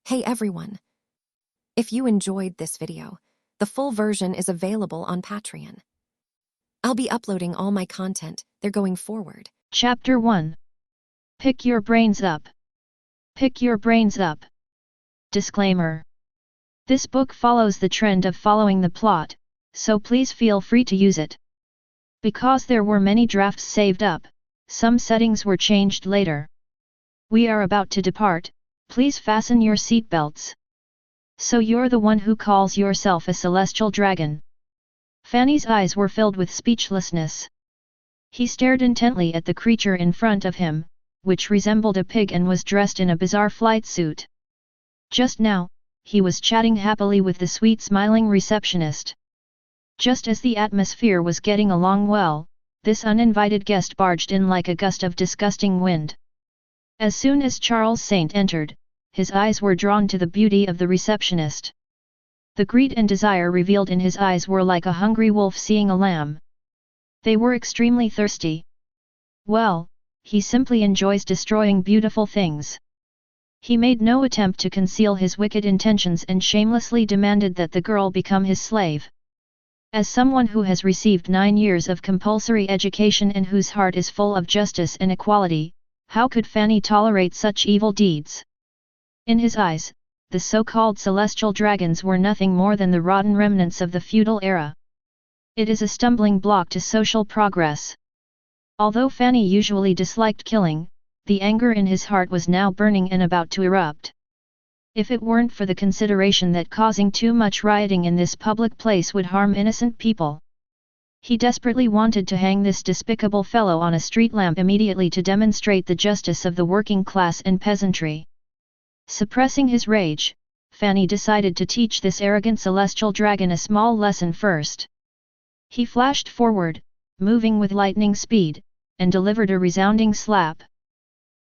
Hey everyone! If you enjoyed this video, the full version is available on Patreon. I'll be uploading all my content there going forward. Chapter 1. Pick your brains up. Pick your brains up. Disclaimer. This book follows the trend of following the plot, so please feel free to use it. Because there were many drafts saved up, some settings were changed later. We are about to depart, please fasten your seatbelts. So you're the one who calls yourself a celestial dragon. Fanny's eyes were filled with speechlessness. He stared intently at the creature in front of him, which resembled a pig and was dressed in a bizarre flight suit. Just now, he was chatting happily with the sweet smiling receptionist. Just as the atmosphere was getting along well, this uninvited guest barged in like a gust of disgusting wind. As soon as Charles Saint entered, his eyes were drawn to the beauty of the receptionist. The greed and desire revealed in his eyes were like a hungry wolf seeing a lamb. They were extremely thirsty. Well, he simply enjoys destroying beautiful things. He made no attempt to conceal his wicked intentions and shamelessly demanded that the girl become his slave. As someone who has received 9 years of compulsory education and whose heart is full of justice and equality, how could Fanny tolerate such evil deeds? In his eyes, the so-called celestial dragons were nothing more than the rotten remnants of the feudal era. It is a stumbling block to social progress. Although Fanny usually disliked killing, the anger in his heart was now burning and about to erupt. If it weren't for the consideration that causing too much rioting in this public place would harm innocent people. He desperately wanted to hang this despicable fellow on a street lamp immediately to demonstrate the justice of the working class and peasantry. Suppressing his rage, Fanny decided to teach this arrogant celestial dragon a small lesson first. He flashed forward, moving with lightning speed, and delivered a resounding slap.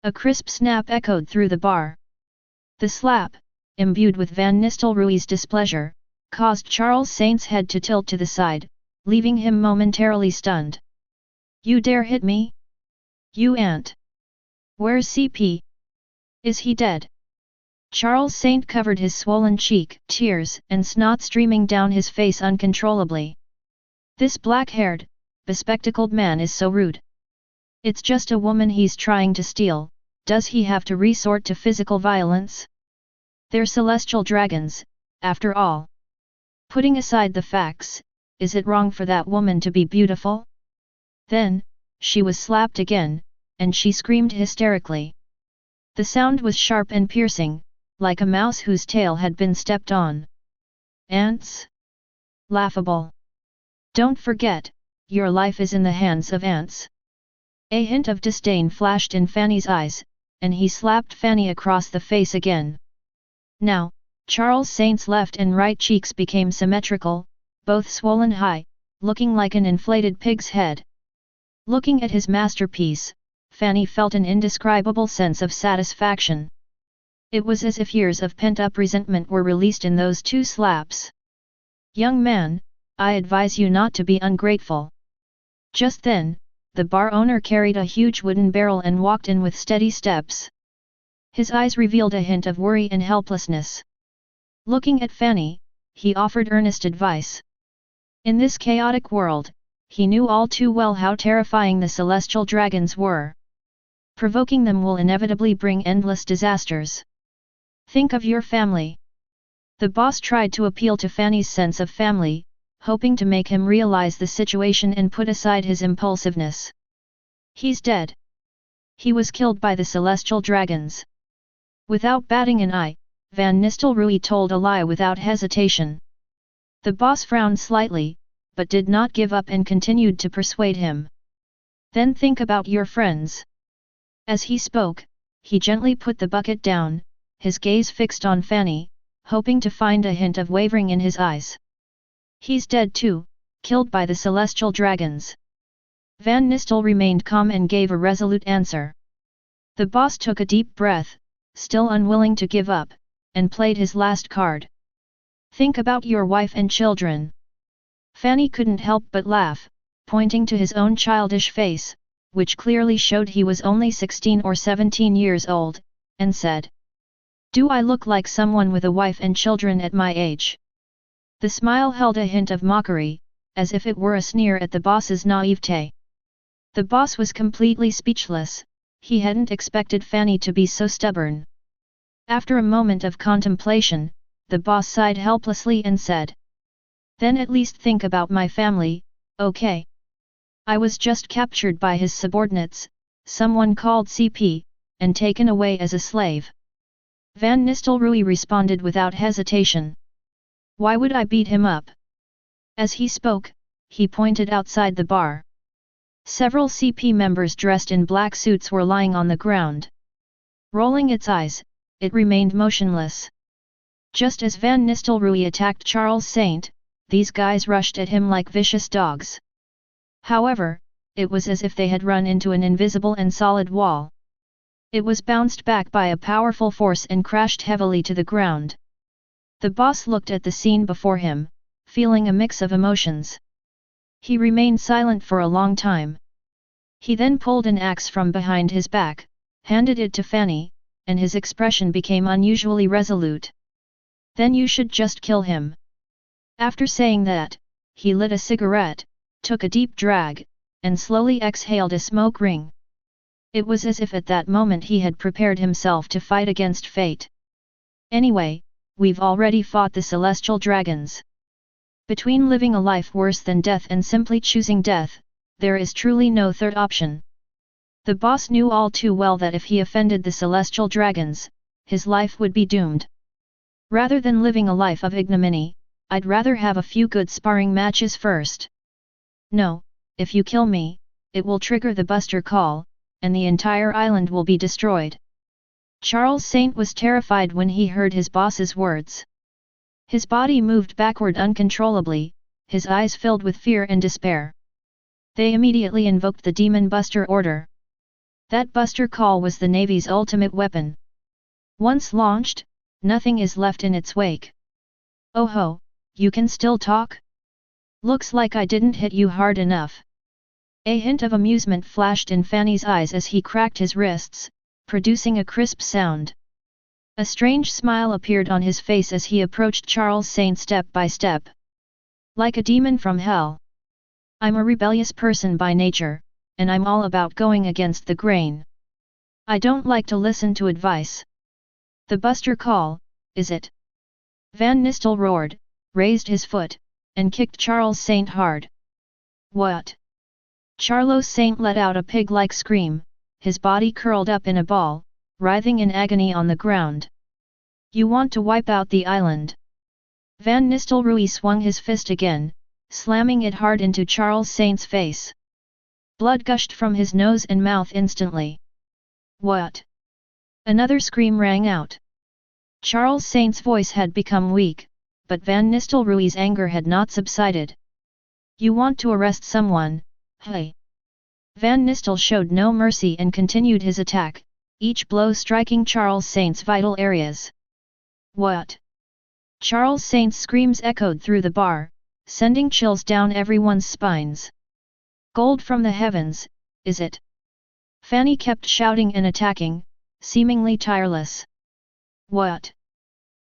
A crisp snap echoed through the bar. The slap, imbued with Van Nistelrooy's displeasure, caused Charles Saint's head to tilt to the side, leaving him momentarily stunned. "You dare hit me? You ant! Where's CP? Is he dead?" Charles Saint covered his swollen cheek, tears and snot streaming down his face uncontrollably. This black-haired, bespectacled man is so rude. It's just a woman he's trying to steal, does he have to resort to physical violence? They're celestial dragons, after all. Putting aside the facts, is it wrong for that woman to be beautiful? Then, she was slapped again, and she screamed hysterically. The sound was sharp and piercing, like a mouse whose tail had been stepped on. Ants? Laughable. Don't forget, your life is in the hands of ants. A hint of disdain flashed in Fanny's eyes, and he slapped Fanny across the face again. Now, Charles Saint's left and right cheeks became symmetrical, both swollen high, looking like an inflated pig's head. Looking at his masterpiece, Fanny felt an indescribable sense of satisfaction. It was as if years of pent-up resentment were released in those 2 slaps. "Young man, I advise you not to be ungrateful." Just then, the bar owner carried a huge wooden barrel and walked in with steady steps. His eyes revealed a hint of worry and helplessness. Looking at Fanny, he offered earnest advice. In this chaotic world, he knew all too well how terrifying the celestial dragons were. Provoking them will inevitably bring endless disasters. Think of your family. The boss tried to appeal to Fanny's sense of family, hoping to make him realize the situation and put aside his impulsiveness. "He's dead. He was killed by the celestial dragons." Without batting an eye, Van Nistelrooy told a lie without hesitation. The boss frowned slightly, but did not give up and continued to persuade him. "Then think about your friends." As he spoke, he gently put the bucket down, his gaze fixed on Fanny, hoping to find a hint of wavering in his eyes. "He's dead too, killed by the celestial dragons." Van Nistel remained calm and gave a resolute answer. The boss took a deep breath, still unwilling to give up, and played his last card. "Think about your wife and children." Fanny couldn't help but laugh, pointing to his own childish face, which clearly showed he was only 16 or 17 years old, and said, Do I look like someone with a wife and children at my age? The smile held a hint of mockery, as if it were a sneer at the boss's naivete. The boss was completely speechless, he hadn't expected Fanny to be so stubborn. After a moment of contemplation, the boss sighed helplessly and said, "Then at least think about my family, okay? I was just captured by his subordinates, someone called CP, and taken away as a slave." Van Nistelrooy responded without hesitation. "Why would I beat him up?" As he spoke, he pointed outside the bar. Several CP members dressed in black suits were lying on the ground. Rolling its eyes, it remained motionless. Just as Van Nistelrooy attacked Charles Saint, these guys rushed at him like vicious dogs. However, it was as if they had run into an invisible and solid wall. It was bounced back by a powerful force and crashed heavily to the ground. The boss looked at the scene before him, feeling a mix of emotions. He remained silent for a long time. He then pulled an axe from behind his back, handed it to Fanny, and his expression became unusually resolute. "Then you should just kill him." After saying that, he lit a cigarette, took a deep drag, and slowly exhaled a smoke ring. It was as if at that moment he had prepared himself to fight against fate. "Anyway, we've already fought the celestial dragons. Between living a life worse than death and simply choosing death, there is truly no third option." The boss knew all too well that if he offended the celestial dragons, his life would be doomed. "Rather than living a life of ignominy, I'd rather have a few good sparring matches first." "No, if you kill me, it will trigger the Buster Call, and the entire island will be destroyed." Charles Saint was terrified when he heard his boss's words. His body moved backward uncontrollably, his eyes filled with fear and despair. They immediately invoked the Demon Buster order. That Buster Call was the Navy's ultimate weapon. Once launched, nothing is left in its wake. "Oh ho, you can still talk? Looks like I didn't hit you hard enough." A hint of amusement flashed in Fanny's eyes as he cracked his wrists, producing a crisp sound. A strange smile appeared on his face as he approached Charles Saint step by step. "Like a demon from hell. I'm a rebellious person by nature, and I'm all about going against the grain. I don't like to listen to advice." "The Buster Call, is it?" Van Nistel roared, raised his foot, and kicked Charles Saint hard. "What?" Charles Saint let out a pig-like scream, his body curled up in a ball, writhing in agony on the ground. "You want to wipe out the island?" Van Nistelrooy swung his fist again, slamming it hard into Charles Saint's face. Blood gushed from his nose and mouth instantly. "What?" Another scream rang out. Charles Saint's voice had become weak, but Van Nistelrooy's anger had not subsided. "You want to arrest someone, hey?" Van Nistel showed no mercy and continued his attack, each blow striking Charles Saint's vital areas. "What?" Charles Saint's screams echoed through the bar, sending chills down everyone's spines. "Gold from the heavens, is it?" Fanny kept shouting and attacking, seemingly tireless. "What?"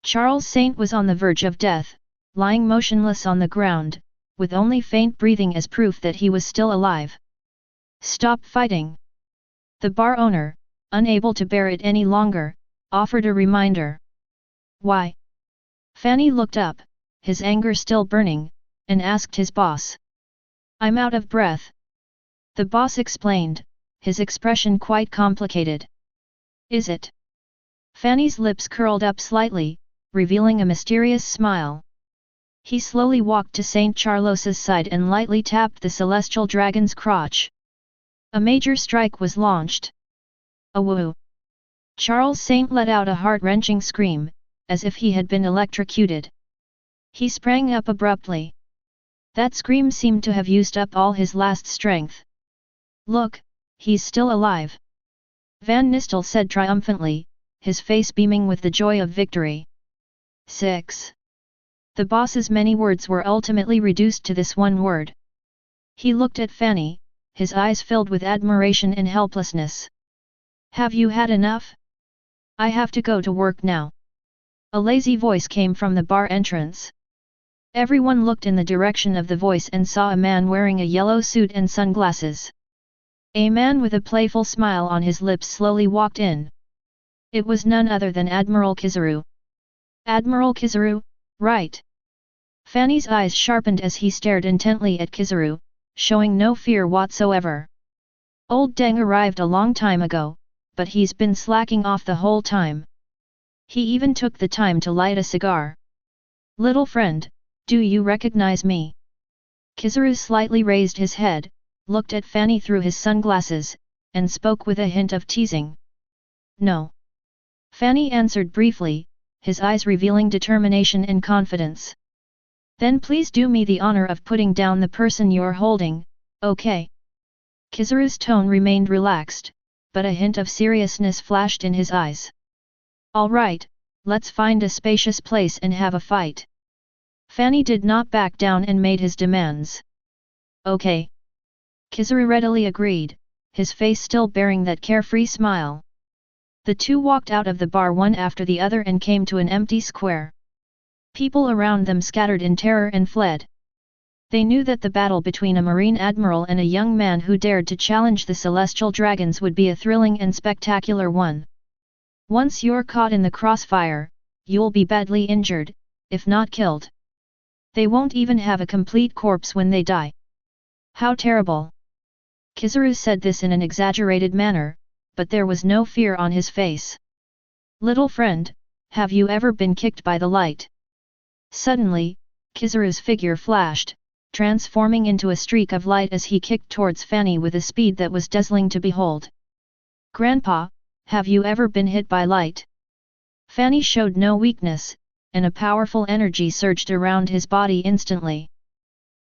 Charles Saint was on the verge of death, lying motionless on the ground, with only faint breathing as proof that he was still alive. "Stop fighting!" The bar owner, unable to bear it any longer, offered a reminder. "Why?" Fanny looked up, his anger still burning, and asked his boss. "I'm out of breath." The boss explained, his expression quite complicated. "Is it?" Fanny's lips curled up slightly, revealing a mysterious smile. He slowly walked to St. Charles's side and lightly tapped the celestial dragon's crotch. A major strike was launched. "Awoo!" Charles Saint let out a heart-wrenching scream, as if he had been electrocuted. He sprang up abruptly. That scream seemed to have used up all his last strength. "Look, he's still alive!" Van Nistel said triumphantly, his face beaming with the joy of victory. 6. The boss's many words were ultimately reduced to this one word. He looked at Fanny, his eyes filled with admiration and helplessness. "Have you had enough? I have to go to work now." A lazy voice came from the bar entrance. Everyone looked in the direction of the voice and saw a man wearing a yellow suit and sunglasses. A man with a playful smile on his lips slowly walked in. It was none other than Admiral Kizaru. Admiral Kizaru, right? Fanny's eyes sharpened as he stared intently at Kizaru, showing no fear whatsoever. Old Deng arrived a long time ago, but he's been slacking off the whole time. He even took the time to light a cigar. Little friend, do you recognize me? Kizaru slightly raised his head, looked at Fanny through his sunglasses, and spoke with a hint of teasing. No. Fanny answered briefly, his eyes revealing determination and confidence. Then please do me the honor of putting down the person you're holding, okay? Kizaru's tone remained relaxed, but a hint of seriousness flashed in his eyes. All right, let's find a spacious place and have a fight. Fanny did not back down and made his demands. Okay. Kizaru readily agreed, his face still bearing that carefree smile. The two walked out of the bar one after the other and came to an empty square. People around them scattered in terror and fled. They knew that the battle between a marine admiral and a young man who dared to challenge the celestial dragons would be a thrilling and spectacular one. Once you're caught in the crossfire, you'll be badly injured, if not killed. They won't even have a complete corpse when they die. How terrible! Kizaru said this in an exaggerated manner, but there was no fear on his face. Little friend, have you ever been kicked by the light? Suddenly, Kizaru's figure flashed, transforming into a streak of light as he kicked towards Fanny with a speed that was dazzling to behold. Grandpa, have you ever been hit by light? Fanny showed no weakness, and a powerful energy surged around his body instantly.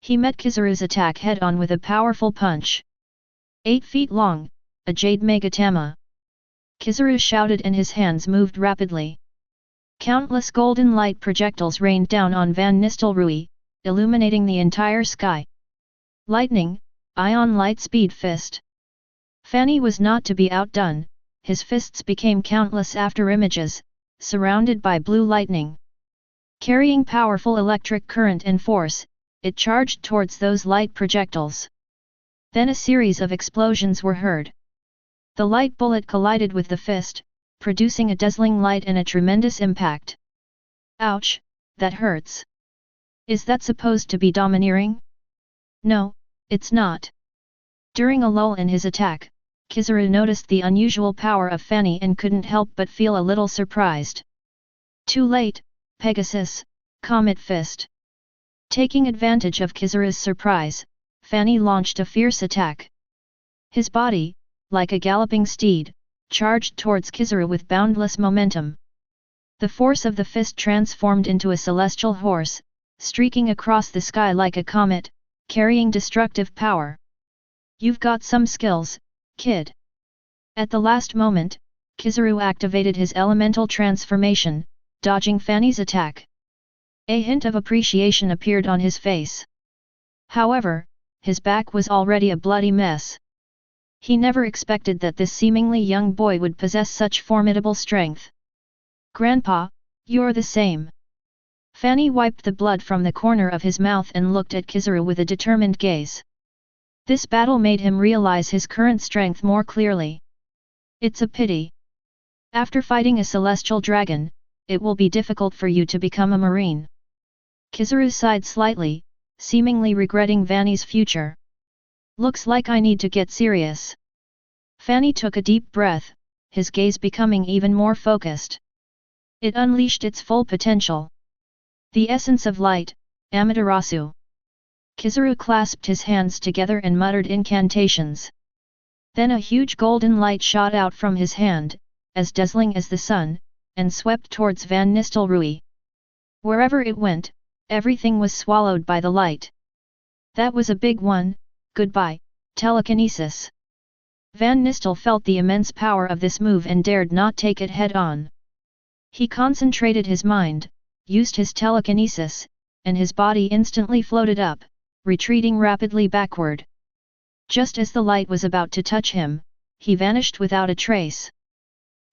He met Kizaru's attack head-on with a powerful punch. 8 feet long, a jade megatama. Kizaru shouted and his hands moved rapidly. Countless golden light projectiles rained down on Van Nistelrooy, illuminating the entire sky. Lightning, ion light speed fist. Fanny was not to be outdone, his fists became countless afterimages, surrounded by blue lightning. Carrying powerful electric current and force, it charged towards those light projectiles. Then a series of explosions were heard. The light bullet collided with the fist, producing a dazzling light and a tremendous impact. Ouch, that hurts. Is that supposed to be domineering? No, it's not. During a lull in his attack, Kizaru noticed the unusual power of Fanny and couldn't help but feel a little surprised. Too late, Pegasus, Comet Fist. Taking advantage of Kizaru's surprise, Fanny launched a fierce attack. His body, like a galloping steed, charged towards Kizaru with boundless momentum. The force of the fist transformed into a celestial horse, streaking across the sky like a comet, carrying destructive power. You've got some skills, kid. At the last moment, Kizaru activated his elemental transformation, dodging Fanny's attack. A hint of appreciation appeared on his face. However, his back was already a bloody mess. He never expected that this seemingly young boy would possess such formidable strength. Grandpa, you're the same. Fanny wiped the blood from the corner of his mouth and looked at Kizaru with a determined gaze. This battle made him realize his current strength more clearly. It's a pity. After fighting a celestial dragon, it will be difficult for you to become a marine. Kizaru sighed slightly, seemingly regretting Fanny's future. Looks like I need to get serious. Fanny took a deep breath, his gaze becoming even more focused. It unleashed its full potential. The essence of light, Amaterasu. Kizaru clasped his hands together and muttered incantations. Then a huge golden light shot out from his hand, as dazzling as the sun, and swept towards Van Nistelrooy. Wherever it went, everything was swallowed by the light. That was a big one. Goodbye, telekinesis. Van Nistel felt the immense power of this move and dared not take it head-on. He concentrated his mind, used his telekinesis, and his body instantly floated up, retreating rapidly backward. Just as the light was about to touch him, he vanished without a trace.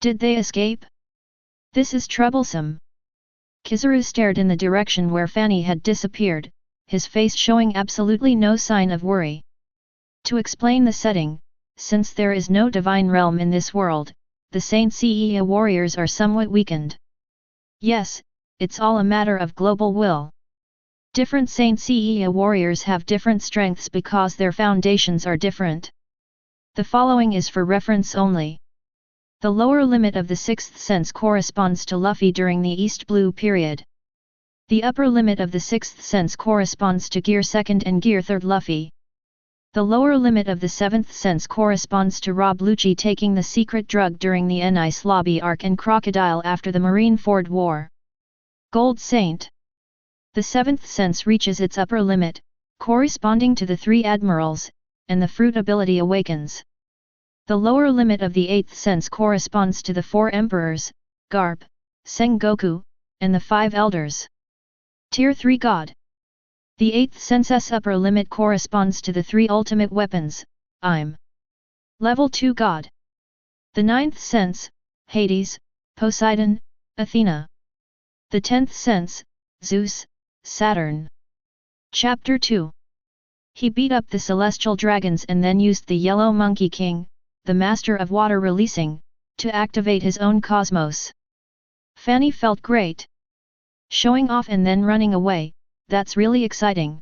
Did they escape? This is troublesome. Kizaru stared in the direction where Fanny had disappeared, his face showing absolutely no sign of worry. To explain the setting, since there is no divine realm in this world, the Saint Seiya warriors are somewhat weakened. Yes, it's all a matter of global will. Different Saint Seiya warriors have different strengths because their foundations are different. The following is for reference only. The lower limit of the sixth sense corresponds to Luffy during the East Blue period. The upper limit of the sixth sense corresponds to Gear 2nd and Gear 3rd Luffy. The lower limit of the seventh sense corresponds to Rob Lucci taking the secret drug during the N-Ice Lobby arc and Crocodile after the Marineford War. Gold Saint. The seventh sense reaches its upper limit, corresponding to the three admirals, and the fruit ability awakens. The lower limit of the eighth sense corresponds to the four emperors, Garp, Sengoku, and the five elders. Tier 3 God. The eighth sense's upper limit corresponds to the three ultimate weapons, I'm. Level 2 God. The ninth sense, Hades, Poseidon, Athena. The 10th sense, Zeus, Saturn. Chapter 2. He beat up the celestial dragons and then used the Yellow Monkey King, the master of water releasing, to activate his own cosmos. Fanny felt great. Showing off and then running away, that's really exciting.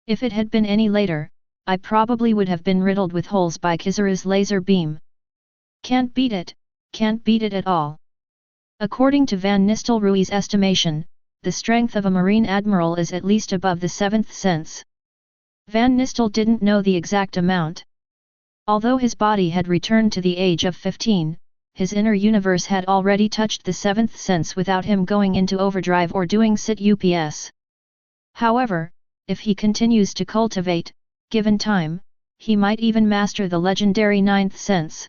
If it had been any later, I probably would have been riddled with holes by Kizaru's laser beam. Can't beat it at all. According to Van Nistelrooy's estimation, the strength of a Marine Admiral is at least above the seventh sense. Van Nistel didn't know the exact amount. Although his body had returned to the age of 15, his inner universe had already touched the seventh sense without him going into overdrive or doing sit UPS. However, if he continues to cultivate, given time, he might even master the legendary ninth sense.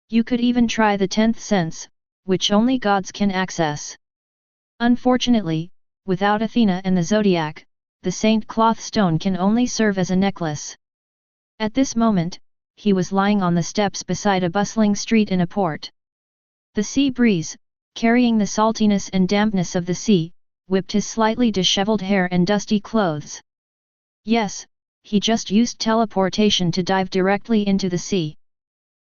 You could even try the 10th sense, which only gods can access. Unfortunately, without Athena and the Zodiac, the Saint Cloth Stone can only serve as a necklace. At this moment, he was lying on the steps beside a bustling street in a port. The sea breeze, carrying the saltiness and dampness of the sea, whipped his slightly disheveled hair and dusty clothes. Yes, he just used teleportation to dive directly into the sea.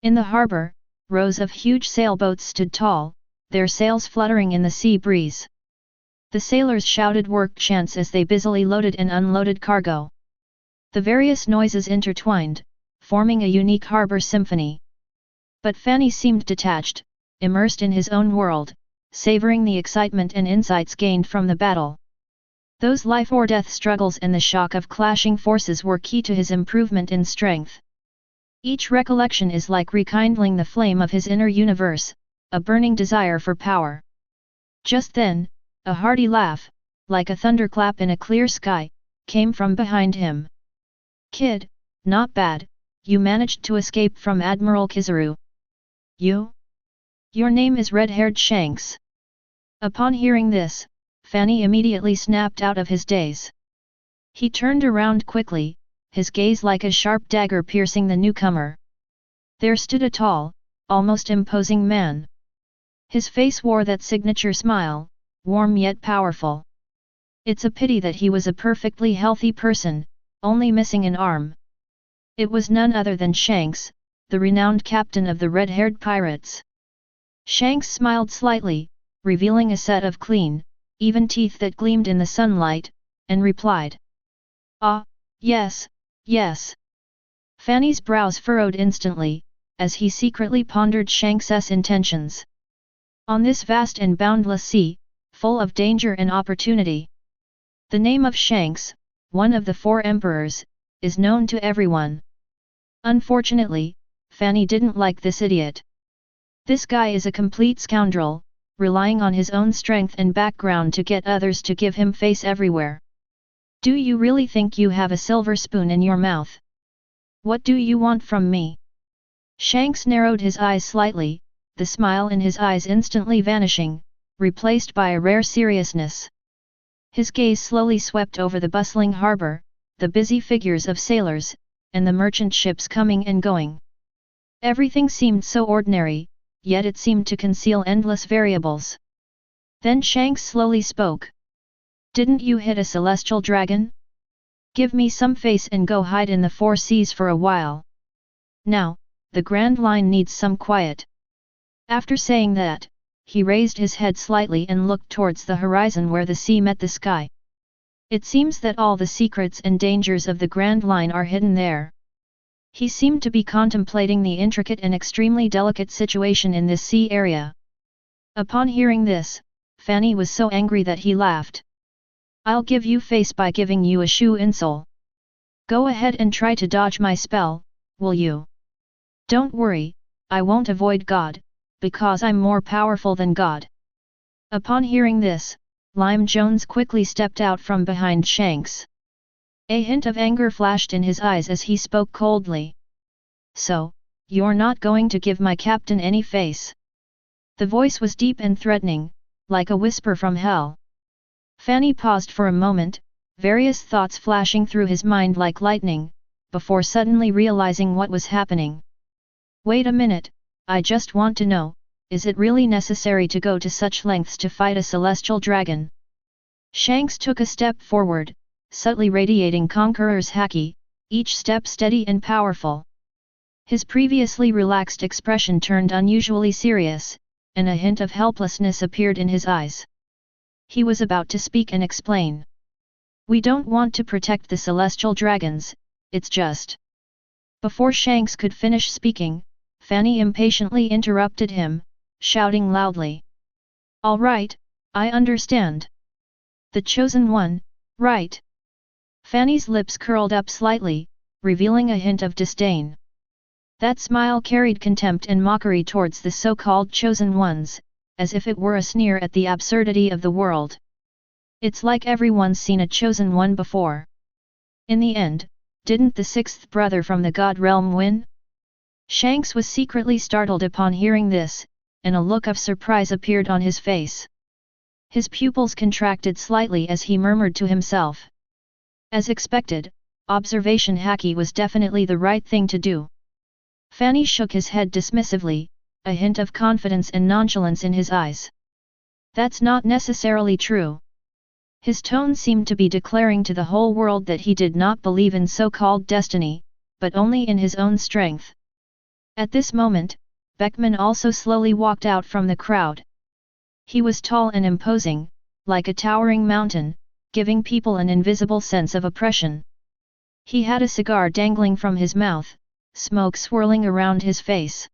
In the harbor, rows of huge sailboats stood tall, their sails fluttering in the sea breeze. The sailors shouted work chants as they busily loaded and unloaded cargo. The various noises intertwined, forming a unique harbor symphony. But Fanny seemed detached, immersed in his own world, savoring the excitement and insights gained from the battle. Those life-or-death struggles and the shock of clashing forces were key to his improvement in strength. Each recollection is like rekindling the flame of his inner universe, a burning desire for power. Just then, a hearty laugh, like a thunderclap in a clear sky, came from behind him. "Kid, not bad, you managed to escape from Admiral Kizaru. You? Your name is Red-Haired Shanks." Upon hearing this, Fanny immediately snapped out of his daze. He turned around quickly, his gaze like a sharp dagger piercing the newcomer. There stood a tall, almost imposing man. His face wore that signature smile, warm yet powerful. It's a pity that he was a perfectly healthy person, only missing an arm. It was none other than Shanks, the renowned captain of the red-haired pirates. Shanks smiled slightly, revealing a set of clean, even teeth that gleamed in the sunlight, and replied, "Ah, yes, yes." Fanny's brows furrowed instantly, as he secretly pondered Shanks's intentions. On this vast and boundless sea, full of danger and opportunity, the name of Shanks, one of the four emperors, is known to everyone. Unfortunately, Fanny didn't like this idiot. This guy is a complete scoundrel, relying on his own strength and background to get others to give him face everywhere. Do you really think you have a silver spoon in your mouth? What do you want from me? Shanks narrowed his eyes slightly, the smile in his eyes instantly vanishing, replaced by a rare seriousness. His gaze slowly swept over the bustling harbor, the busy figures of sailors, and the merchant ships coming and going. Everything seemed so ordinary, yet it seemed to conceal endless variables. Then Shanks slowly spoke. Didn't you hit a celestial dragon? Give me some face and go hide in the four seas for a while. Now, the Grand Line needs some quiet. After saying that, he raised his head slightly and looked towards the horizon where the sea met the sky. It seems that all the secrets and dangers of the Grand Line are hidden there. He seemed to be contemplating the intricate and extremely delicate situation in this sea area. Upon hearing this, Fanny was so angry that he laughed. I'll give you face by giving you a shoe insole. Go ahead and try to dodge my spell, will you? Don't worry, I won't avoid God, because I'm more powerful than God. Upon hearing this, Lime Jones quickly stepped out from behind Shanks. A hint of anger flashed in his eyes as he spoke coldly. So, you're not going to give my captain any face? The voice was deep and threatening, like a whisper from hell. Fanny paused for a moment, various thoughts flashing through his mind like lightning, before suddenly realizing what was happening. Wait a minute, I just want to know, is it really necessary to go to such lengths to fight a celestial dragon? Shanks took a step forward, subtly radiating Conqueror's haki, each step steady and powerful. His previously relaxed expression turned unusually serious, and a hint of helplessness appeared in his eyes. He was about to speak and explain. We don't want to protect the celestial dragons, it's just... Before Shanks could finish speaking, Fanny impatiently interrupted him, shouting loudly. All right, I understand. The chosen one, right? Fanny's lips curled up slightly, revealing a hint of disdain. That smile carried contempt and mockery towards the so-called chosen ones, as if it were a sneer at the absurdity of the world. It's like everyone's seen a chosen one before. In the end, didn't the sixth brother from the God Realm win? Shanks was secretly startled upon hearing this, and a look of surprise appeared on his face. His pupils contracted slightly as he murmured to himself. As expected, observation haki was definitely the right thing to do. Fanny shook his head dismissively, a hint of confidence and nonchalance in his eyes. That's not necessarily true. His tone seemed to be declaring to the whole world that he did not believe in so-called destiny, but only in his own strength. At this moment, Beckman also slowly walked out from the crowd. He was tall and imposing, like a towering mountain, giving people an invisible sense of oppression. He had a cigar dangling from his mouth, smoke swirling around his face.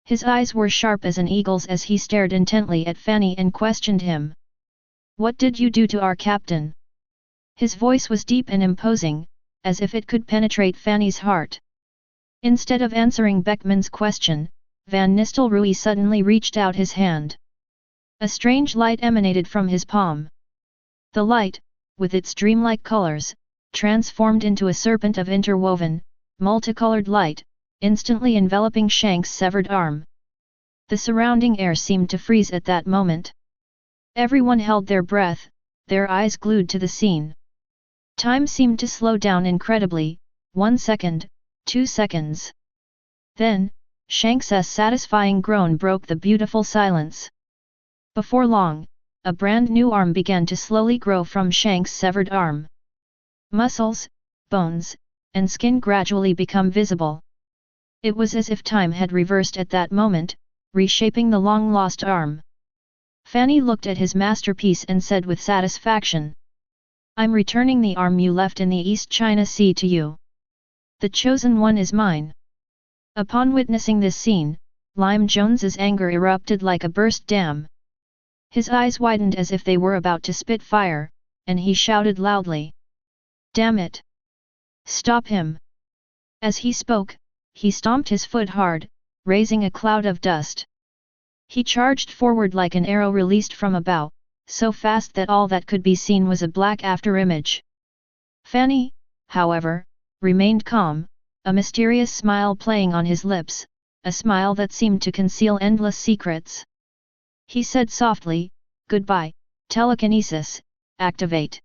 His eyes were sharp as an eagle's as he stared intently at Fanny and questioned him. What did you do to our captain? His voice was deep and imposing, as if it could penetrate Fanny's heart. Instead of answering Beckman's question, Van Nistelrooy suddenly reached out his hand. A strange light emanated from his palm. The light, with its dreamlike colors, transformed into a serpent of interwoven, multicolored light, instantly enveloping Shanks' severed arm. The surrounding air seemed to freeze at that moment. Everyone held their breath, their eyes glued to the scene. Time seemed to slow down incredibly, 1 second, 2 seconds. Then, Shanks' satisfying groan broke the beautiful silence. Before long, a brand new arm began to slowly grow from Shanks' severed arm. Muscles, bones, and skin gradually become visible. It was as if time had reversed at that moment, reshaping the long-lost arm. Fanny looked at his masterpiece and said with satisfaction, I'm returning the arm you left in the East China Sea to you. The chosen one is mine. Upon witnessing this scene, Lime Jones's anger erupted like a burst dam. His eyes widened as if they were about to spit fire, and he shouted loudly. Damn it! Stop him! As he spoke, he stomped his foot hard, raising a cloud of dust. He charged forward like an arrow released from a bow, so fast that all that could be seen was a black afterimage. Fanny, however, remained calm, a mysterious smile playing on his lips, a smile that seemed to conceal endless secrets. He said softly, Goodbye, telekinesis, activate.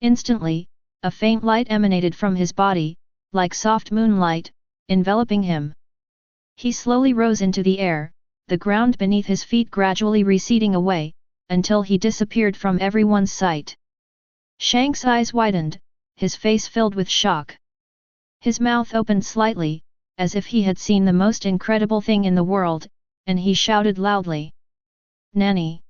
Instantly, a faint light emanated from his body, like soft moonlight, enveloping him. He slowly rose into the air, the ground beneath his feet gradually receding away, until he disappeared from everyone's sight. Shanks' eyes widened, his face filled with shock. His mouth opened slightly, as if he had seen the most incredible thing in the world, and he shouted loudly. "Nanny!"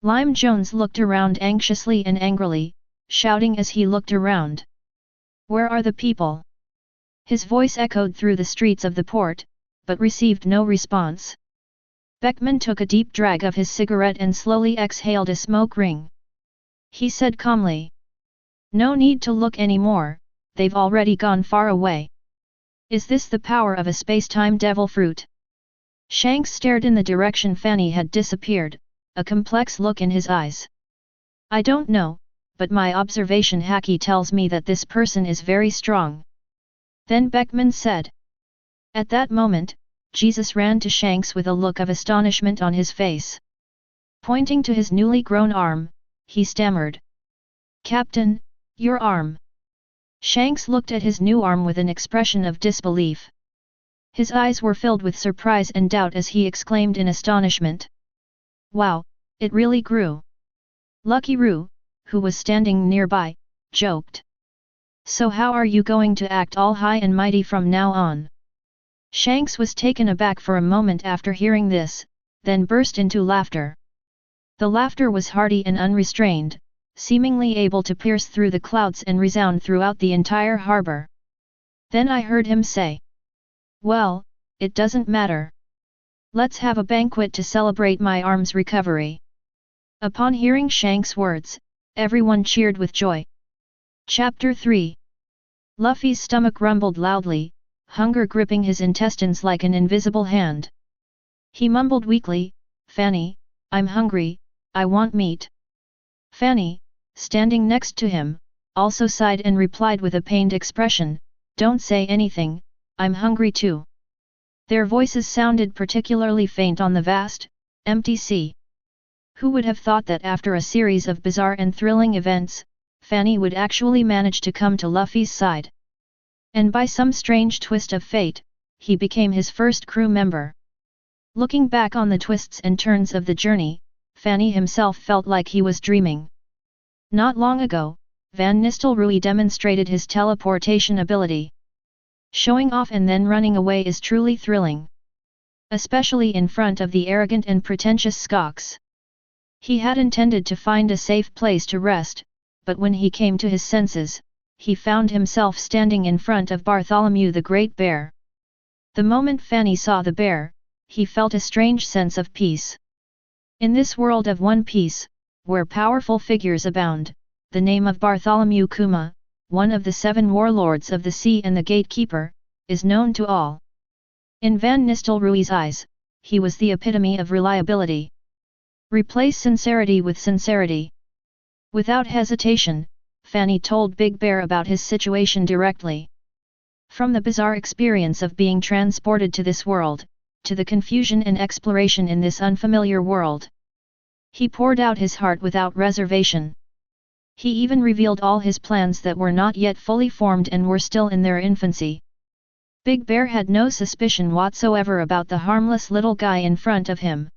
Lime Jones looked around anxiously and angrily, shouting as he looked around. "Where are the people?" His voice echoed through the streets of the port, but received no response. Beckman took a deep drag of his cigarette and slowly exhaled a smoke ring. He said calmly. "No need to look anymore, they've already gone far away." "Is this the power of a space-time devil fruit?" Shanks stared in the direction Fanny had disappeared, a complex look in his eyes. "I don't know, but my observation Haki tells me that this person is very strong." Then Beckman said. At that moment, Jesus ran to Shanks with a look of astonishment on his face. Pointing to his newly grown arm, he stammered. "Captain, your arm." Shanks looked at his new arm with an expression of disbelief. His eyes were filled with surprise and doubt as he exclaimed in astonishment. "Wow, it really grew." Lucky Roo, who was standing nearby, joked. "So how are you going to act all high and mighty from now on?" Shanks was taken aback for a moment after hearing this, then burst into laughter. The laughter was hearty and unrestrained, seemingly able to pierce through the clouds and resound throughout the entire harbor. Then I heard him say, "Well, it doesn't matter. Let's have a banquet to celebrate my arm's recovery." Upon hearing Shanks' words, everyone cheered with joy. Chapter 3. Luffy's stomach rumbled loudly, hunger gripping his intestines like an invisible hand. He mumbled weakly, "Fanny, I'm hungry, I want meat." Fanny, standing next to him, also sighed and replied with a pained expression, "Don't say anything, I'm hungry too." Their voices sounded particularly faint on the vast, empty sea. Who would have thought that after a series of bizarre and thrilling events, Fanny would actually manage to come to Luffy's side? And by some strange twist of fate, he became his first crew member. Looking back on the twists and turns of the journey, Fanny himself felt like he was dreaming. Not long ago, Van Nistelrooy demonstrated his teleportation ability. Showing off and then running away is truly thrilling. Especially in front of the arrogant and pretentious Skox. He had intended to find a safe place to rest, but when he came to his senses, he found himself standing in front of Bartholomew the Great Bear. The moment Fanny saw the bear, he felt a strange sense of peace. In this world of One Piece, where powerful figures abound, the name of Bartholomew Kuma, one of the 7 warlords of the sea and the gatekeeper, is known to all. In Van Nistelrooy's eyes, he was the epitome of reliability. Replace sincerity with sincerity. Without hesitation, Fanny told Big Bear about his situation directly. From the bizarre experience of being transported to this world, to the confusion and exploration in this unfamiliar world. He poured out his heart without reservation. He even revealed all his plans that were not yet fully formed and were still in their infancy. Big Bear had no suspicion whatsoever about the harmless little guy in front of him.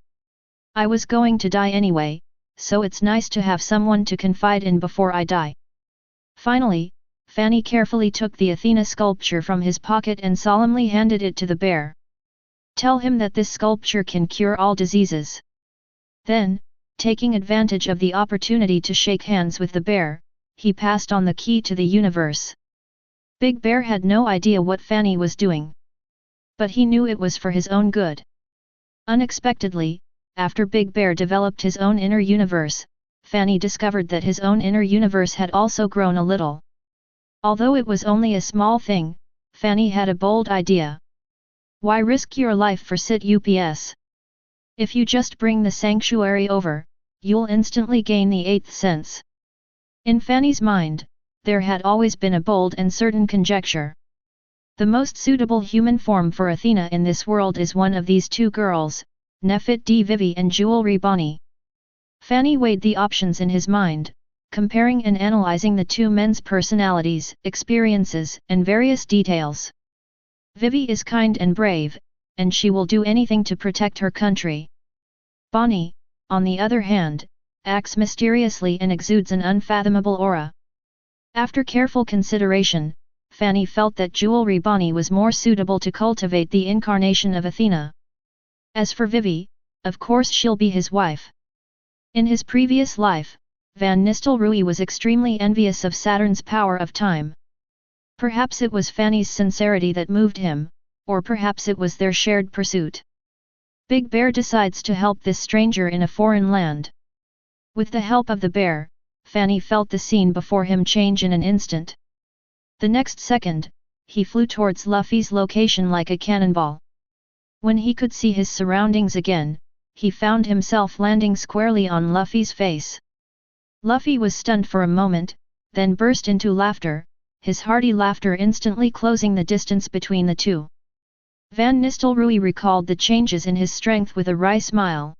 "I was going to die anyway, so it's nice to have someone to confide in before I die." Finally, Fanny carefully took the Athena sculpture from his pocket and solemnly handed it to the bear. "Tell him that this sculpture can cure all diseases." Then, taking advantage of the opportunity to shake hands with the bear, he passed on the key to the universe. Big Bear had no idea what Fanny was doing. But he knew it was for his own good. Unexpectedly, after Big Bear developed his own inner universe, Fanny discovered that his own inner universe had also grown a little. Although it was only a small thing, Fanny had a bold idea. Why risk your life for sit UPS? If you just bring the sanctuary over, you'll instantly gain the 8th sense. In Fanny's mind, there had always been a bold and certain conjecture. The most suitable human form for Athena in this world is one of these 2 girls, Nefit D. Vivi and Jewelry Bonnie. Fanny weighed the options in his mind, comparing and analyzing the 2 men's personalities, experiences, and various details. Vivi is kind and brave, and she will do anything to protect her country. Bonnie, on the other hand, acts mysteriously and exudes an unfathomable aura. After careful consideration, Fanny felt that Jewelry Bonnie was more suitable to cultivate the incarnation of Athena. As for Vivi, of course she'll be his wife. In his previous life, Van Nistelrooy was extremely envious of Saturn's power of time. Perhaps it was Fanny's sincerity that moved him, or perhaps it was their shared pursuit. Big Bear decides to help this stranger in a foreign land. With the help of the bear, Fanny felt the scene before him change in an instant. The next second, he flew towards Luffy's location like a cannonball. When he could see his surroundings again, he found himself landing squarely on Luffy's face. Luffy was stunned for a moment, then burst into laughter, his hearty laughter instantly closing the distance between the two. Van Nistelrooy recalled the changes in his strength with a wry smile.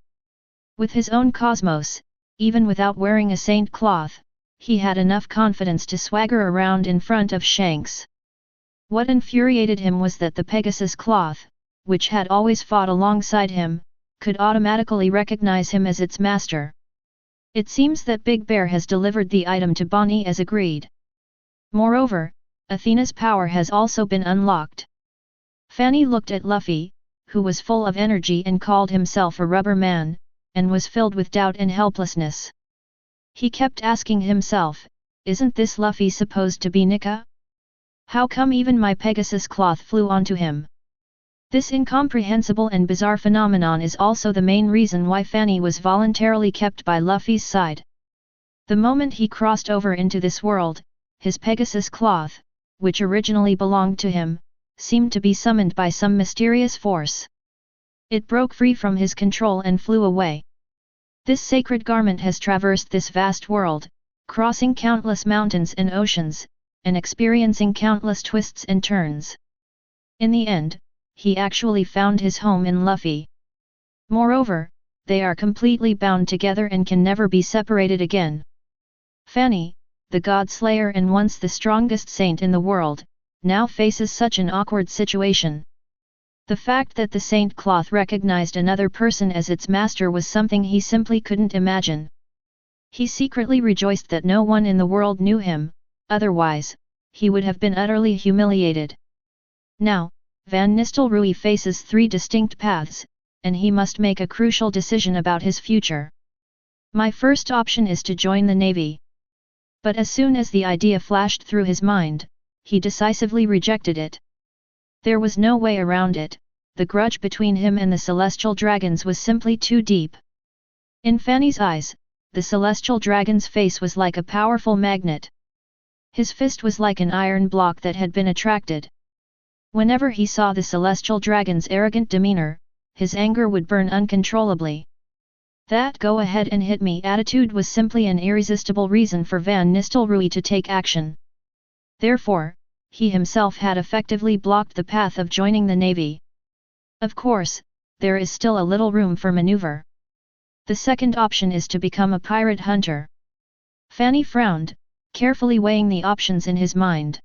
With his own cosmos, even without wearing a saint cloth, he had enough confidence to swagger around in front of Shanks. What infuriated him was that the Pegasus cloth, which had always fought alongside him, could automatically recognize him as its master. It seems that Big Bear has delivered the item to Bonnie as agreed. Moreover, Athena's power has also been unlocked. Fanny looked at Luffy, who was full of energy and called himself a rubber man, and was filled with doubt and helplessness. He kept asking himself, isn't this Luffy supposed to be Nika? How come even my Pegasus cloth flew onto him? This incomprehensible and bizarre phenomenon is also the main reason why Fanny was voluntarily kept by Luffy's side. The moment he crossed over into this world, his Pegasus cloth, which originally belonged to him, seemed to be summoned by some mysterious force. It broke free from his control and flew away. This sacred garment has traversed this vast world, crossing countless mountains and oceans, and experiencing countless twists and turns. In the end, he actually found his home in Luffy. Moreover, they are completely bound together and can never be separated again. Fanny, the God Slayer and once the strongest saint in the world, now faces such an awkward situation. The fact that the saint cloth recognized another person as its master was something he simply couldn't imagine. He secretly rejoiced that no one in the world knew him, otherwise, he would have been utterly humiliated. Now, Van Nistelrooy faces three distinct paths, and he must make a crucial decision about his future. My first option is to join the Navy. But as soon as the idea flashed through his mind, he decisively rejected it. There was no way around it, the grudge between him and the Celestial Dragons was simply too deep. In Fanny's eyes, the Celestial Dragon's face was like a powerful magnet. His fist was like an iron block that had been attracted. Whenever he saw the Celestial Dragon's arrogant demeanor, his anger would burn uncontrollably. That go ahead and hit me attitude was simply an irresistible reason for Van Nistelrooy to take action. Therefore, he himself had effectively blocked the path of joining the Navy. Of course, there is still a little room for maneuver. The second option is to become a pirate hunter. Fanny frowned, carefully weighing the options in his mind.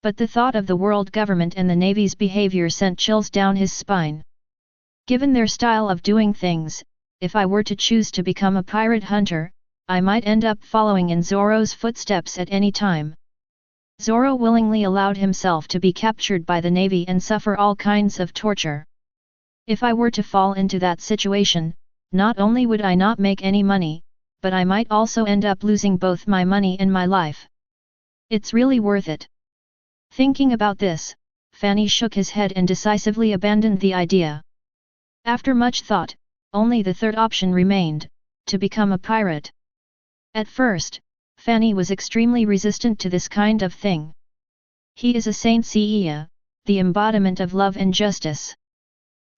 But the thought of the world government and the Navy's behavior sent chills down his spine. Given their style of doing things, if I were to choose to become a pirate hunter, I might end up following in Zoro's footsteps at any time. Zoro willingly allowed himself to be captured by the Navy and suffer all kinds of torture. If I were to fall into that situation, not only would I not make any money, but I might also end up losing both my money and my life. It's really worth it. Thinking about this, Fanny shook his head and decisively abandoned the idea. After much thought, only the third option remained, to become a pirate. At first, Fanny was extremely resistant to this kind of thing. He is a Saint Seiya, the embodiment of love and justice.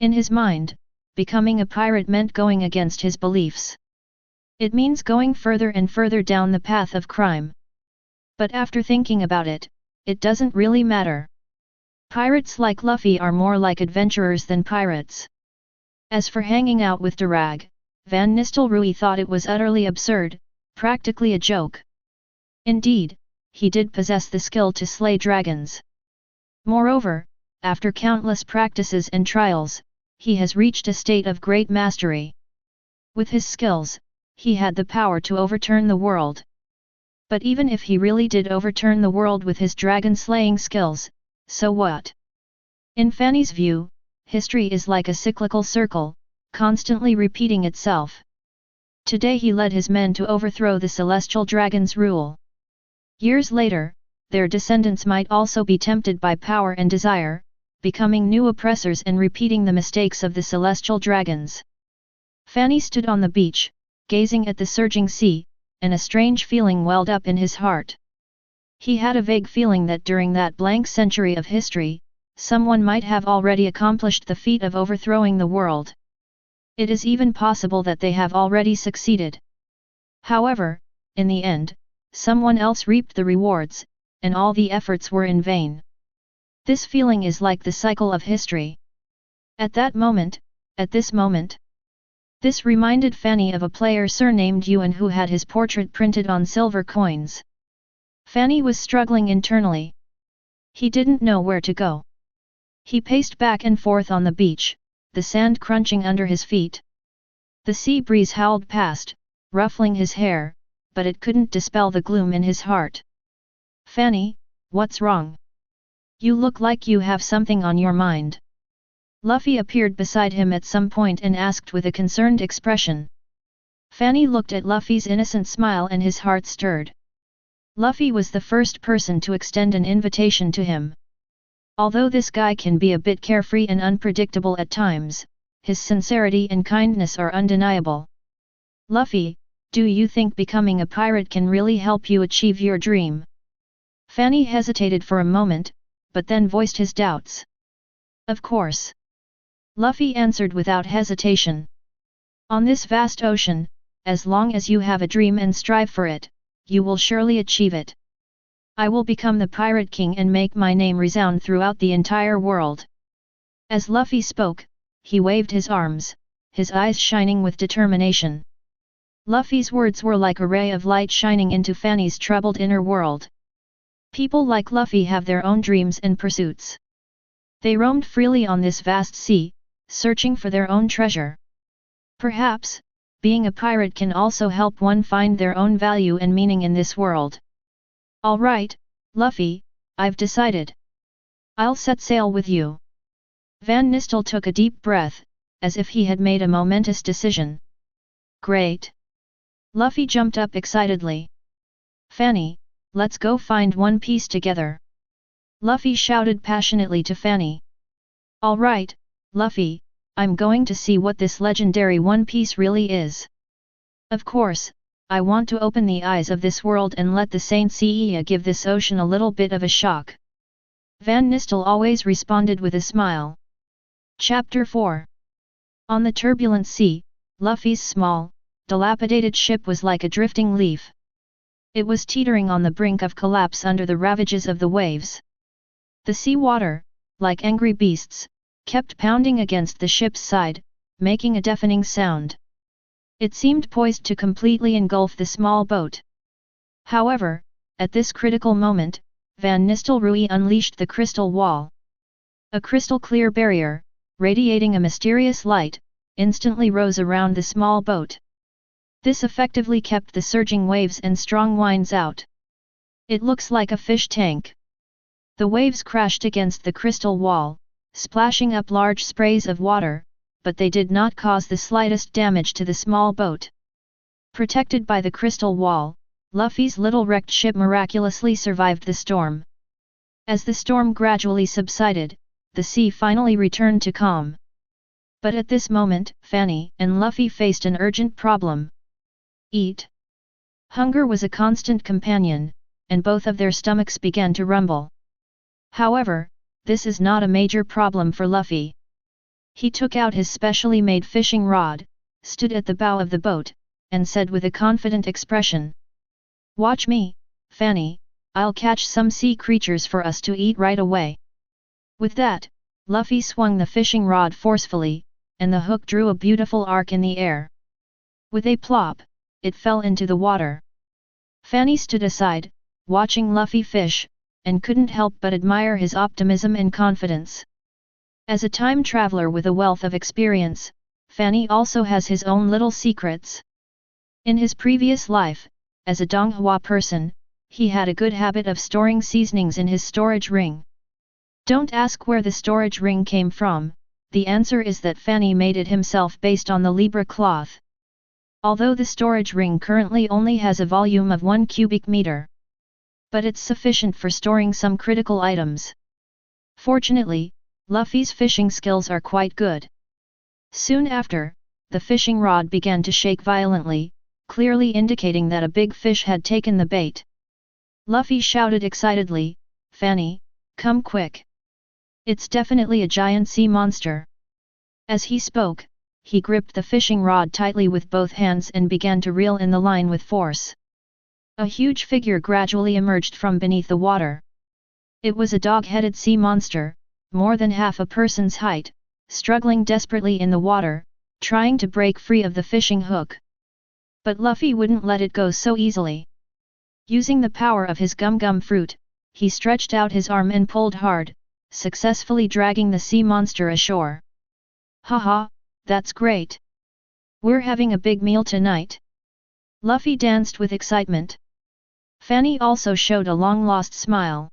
In his mind, becoming a pirate meant going against his beliefs. It means going further and further down the path of crime. But after thinking about it, it doesn't really matter. Pirates like Luffy are more like adventurers than pirates. As for hanging out with Durag, Van Nistelrooy thought it was utterly absurd, practically a joke. Indeed, he did possess the skill to slay dragons. Moreover, after countless practices and trials, he has reached a state of great mastery. With his skills, he had the power to overturn the world. But even if he really did overturn the world with his dragon-slaying skills, so what? In Fanny's view, history is like a cyclical circle, constantly repeating itself. Today he led his men to overthrow the celestial dragon's rule. Years later, their descendants might also be tempted by power and desire, becoming new oppressors and repeating the mistakes of the celestial dragons. Fanny stood on the beach, gazing at the surging sea, and a strange feeling welled up in his heart. He had a vague feeling that during that blank century of history, someone might have already accomplished the feat of overthrowing the world. It is even possible that they have already succeeded. However, in the end, someone else reaped the rewards, and all the efforts were in vain. This feeling is like the cycle of history. At this moment, this reminded Fanny of a player surnamed Yuan who had his portrait printed on silver coins. Fanny was struggling internally. He didn't know where to go. He paced back and forth on the beach, the sand crunching under his feet. The sea breeze howled past, ruffling his hair, but it couldn't dispel the gloom in his heart. "Fanny, what's wrong? You look like you have something on your mind." Luffy appeared beside him at some point and asked with a concerned expression. Fanny looked at Luffy's innocent smile and his heart stirred. Luffy was the first person to extend an invitation to him. Although this guy can be a bit carefree and unpredictable at times, his sincerity and kindness are undeniable. "Luffy, do you think becoming a pirate can really help you achieve your dream?" Fanny hesitated for a moment, but then voiced his doubts. "Of course," Luffy answered without hesitation. "On this vast ocean, as long as you have a dream and strive for it, you will surely achieve it. I will become the Pirate King and make my name resound throughout the entire world." As Luffy spoke, he waved his arms, his eyes shining with determination. Luffy's words were like a ray of light shining into Fanny's troubled inner world. People like Luffy have their own dreams and pursuits. They roamed freely on this vast sea, searching for their own treasure. Perhaps, being a pirate can also help one find their own value and meaning in this world. "All right, Luffy, I've decided. I'll set sail with you." Van Nistel took a deep breath, as if he had made a momentous decision. "Great!" Luffy jumped up excitedly. "Fanny, let's go find One Piece together!" Luffy shouted passionately to Fanny. "All right, Luffy, I'm going to see what this legendary One Piece really is. Of course, I want to open the eyes of this world and let the Saint Seiya give this ocean a little bit of a shock." Van Nistel always responded with a smile. Chapter 4. On the turbulent sea, Luffy's small, dilapidated ship was like a drifting leaf. It was teetering on the brink of collapse under the ravages of the waves. The sea water, like angry beasts, kept pounding against the ship's side, making a deafening sound. It seemed poised to completely engulf the small boat. However, at this critical moment, Van Nistelrooy unleashed the crystal wall. A crystal-clear barrier, radiating a mysterious light, instantly rose around the small boat. This effectively kept the surging waves and strong winds out. "It looks like a fish tank." The waves crashed against the crystal wall, splashing up large sprays of water, but they did not cause the slightest damage to the small boat. Protected by the crystal wall, Luffy's little wrecked ship miraculously survived the storm. As the storm gradually subsided, the sea finally returned to calm. But at this moment, Fanny and Luffy faced an urgent problem. Eat. Hunger was a constant companion, and both of their stomachs began to rumble. However, this is not a major problem for Luffy. He took out his specially made fishing rod, stood at the bow of the boat, and said with a confident expression, "Watch me, Fanny, I'll catch some sea creatures for us to eat right away." With that, Luffy swung the fishing rod forcefully, and the hook drew a beautiful arc in the air. With a plop, it fell into the water. Fanny stood aside, watching Luffy fish, and couldn't help but admire his optimism and confidence. As a time traveler with a wealth of experience, Fanny also has his own little secrets. In his previous life, as a Donghua person, he had a good habit of storing seasonings in his storage ring. Don't ask where the storage ring came from, the answer is that Fanny made it himself based on the Libra cloth. Although the storage ring currently only has a volume of 1 cubic meter. But it's sufficient for storing some critical items. Fortunately, Luffy's fishing skills are quite good. Soon after, the fishing rod began to shake violently, clearly indicating that a big fish had taken the bait. Luffy shouted excitedly, "Fanny, come quick! It's definitely a giant sea monster." As he spoke, he gripped the fishing rod tightly with both hands and began to reel in the line with force. A huge figure gradually emerged from beneath the water. It was a dog-headed sea monster, more than half a person's height, struggling desperately in the water, trying to break free of the fishing hook. But Luffy wouldn't let it go so easily. Using the power of his gum-gum fruit, he stretched out his arm and pulled hard, successfully dragging the sea monster ashore. "Haha, that's great! We're having a big meal tonight." Luffy danced with excitement. Fanny also showed a long-lost smile.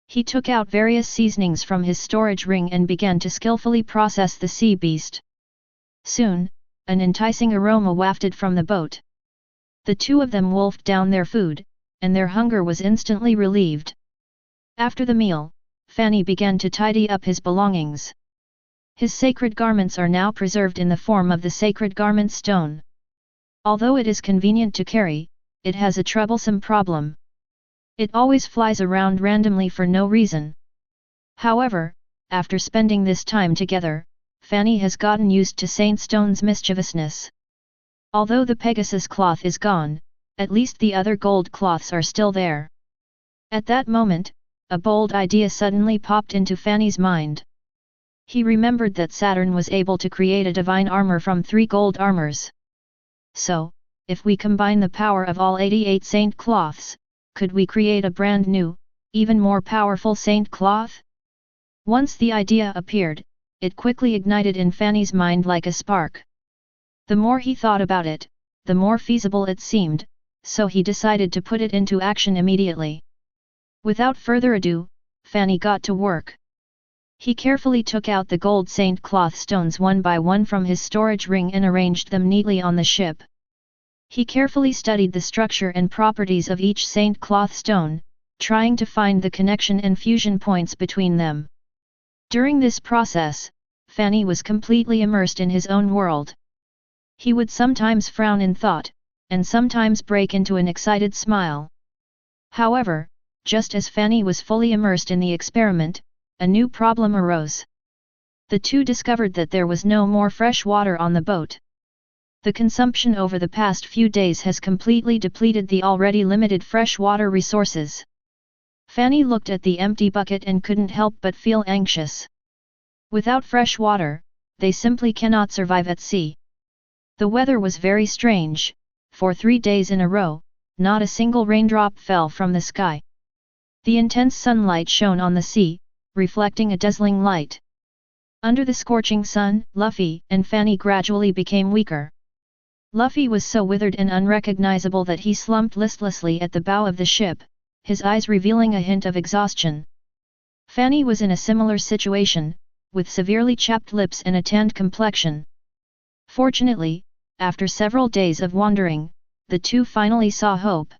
He took out various seasonings from his storage ring and began to skillfully process the sea beast. Soon, an enticing aroma wafted from the boat. The two of them wolfed down their food, and their hunger was instantly relieved. After the meal, Fanny began to tidy up his belongings. His sacred garments are now preserved in the form of the sacred garment stone. Although it is convenient to carry, it has a troublesome problem. It always flies around randomly for no reason. However, after spending this time together, Fanny has gotten used to Saint Stone's mischievousness. Although the Pegasus cloth is gone, at least the other gold cloths are still there. At that moment, a bold idea suddenly popped into Fanny's mind. He remembered that Saturn was able to create a divine armor from 3 gold armors. So, if we combine the power of all 88 saint cloths, could we create a brand new, even more powerful saint cloth? Once the idea appeared, it quickly ignited in Fanny's mind like a spark. The more he thought about it, the more feasible it seemed, so he decided to put it into action immediately. Without further ado, Fanny got to work. He carefully took out the gold saint cloth stones one by one from his storage ring and arranged them neatly on the ship. He carefully studied the structure and properties of each saint cloth stone, trying to find the connection and fusion points between them. During this process, Fanny was completely immersed in his own world. He would sometimes frown in thought, and sometimes break into an excited smile. However, just as Fanny was fully immersed in the experiment, a new problem arose. The two discovered that there was no more fresh water on the boat. The consumption over the past few days has completely depleted the already limited fresh water resources. Fanny looked at the empty bucket and couldn't help but feel anxious. Without fresh water, they simply cannot survive at sea. The weather was very strange. For 3 days in a row, not a single raindrop fell from the sky. The intense sunlight shone on the sea, reflecting a dazzling light. Under the scorching sun, Luffy and Fanny gradually became weaker. Luffy was so withered and unrecognizable that he slumped listlessly at the bow of the ship, his eyes revealing a hint of exhaustion. Fanny was in a similar situation, with severely chapped lips and a tanned complexion. Fortunately, after several days of wandering, the two finally saw hope.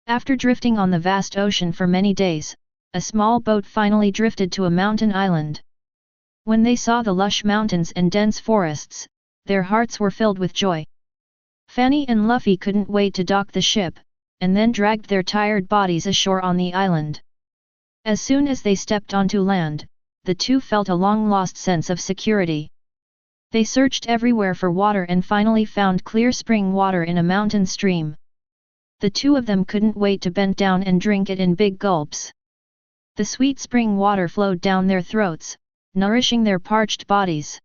After drifting on the vast ocean for many days, a small boat finally drifted to a mountain island. When they saw the lush mountains and dense forests, their hearts were filled with joy. Fanny and Luffy couldn't wait to dock the ship, and then dragged their tired bodies ashore on the island. As soon as they stepped onto land, the two felt a long-lost sense of security. They searched everywhere for water and finally found clear spring water in a mountain stream. The two of them couldn't wait to bend down and drink it in big gulps. The sweet spring water flowed down their throats, nourishing their parched bodies.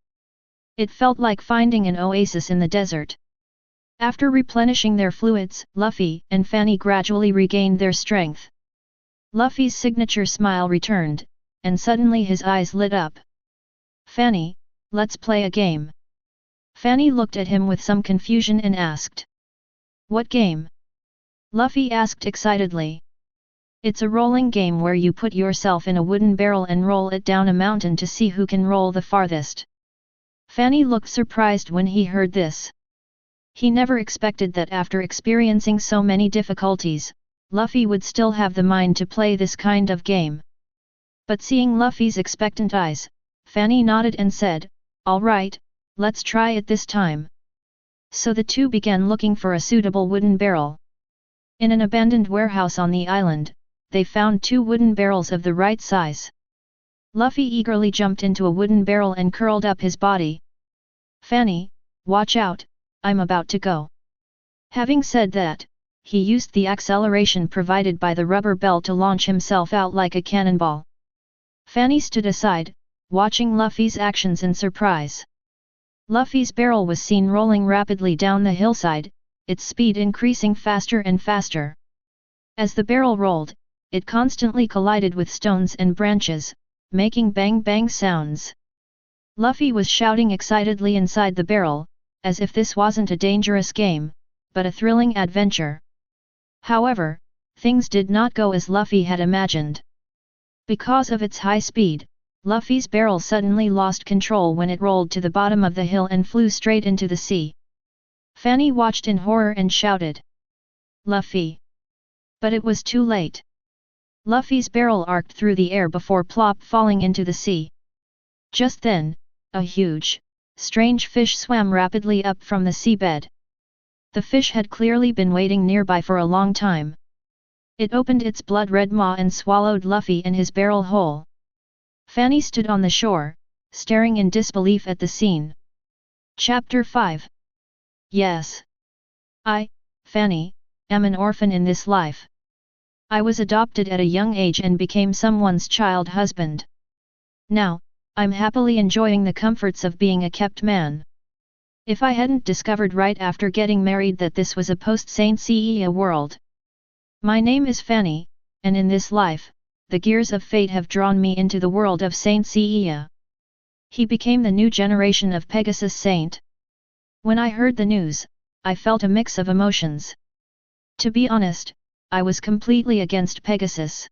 It felt like finding an oasis in the desert. After replenishing their fluids, Luffy and Fanny gradually regained their strength. Luffy's signature smile returned, and suddenly his eyes lit up. "Fanny, let's play a game." Fanny looked at him with some confusion and asked. What game? Luffy asked excitedly. It's a rolling game where you put yourself in a wooden barrel and roll it down a mountain to see who can roll the farthest. Fanny looked surprised when he heard this. He never expected that after experiencing so many difficulties, Luffy would still have the mind to play this kind of game. But seeing Luffy's expectant eyes, Fanny nodded and said, "All right, let's try it this time." So the two began looking for a suitable wooden barrel. In an abandoned warehouse on the island, they found 2 wooden barrels of the right size. Luffy eagerly jumped into a wooden barrel and curled up his body. "Fanny, watch out, I'm about to go." Having said that, he used the acceleration provided by the rubber bell to launch himself out like a cannonball. Fanny stood aside, watching Luffy's actions in surprise. Luffy's barrel was seen rolling rapidly down the hillside, its speed increasing faster and faster. As the barrel rolled, it constantly collided with stones and branches, making bang-bang sounds. Luffy was shouting excitedly inside the barrel, as if this wasn't a dangerous game, but a thrilling adventure. However, things did not go as Luffy had imagined. Because of its high speed, Luffy's barrel suddenly lost control when it rolled to the bottom of the hill and flew straight into the sea. Fanny watched in horror and shouted, "Luffy!" But it was too late. Luffy's barrel arced through the air before plop falling into the sea. Just then, a huge, strange fish swam rapidly up from the seabed. The fish had clearly been waiting nearby for a long time. It opened its blood-red maw and swallowed Luffy in his barrel whole. Fanny stood on the shore, staring in disbelief at the scene. Chapter 5. Yes. I, Fanny, am an orphan in this life. I was adopted at a young age and became someone's child husband. Now, I'm happily enjoying the comforts of being a kept man. If I hadn't discovered right after getting married that this was a post-Saint Seiya world. My name is Fanny, and in this life, the gears of fate have drawn me into the world of Saint Seiya. He became the new generation of Pegasus Saint. When I heard the news, I felt a mix of emotions. To be honest, I was completely against Pegasus.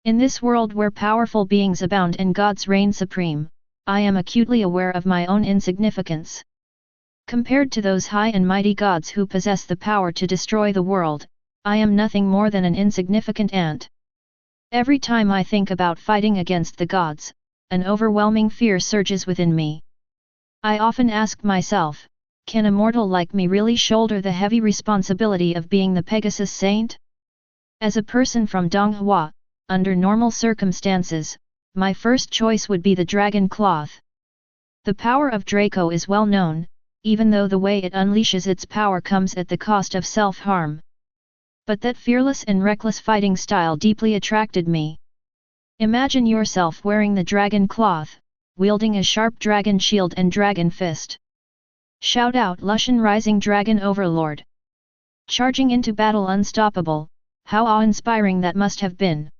In this world where powerful beings abound and gods reign supreme, I am acutely aware of my own insignificance. Compared to those high and mighty gods who possess the power to destroy the world, I am nothing more than an insignificant ant. Every time I think about fighting against the gods, an overwhelming fear surges within me. I often ask myself, can a mortal like me really shoulder the heavy responsibility of being the Pegasus Saint? As a person from Donghua, under normal circumstances, my first choice would be the dragon cloth. The power of Draco is well known, even though the way it unleashes its power comes at the cost of self-harm. But that fearless and reckless fighting style deeply attracted me. Imagine yourself wearing the dragon cloth, wielding a sharp dragon shield and dragon fist. Shout out Lushan Rising Dragon Overlord. Charging into battle unstoppable, how awe-inspiring that must have been.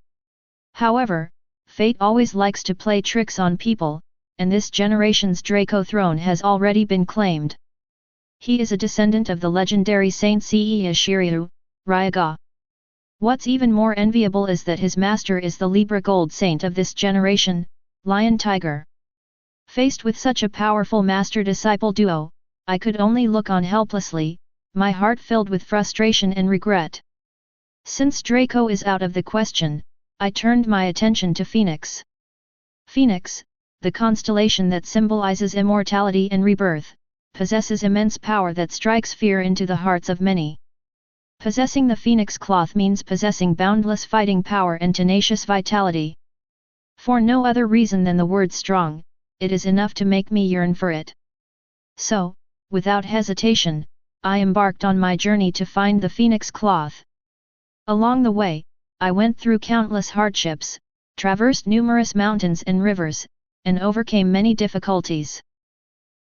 However, fate always likes to play tricks on people, and this generation's Draco throne has already been claimed. He is a descendant of the legendary Saint Seiya Shiryu, Ryaga. What's even more enviable is that his master is the Libra Gold Saint of this generation, Lion Tiger. Faced with such a powerful master-disciple duo, I could only look on helplessly, my heart filled with frustration and regret. Since Draco is out of the question, I turned my attention to Phoenix. Phoenix, the constellation that symbolizes immortality and rebirth, possesses immense power that strikes fear into the hearts of many. Possessing the Phoenix Cloth means possessing boundless fighting power and tenacious vitality. For no other reason than the word strong, it is enough to make me yearn for it. So, without hesitation, I embarked on my journey to find the Phoenix Cloth. Along the way, I went through countless hardships, traversed numerous mountains and rivers, and overcame many difficulties.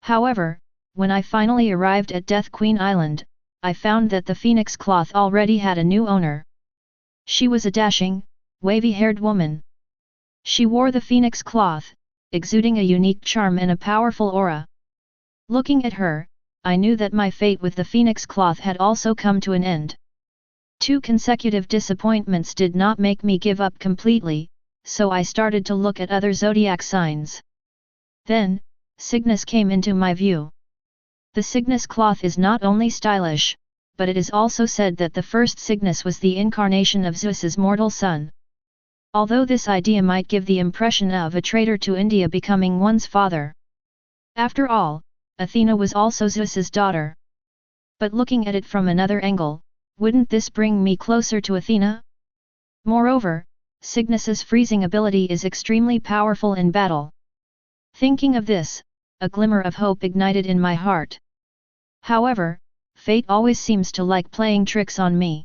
However, when I finally arrived at Death Queen Island, I found that the Phoenix Cloth already had a new owner. She was a dashing, wavy-haired woman. She wore the Phoenix Cloth, exuding a unique charm and a powerful aura. Looking at her, I knew that my fate with the Phoenix Cloth had also come to an end. 2 consecutive disappointments did not make me give up completely, so I started to look at other zodiac signs. Then, Cygnus came into my view. The Cygnus Cloth is not only stylish, but it is also said that the first Cygnus was the incarnation of Zeus's mortal son. Although this idea might give the impression of a traitor to India becoming one's father. After all, Athena was also Zeus's daughter. But looking at it from another angle, wouldn't this bring me closer to Athena? Moreover, Cygnus's freezing ability is extremely powerful in battle. Thinking of this, a glimmer of hope ignited in my heart. However, fate always seems to like playing tricks on me.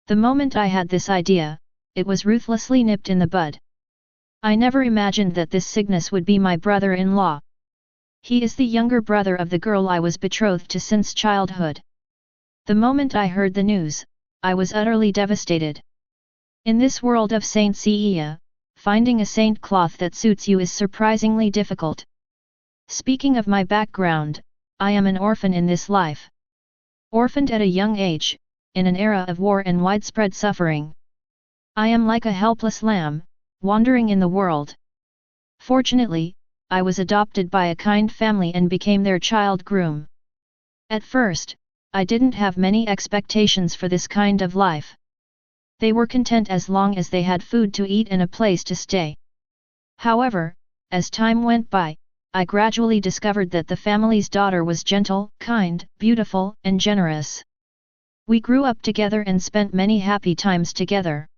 The moment I had this idea, it was ruthlessly nipped in the bud. I never imagined that this Cygnus would be my brother-in-law. He is the younger brother of the girl I was betrothed to since childhood. The moment I heard the news, I was utterly devastated. In this world of Saint Seiya, finding a saint cloth that suits you is surprisingly difficult. Speaking of my background, I am an orphan in this life. Orphaned at a young age, in an era of war and widespread suffering. I am like a helpless lamb, wandering in the world. Fortunately, I was adopted by a kind family and became their child groom. At first, I didn't have many expectations for this kind of life. They were content as long as they had food to eat and a place to stay. However, as time went by, I gradually discovered that the family's daughter was gentle, kind, beautiful, and generous. We grew up together and spent many happy times together.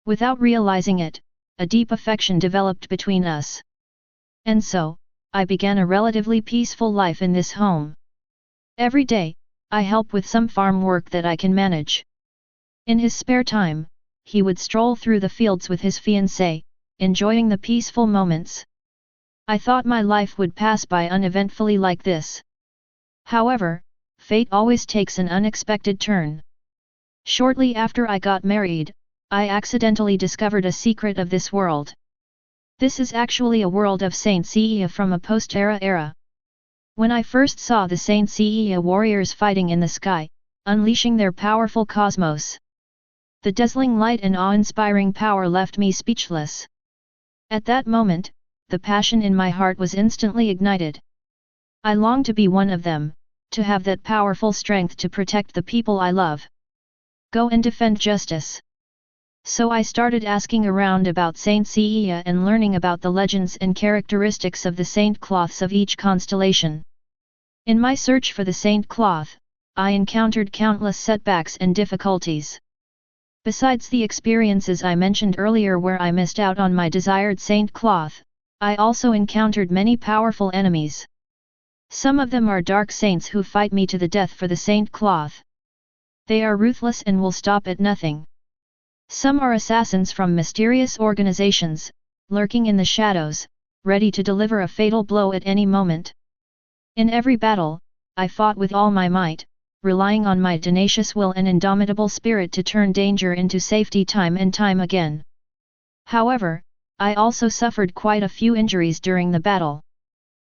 Without realizing it, a deep affection developed between us. And so, I began a relatively peaceful life in this home. Every day, I help with some farm work that I can manage. In his spare time, he would stroll through the fields with his fiancée, enjoying the peaceful moments. I thought my life would pass by uneventfully like this. However, fate always takes an unexpected turn. Shortly after I got married, I accidentally discovered a secret of this world. This is actually a world of Saint Seiya from a post-era era. When I first saw the Saint Seiya warriors fighting in the sky, unleashing their powerful cosmos, the dazzling light and awe-inspiring power left me speechless. At that moment, the passion in my heart was instantly ignited. I longed to be one of them, to have that powerful strength to protect the people I love. Go and defend justice. So I started asking around about Saint Seiya and learning about the legends and characteristics of the saint cloths of each constellation. In my search for the saint cloth, I encountered countless setbacks and difficulties. Besides the experiences I mentioned earlier where I missed out on my desired saint cloth, I also encountered many powerful enemies. Some of them are dark saints who fight me to the death for the saint cloth. They are ruthless and will stop at nothing. Some are assassins from mysterious organizations, lurking in the shadows, ready to deliver a fatal blow at any moment. In every battle, I fought with all my might, relying on my tenacious will and indomitable spirit to turn danger into safety time and time again. However, I also suffered quite a few injuries during the battle.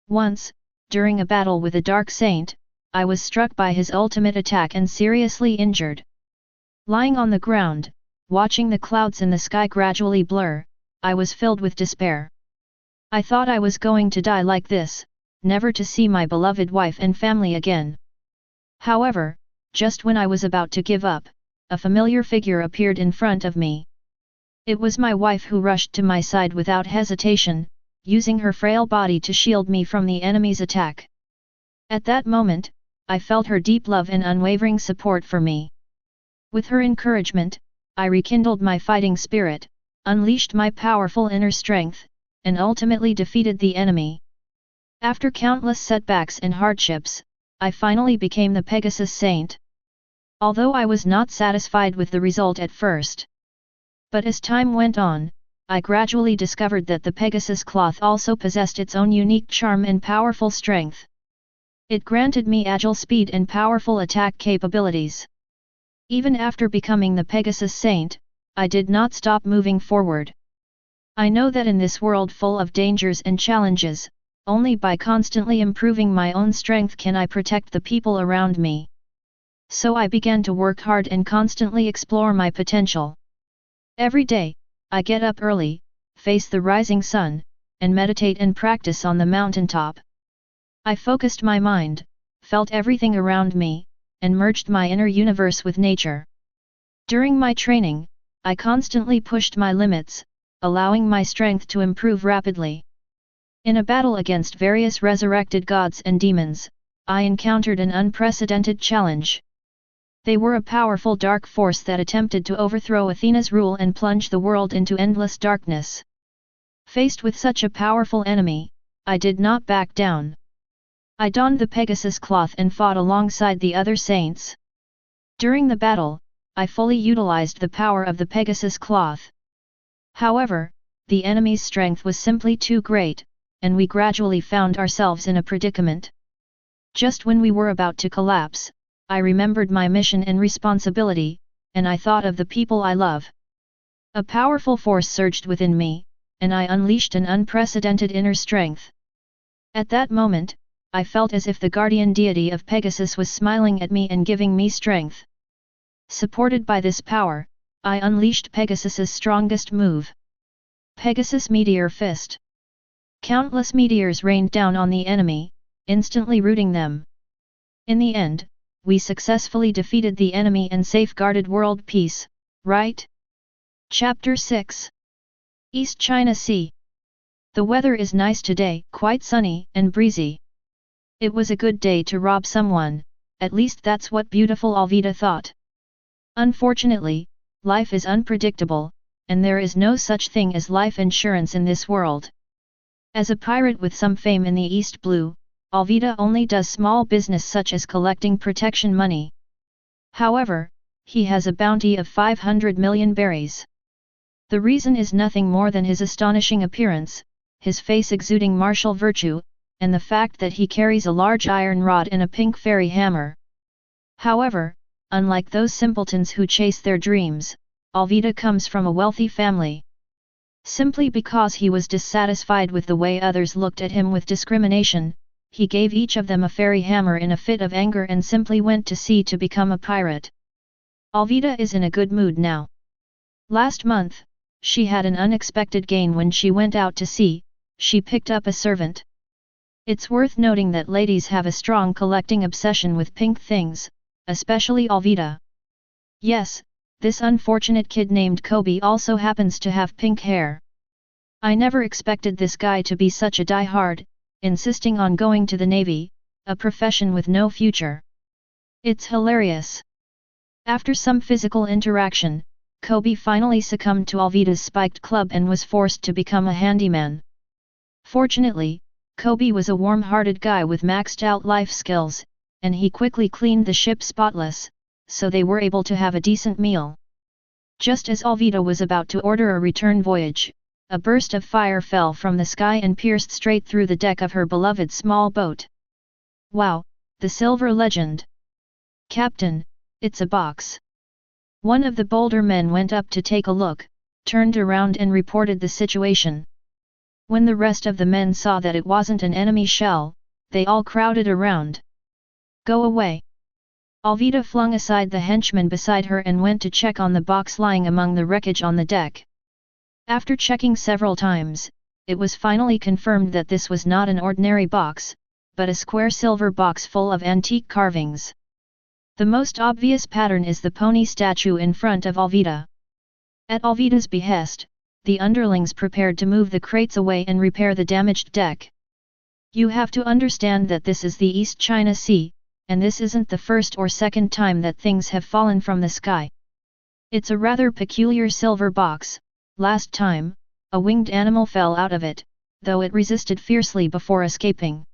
Once, during a battle with a dark saint, I was struck by his ultimate attack and seriously injured. Lying on the ground, watching the clouds in the sky gradually blur, I was filled with despair. I thought I was going to die like this, never to see my beloved wife and family again. However, just when I was about to give up, a familiar figure appeared in front of me. It was my wife who rushed to my side without hesitation, using her frail body to shield me from the enemy's attack. At that moment, I felt her deep love and unwavering support for me. With her encouragement, I rekindled my fighting spirit, unleashed my powerful inner strength, and ultimately defeated the enemy. After countless setbacks and hardships, I finally became the Pegasus Saint. Although I was not satisfied with the result at first. But as time went on, I gradually discovered that the Pegasus cloth also possessed its own unique charm and powerful strength. It granted me agile speed and powerful attack capabilities. Even after becoming the Pegasus Saint, I did not stop moving forward. I know that in this world full of dangers and challenges, only by constantly improving my own strength can I protect the people around me. So I began to work hard and constantly explore my potential. Every day, I get up early, face the rising sun, and meditate and practice on the mountaintop. I focused my mind, felt everything around me, and merged my inner universe with nature. During my training, I constantly pushed my limits, allowing my strength to improve rapidly. In a battle against various resurrected gods and demons, I encountered an unprecedented challenge. They were a powerful dark force that attempted to overthrow Athena's rule and plunge the world into endless darkness. Faced with such a powerful enemy, I did not back down. I donned the Pegasus cloth and fought alongside the other saints. During the battle, I fully utilized the power of the Pegasus cloth. However, the enemy's strength was simply too great, and we gradually found ourselves in a predicament. Just when we were about to collapse, I remembered my mission and responsibility, and I thought of the people I love. A powerful force surged within me, and I unleashed an unprecedented inner strength. At that moment, I felt as if the guardian deity of Pegasus was smiling at me and giving me strength. Supported by this power, I unleashed Pegasus's strongest move. Pegasus Meteor Fist. Countless meteors rained down on the enemy, instantly rooting them. In the end, we successfully defeated the enemy and safeguarded world peace, right? Chapter 6. East China Sea. The weather is nice today, quite sunny and breezy. It was a good day to rob someone, at least that's what beautiful Alvida thought. Unfortunately, life is unpredictable, and there is no such thing as life insurance in this world. As a pirate with some fame in the East Blue, Alvida only does small business such as collecting protection money. However, he has a bounty of 500 million berries. The reason is nothing more than his astonishing appearance, his face exuding martial virtue, and the fact that he carries a large iron rod and a pink fairy hammer. However, unlike those simpletons who chase their dreams, Alvida comes from a wealthy family. Simply because he was dissatisfied with the way others looked at him with discrimination, he gave each of them a fairy hammer in a fit of anger and simply went to sea to become a pirate. Alvida is in a good mood now. Last month, she had an unexpected gain when she went out to sea. She picked up a servant. It's worth noting that ladies have a strong collecting obsession with pink things, especially Alvida. Yes, this unfortunate kid named Kobe also happens to have pink hair. I never expected this guy to be such a die-hard, insisting on going to the Navy, a profession with no future. It's hilarious. After some physical interaction, Kobe finally succumbed to Alvida's spiked club and was forced to become a handyman. Fortunately, Kobe was a warm-hearted guy with maxed-out life skills, and he quickly cleaned the ship spotless, so they were able to have a decent meal. Just as Alvida was about to order a return voyage, a burst of fire fell from the sky and pierced straight through the deck of her beloved small boat. Wow, the silver legend! Captain, it's a box. One of the bolder men went up to take a look, turned around and reported the situation. When the rest of the men saw that it wasn't an enemy shell, they all crowded around. Go away! Alvida flung aside the henchman beside her and went to check on the box lying among the wreckage on the deck. After checking several times, it was finally confirmed that this was not an ordinary box, but a square silver box full of antique carvings. The most obvious pattern is the pony statue in front of Alvida. At Alvida's behest, the underlings prepared to move the crates away and repair the damaged deck. You have to understand that this is the East China Sea, and this isn't the first or second time that things have fallen from the sky. It's a rather peculiar silver box. Last time, a winged animal fell out of it, though it resisted fiercely before escaping.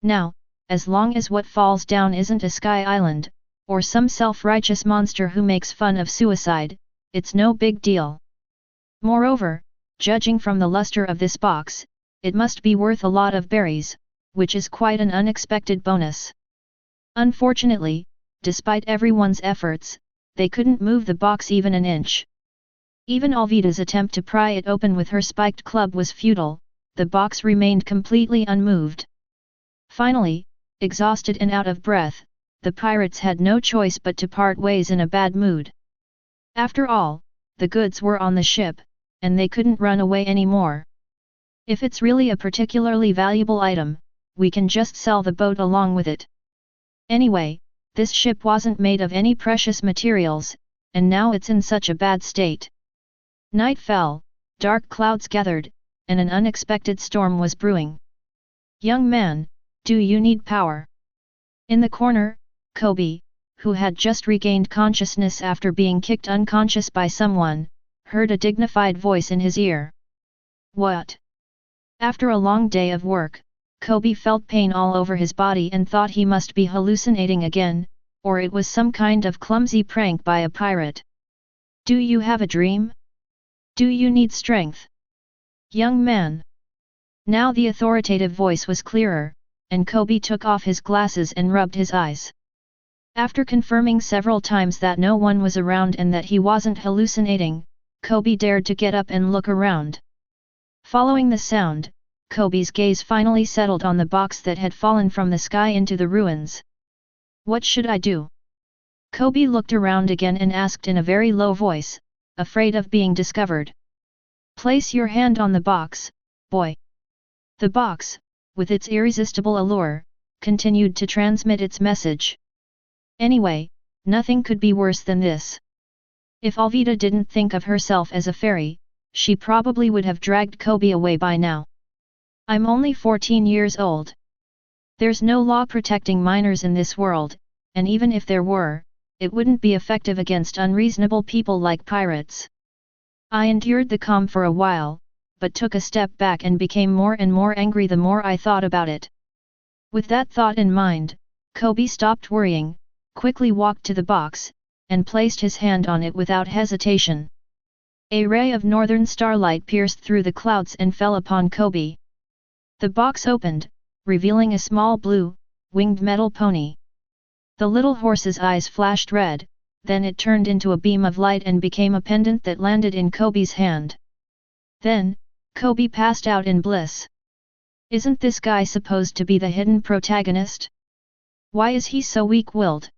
Now, as long as what falls down isn't a sky island, or some self-righteous monster who makes fun of suicide, it's no big deal. Moreover, judging from the luster of this box, it must be worth a lot of berries, which is quite an unexpected bonus. Unfortunately, despite everyone's efforts, they couldn't move the box even an inch. Even Alvida's attempt to pry it open with her spiked club was futile, the box remained completely unmoved. Finally, exhausted and out of breath, the pirates had no choice but to part ways in a bad mood. After all, the goods were on the ship, and they couldn't run away anymore. If it's really a particularly valuable item, we can just sell the boat along with it. Anyway, this ship wasn't made of any precious materials, and now it's in such a bad state. Night fell, dark clouds gathered, and an unexpected storm was brewing. Young man, do you need power? In the corner, Kobe, who had just regained consciousness after being kicked unconscious by someone, heard a dignified voice in his ear. What? After a long day of work, Kobe felt pain all over his body and thought he must be hallucinating again, or it was some kind of clumsy prank by a pirate. Do you have a dream? Do you need strength? Young man. Now the authoritative voice was clearer, and Kobe took off his glasses and rubbed his eyes. After confirming several times that no one was around and that he wasn't hallucinating, Kobe dared to get up and look around. Following the sound, Kobe's gaze finally settled on the box that had fallen from the sky into the ruins. What should I do? Kobe looked around again and asked in a very low voice, afraid of being discovered. Place your hand on the box, boy. The box, with its irresistible allure, continued to transmit its message. Anyway, nothing could be worse than this. If Alvida didn't think of herself as a fairy, she probably would have dragged Kobe away by now. I'm only 14 years old. There's no law protecting minors in this world, and even if there were, it wouldn't be effective against unreasonable people like pirates. I endured the calm for a while, but took a step back and became more and more angry the more I thought about it. With that thought in mind, Kobe stopped worrying, quickly walked to the box, and placed his hand on it without hesitation. A ray of northern starlight pierced through the clouds and fell upon Kobe. The box opened, revealing a small blue, winged metal pony. The little horse's eyes flashed red, then it turned into a beam of light and became a pendant that landed in Kobe's hand. Then, Kobe passed out in bliss. Isn't this guy supposed to be the hidden protagonist? Why is he so weak-willed?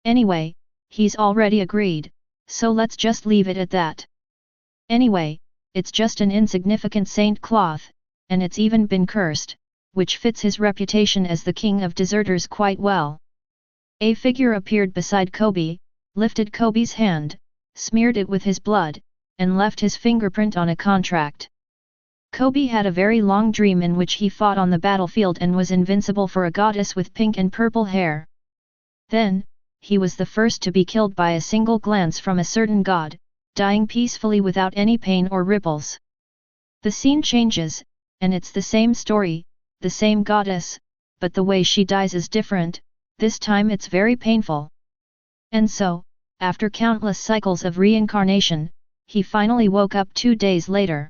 Anyway, he's already agreed, so let's just leave it at that. Anyway, it's just an insignificant saint cloth, and it's even been cursed, which fits his reputation as the king of deserters quite well. A figure appeared beside Kobe, lifted Kobe's hand, smeared it with his blood, and left his fingerprint on a contract. Kobe had a very long dream in which he fought on the battlefield and was invincible for a goddess with pink and purple hair. Then, he was the first to be killed by a single glance from a certain god, dying peacefully without any pain or ripples. The scene changes, and it's the same story, the same goddess, but the way she dies is different, this time it's very painful. And so, after countless cycles of reincarnation, he finally woke up 2 days later.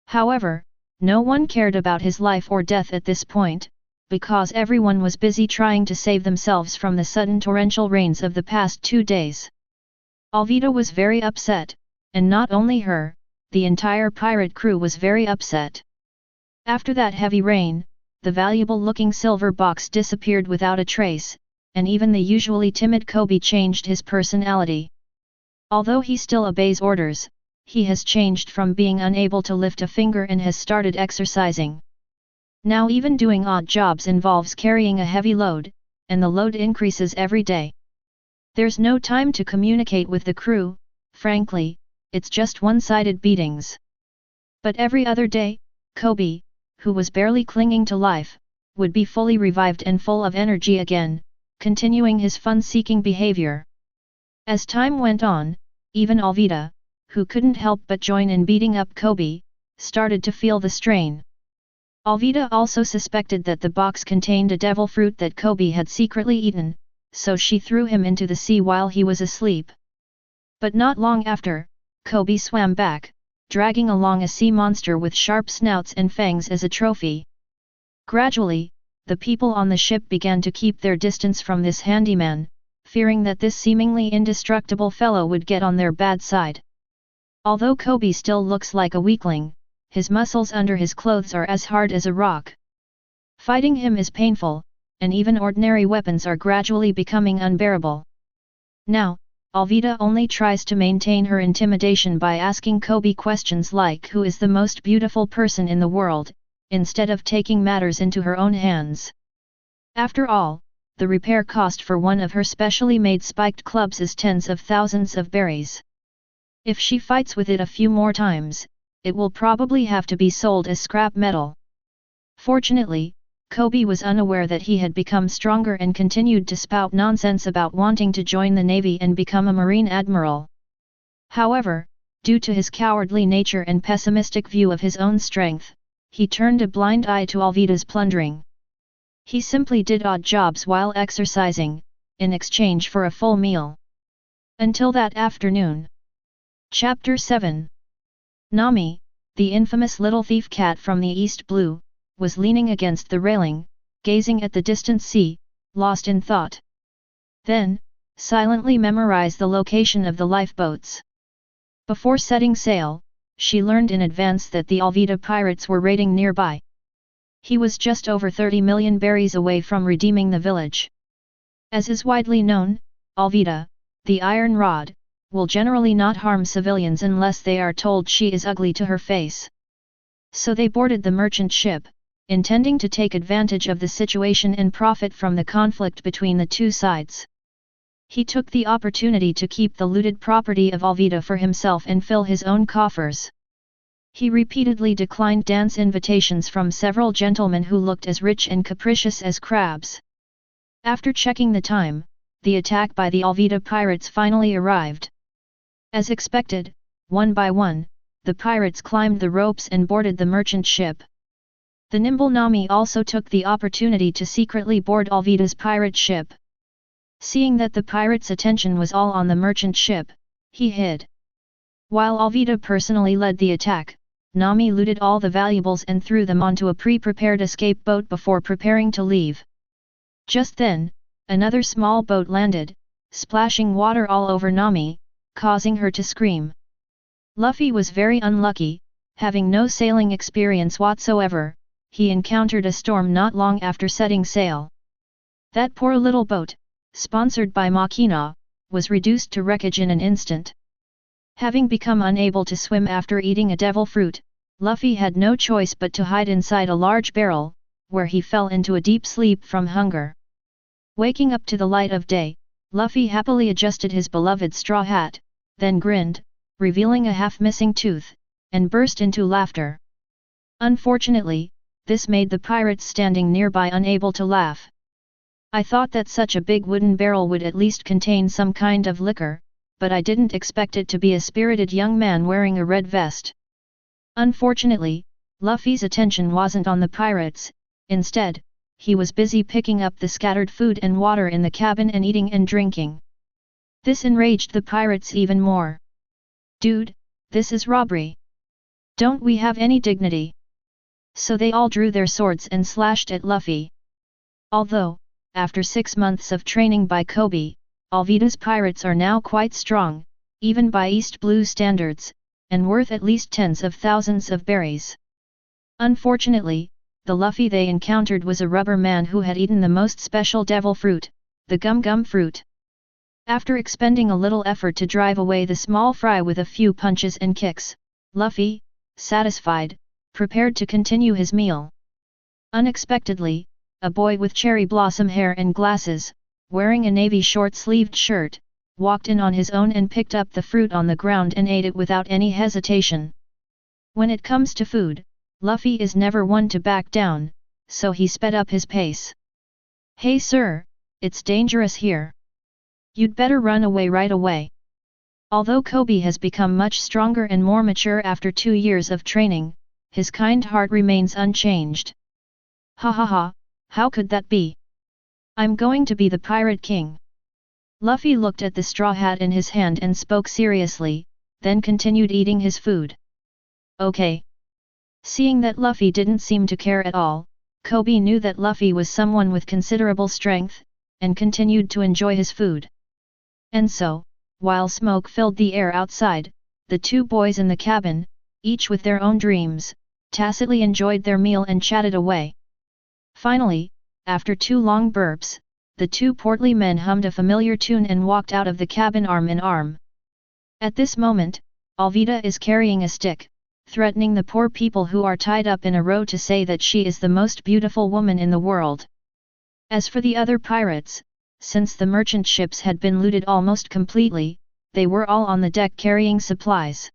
However, no one cared about his life or death at this point, because everyone was busy trying to save themselves from the sudden torrential rains of the past 2 days. Alvida was very upset, and not only her, the entire pirate crew was very upset. After that heavy rain, the valuable-looking silver box disappeared without a trace, and even the usually timid Kobe changed his personality. Although he still obeys orders, he has changed from being unable to lift a finger and has started exercising. Now even doing odd jobs involves carrying a heavy load, and the load increases every day. There's no time to communicate with the crew, frankly, it's just one-sided beatings. But every other day, Kobe, who was barely clinging to life, would be fully revived and full of energy again, continuing his fun-seeking behavior. As time went on, even Alvida, who couldn't help but join in beating up Kobe, started to feel the strain. Alvida also suspected that the box contained a devil fruit that Kobe had secretly eaten, so she threw him into the sea while he was asleep. But not long after, Kobe swam back, dragging along a sea monster with sharp snouts and fangs as a trophy. Gradually, the people on the ship began to keep their distance from this handyman, fearing that this seemingly indestructible fellow would get on their bad side. Although Kobe still looks like a weakling, his muscles under his clothes are as hard as a rock. Fighting him is painful, and even ordinary weapons are gradually becoming unbearable. Now, Alvida only tries to maintain her intimidation by asking Kobe questions like who is the most beautiful person in the world, instead of taking matters into her own hands. After all, the repair cost for one of her specially made spiked clubs is tens of thousands of berries. If she fights with it a few more times, it will probably have to be sold as scrap metal. Fortunately, Kobe was unaware that he had become stronger and continued to spout nonsense about wanting to join the Navy and become a Marine Admiral. However, due to his cowardly nature and pessimistic view of his own strength, he turned a blind eye to Alvida's plundering. He simply did odd jobs while exercising, in exchange for a full meal. Until that afternoon. Chapter 7. Nami, the infamous little thief cat from the East Blue, was leaning against the railing, gazing at the distant sea, lost in thought. Then, silently memorized the location of the lifeboats. Before setting sail, she learned in advance that the Alvida pirates were raiding nearby. He was just over 30 million berries away from redeeming the village. As is widely known, Alvida, the Iron Rod, will generally not harm civilians unless they are told she is ugly to her face. So they boarded the merchant ship, intending to take advantage of the situation and profit from the conflict between the two sides. He took the opportunity to keep the looted property of Alvida for himself and fill his own coffers. He repeatedly declined dance invitations from several gentlemen who looked as rich and capricious as crabs. After checking the time, the attack by the Alvida pirates finally arrived. As expected, one by one, the pirates climbed the ropes and boarded the merchant ship. The nimble Nami also took the opportunity to secretly board Alvida's pirate ship. Seeing that the pirates' attention was all on the merchant ship, he hid. While Alvida personally led the attack, Nami looted all the valuables and threw them onto a pre-prepared escape boat before preparing to leave. Just then, another small boat landed, splashing water all over Nami, causing her to scream. Luffy was very unlucky, having no sailing experience whatsoever. He encountered a storm not long after setting sail. That poor little boat, sponsored by Makina, was reduced to wreckage in an instant. Having become unable to swim after eating a devil fruit, Luffy had no choice but to hide inside a large barrel, where he fell into a deep sleep from hunger. Waking up to the light of day, Luffy happily adjusted his beloved straw hat, then grinned, revealing a half-missing tooth, and burst into laughter. Unfortunately, this made the pirates standing nearby unable to laugh. I thought that such a big wooden barrel would at least contain some kind of liquor, but I didn't expect it to be a spirited young man wearing a red vest. Unfortunately, Luffy's attention wasn't on the pirates. Instead, he was busy picking up the scattered food and water in the cabin and eating and drinking. This enraged the pirates even more. "Dude, this is robbery. Don't we have any dignity?" So they all drew their swords and slashed at Luffy. Although, after 6 months of training by Kobe, Alvida's pirates are now quite strong, even by East Blue standards, and worth at least tens of thousands of berries. Unfortunately, the Luffy they encountered was a rubber man who had eaten the most special devil fruit, the gum fruit. After expending a little effort to drive away the small fry with a few punches and kicks, Luffy, satisfied, prepared to continue his meal. Unexpectedly, a boy with cherry blossom hair and glasses, wearing a navy short-sleeved shirt, walked in on his own and picked up the fruit on the ground and ate it without any hesitation. When it comes to food, Luffy is never one to back down, so he sped up his pace. "Hey sir, it's dangerous here. You'd better run away right away." Although Kobe has become much stronger and more mature after 2 years of training, his kind heart remains unchanged. "Ha ha ha, how could that be? I'm going to be the Pirate King." Luffy looked at the straw hat in his hand and spoke seriously, then continued eating his food. "Okay." Seeing that Luffy didn't seem to care at all, Kobe knew that Luffy was someone with considerable strength, and continued to enjoy his food. And so, while smoke filled the air outside, the two boys in the cabin, each with their own dreams, tacitly enjoyed their meal and chatted away. Finally, after 2 long burps, the 2 portly men hummed a familiar tune and walked out of the cabin arm in arm. At this moment, Alvida is carrying a stick, threatening the poor people who are tied up in a row to say that she is the most beautiful woman in the world. As for the other pirates, since the merchant ships had been looted almost completely, they were all on the deck carrying supplies.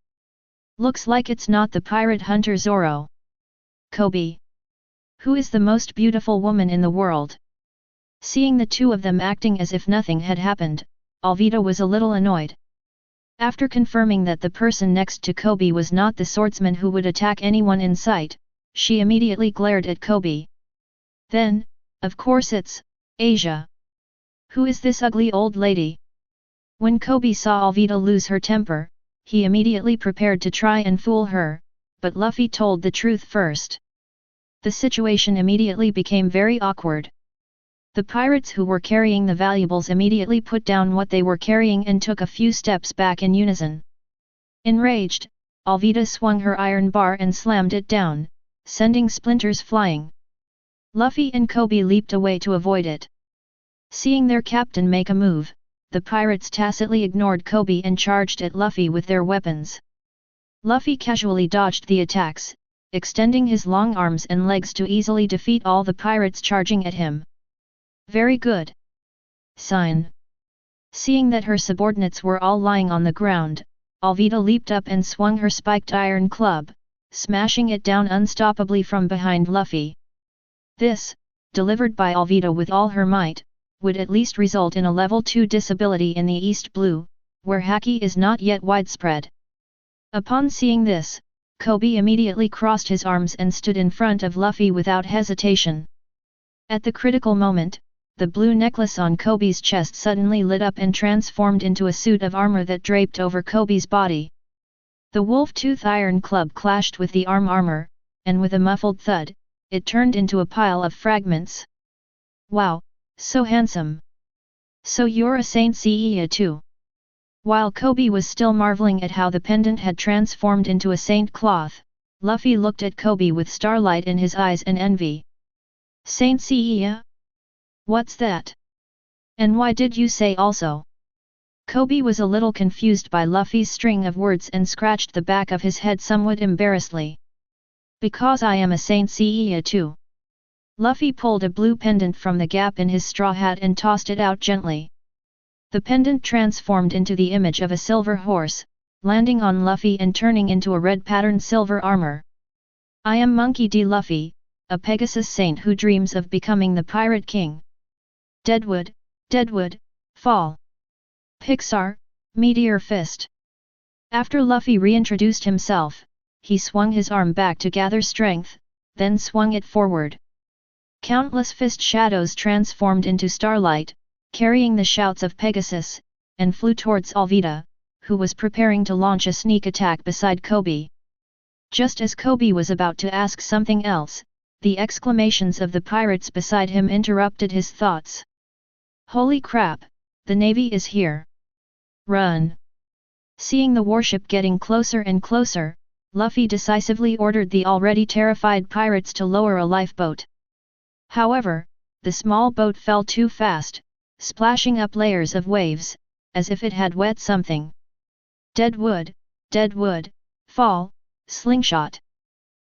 Looks like it's not the pirate hunter Zoro. Kobe. Who is the most beautiful woman in the world? Seeing the 2 of them acting as if nothing had happened, Alvida was a little annoyed. After confirming that the person next to Kobe was not the swordsman who would attack anyone in sight, she immediately glared at Kobe. Then, of course it's Asia. Who is this ugly old lady? When Kobe saw Alvida lose her temper, he immediately prepared to try and fool her, but Luffy told the truth first. The situation immediately became very awkward. The pirates who were carrying the valuables immediately put down what they were carrying and took a few steps back in unison. Enraged, Alvida swung her iron bar and slammed it down, sending splinters flying. Luffy and Kobe leaped away to avoid it. Seeing their captain make a move, the pirates tacitly ignored Kobe and charged at Luffy with their weapons. Luffy casually dodged the attacks, extending his long arms and legs to easily defeat all the pirates charging at him. Very good. Sign. Seeing that her subordinates were all lying on the ground, Alvida leaped up and swung her spiked iron club, smashing it down unstoppably from behind Luffy. This, delivered by Alvida with all her might, would at least result in a level 2 disability in the East Blue, where haki is not yet widespread. Upon seeing this, Kobe immediately crossed his arms and stood in front of Luffy without hesitation. At the critical moment, the blue necklace on Kobe's chest suddenly lit up and transformed into a suit of armor that draped over Kobe's body. The wolf-tooth iron club clashed with the armor, and with a muffled thud, it turned into a pile of fragments. Wow, so handsome. So you're a Saint Seiya too. While Kobe was still marveling at how the pendant had transformed into a saint cloth, Luffy looked at Kobe with starlight in his eyes and envy. Saint Seiya? What's that? And why did you say also? Kobe was a little confused by Luffy's string of words and scratched the back of his head somewhat embarrassedly. Because I am a Saint Seiya too. Luffy pulled a blue pendant from the gap in his straw hat and tossed it out gently. The pendant transformed into the image of a silver horse, landing on Luffy and turning into a red patterned silver armor. I am Monkey D. Luffy, a Pegasus saint who dreams of becoming the Pirate King. Deadwood, Deadwood, fall. Pixar, Meteor Fist. After Luffy reintroduced himself, he swung his arm back to gather strength, then swung it forward. Countless fist shadows transformed into starlight, carrying the shouts of Pegasus, and flew towards Alvida, who was preparing to launch a sneak attack beside Kobe. Just as Kobe was about to ask something else, the exclamations of the pirates beside him interrupted his thoughts. Holy crap, the Navy is here! Run! Seeing the warship getting closer and closer, Luffy decisively ordered the already terrified pirates to lower a lifeboat. However, the small boat fell too fast, splashing up layers of waves, as if it had wet something. Deadwood, Deadwood, fall, slingshot.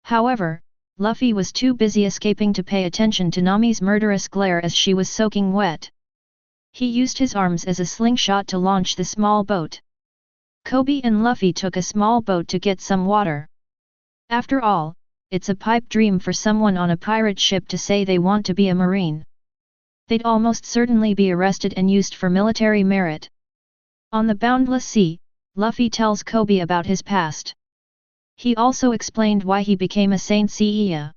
However, Luffy was too busy escaping to pay attention to Nami's murderous glare as she was soaking wet. He used his arms as a slingshot to launch the small boat. Kobe and Luffy took a small boat to get some water. After all, it's a pipe dream for someone on a pirate ship to say they want to be a marine. They'd almost certainly be arrested and used for military merit. On the boundless sea, Luffy tells Kobe about his past. He also explained why he became a Saint Seiya.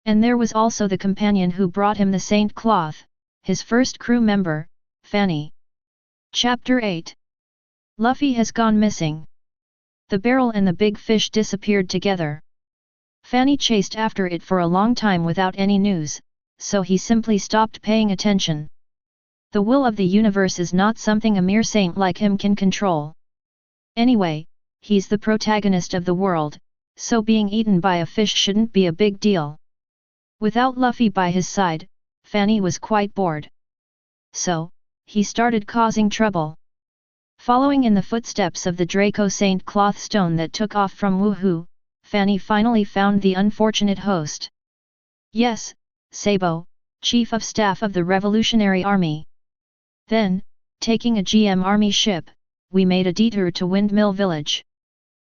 And there was also the companion who brought him the Saint Cloth, his first crew member, Fanny. Chapter 8. Luffy has gone missing. The barrel and the big fish disappeared together. Fanny chased after it for a long time without any news, so he simply stopped paying attention. The will of the universe is not something a mere saint like him can control. Anyway, he's the protagonist of the world, so being eaten by a fish shouldn't be a big deal. Without Luffy by his side, Fanny was quite bored. So, he started causing trouble. Following in the footsteps of the Draco Saint cloth stone that took off from Woohoo, Fanny finally found the unfortunate host. Yes, Sabo, Chief of Staff of the Revolutionary Army. Then, taking a GM army ship, we made a detour to Windmill Village.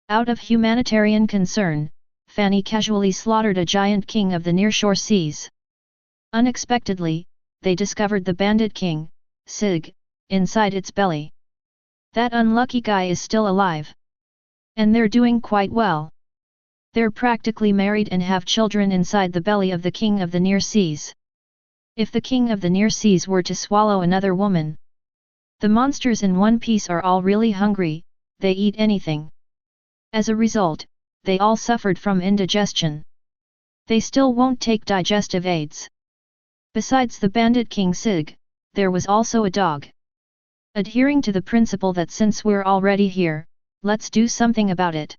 Out of humanitarian concern, Fanny casually slaughtered a giant king of the nearshore seas. Unexpectedly, they discovered the bandit king, Sig, inside its belly. That unlucky guy is still alive. And they're doing quite well. They're practically married and have children inside the belly of the king of the near seas. If the king of the near seas were to swallow another woman. The monsters in One Piece are all really hungry, they eat anything. As a result, they all suffered from indigestion. They still won't take digestive aids. Besides the bandit king Sig, there was also a dog. Adhering to the principle that since we're already here, let's do something about it.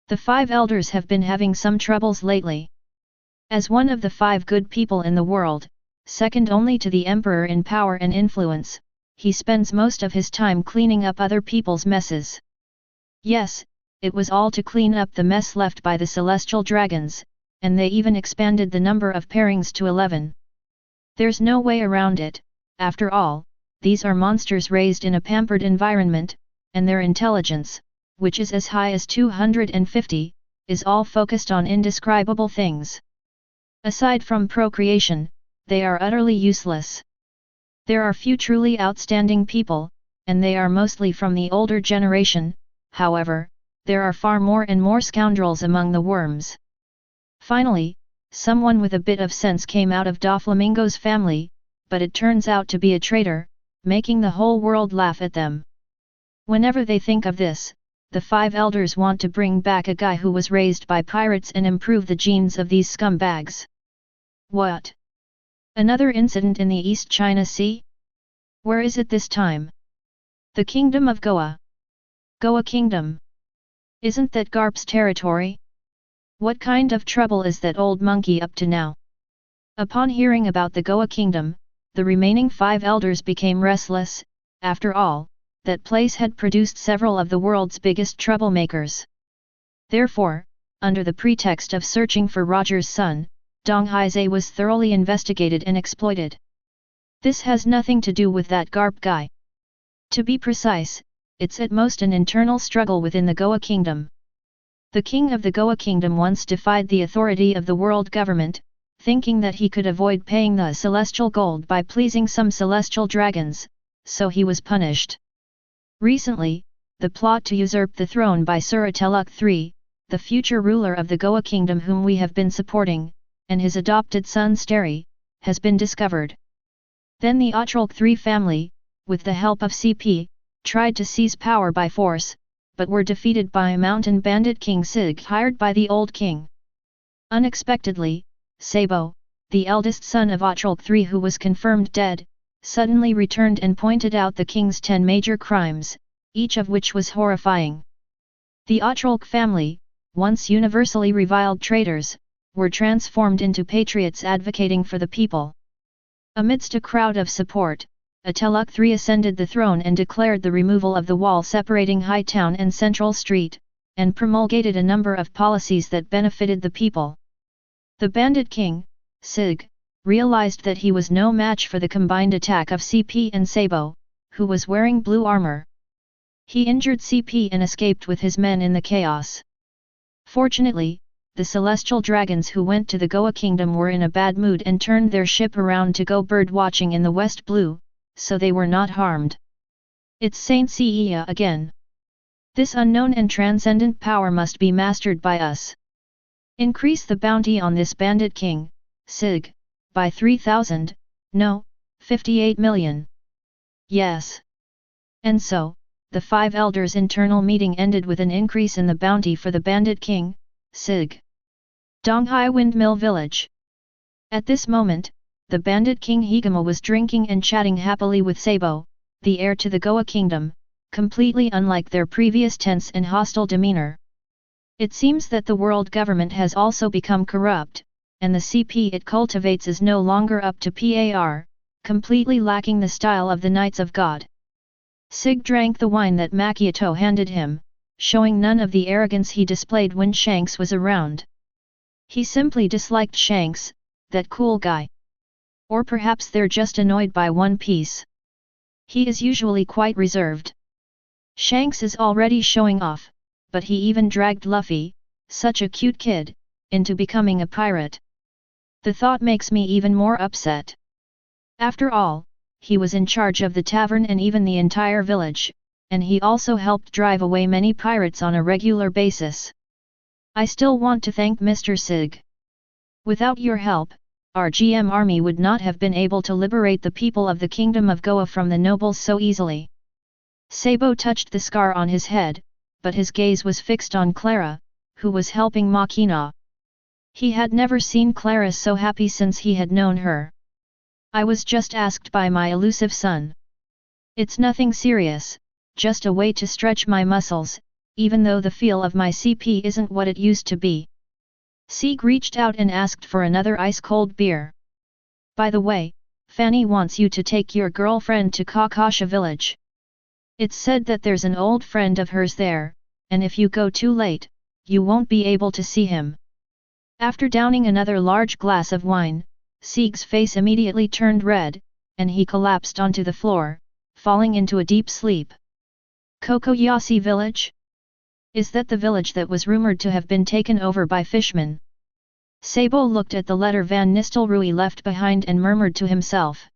The 5 elders have been having some troubles lately. As one of the 5 good people in the world, second only to the emperor in power and influence, he spends most of his time cleaning up other people's messes. Yes, it was all to clean up the mess left by the celestial dragons, and they even expanded the number of pairings to 11. There's no way around it, after all, these are monsters raised in a pampered environment, and their intelligence, which is as high as 250, is all focused on indescribable things. Aside from procreation, they are utterly useless. There are few truly outstanding people, and they are mostly from the older generation. However, there are far more and more scoundrels among the worms. Finally, someone with a bit of sense came out of Doflamingo's family, but it turns out to be a traitor, making the whole world laugh at them. Whenever they think of this, the 5 elders want to bring back a guy who was raised by pirates and improve the genes of these scumbags. What? Another incident in the East China Sea? Where is it this time? The Kingdom of Goa. Goa Kingdom. Isn't that Garp's territory? What kind of trouble is that old monkey up to now? Upon hearing about the Goa Kingdom, the remaining 5 elders became restless. After all, that place had produced several of the world's biggest troublemakers. Therefore, under the pretext of searching for Roger's son, Dong Haize was thoroughly investigated and exploited. This has nothing to do with that Garp guy. To be precise, it's at most an internal struggle within the Goa Kingdom. The king of the Goa Kingdom once defied the authority of the world government, thinking that he could avoid paying the celestial gold by pleasing some celestial dragons, so he was punished. Recently, the plot to usurp the throne by Sir Ateluk III, the future ruler of the Goa Kingdom whom we have been supporting, and his adopted son Steri, has been discovered. Then the Ateluk III family, with the help of CP, tried to seize power by force, but were defeated by mountain bandit King Sig hired by the old king. Unexpectedly, Sabo, the eldest son of Ateluk III who was confirmed dead, suddenly returned and pointed out the king's 10 major crimes, each of which was horrifying. The Ateluk family, once universally reviled traitors, were transformed into patriots advocating for the people. Amidst a crowd of support, Ateluk III ascended the throne and declared the removal of the wall separating Hightown and Central Street, and promulgated a number of policies that benefited the people. The bandit king, Sig, realized that he was no match for the combined attack of CP and Sabo, who was wearing blue armor. He injured CP and escaped with his men in the chaos. Fortunately, the celestial dragons who went to the Goa Kingdom were in a bad mood and turned their ship around to go bird watching in the West Blue, so they were not harmed. It's Saint Seiya again. This unknown and transcendent power must be mastered by us. Increase the bounty on this bandit king, Sig, by 3,000, no, 58 million. Yes. And so, the 5 elders' internal meeting ended with an increase in the bounty for the bandit king, Sig. Donghai Windmill Village. At this moment, the bandit king Higama was drinking and chatting happily with Sabo, the heir to the Goa Kingdom, completely unlike their previous tense and hostile demeanor. It seems that the world government has also become corrupt, and the CP it cultivates is no longer up to par, completely lacking the style of the Knights of God. Sig drank the wine that Macchiato handed him, showing none of the arrogance he displayed when Shanks was around. He simply disliked Shanks, that cool guy. Or perhaps they're just annoyed by One Piece. He is usually quite reserved. Shanks is already showing off, but he even dragged Luffy, such a cute kid, into becoming a pirate. The thought makes me even more upset. After all, he was in charge of the tavern and even the entire village, and he also helped drive away many pirates on a regular basis. I still want to thank Mr. Sig. Without your help, our GM army would not have been able to liberate the people of the Kingdom of Goa from the nobles so easily. Sabo touched the scar on his head, but his gaze was fixed on Clara, who was helping Makina. He had never seen Clara so happy since he had known her. I was just asked by my elusive son. It's nothing serious, just a way to stretch my muscles, even though the feel of my CP isn't what it used to be. Sieg reached out and asked for another ice-cold beer. By the way, Fanny wants you to take your girlfriend to Kakasha village. It's said that there's an old friend of hers there, and if you go too late, you won't be able to see him. After downing another large glass of wine, Sieg's face immediately turned red, and he collapsed onto the floor, falling into a deep sleep. Kokoyasi village? Is that the village that was rumored to have been taken over by fishmen? Sabo looked at the letter Van Nistelrooy left behind and murmured to himself.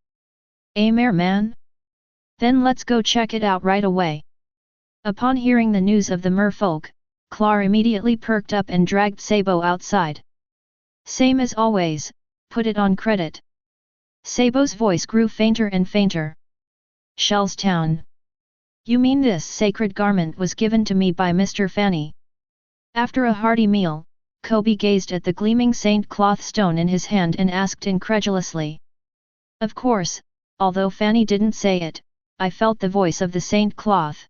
Mare man? Then let's go check it out right away. Upon hearing the news of the merfolk, Clar immediately perked up and dragged Sabo outside. Same as always, put it on credit. Sabo's voice grew fainter and fainter. Shellstown. You mean this sacred garment was given to me by Mr. Fanny? After a hearty meal, Kobe gazed at the gleaming saint cloth stone in his hand and asked incredulously. Of course, although Fanny didn't say it, I felt the voice of the saint cloth.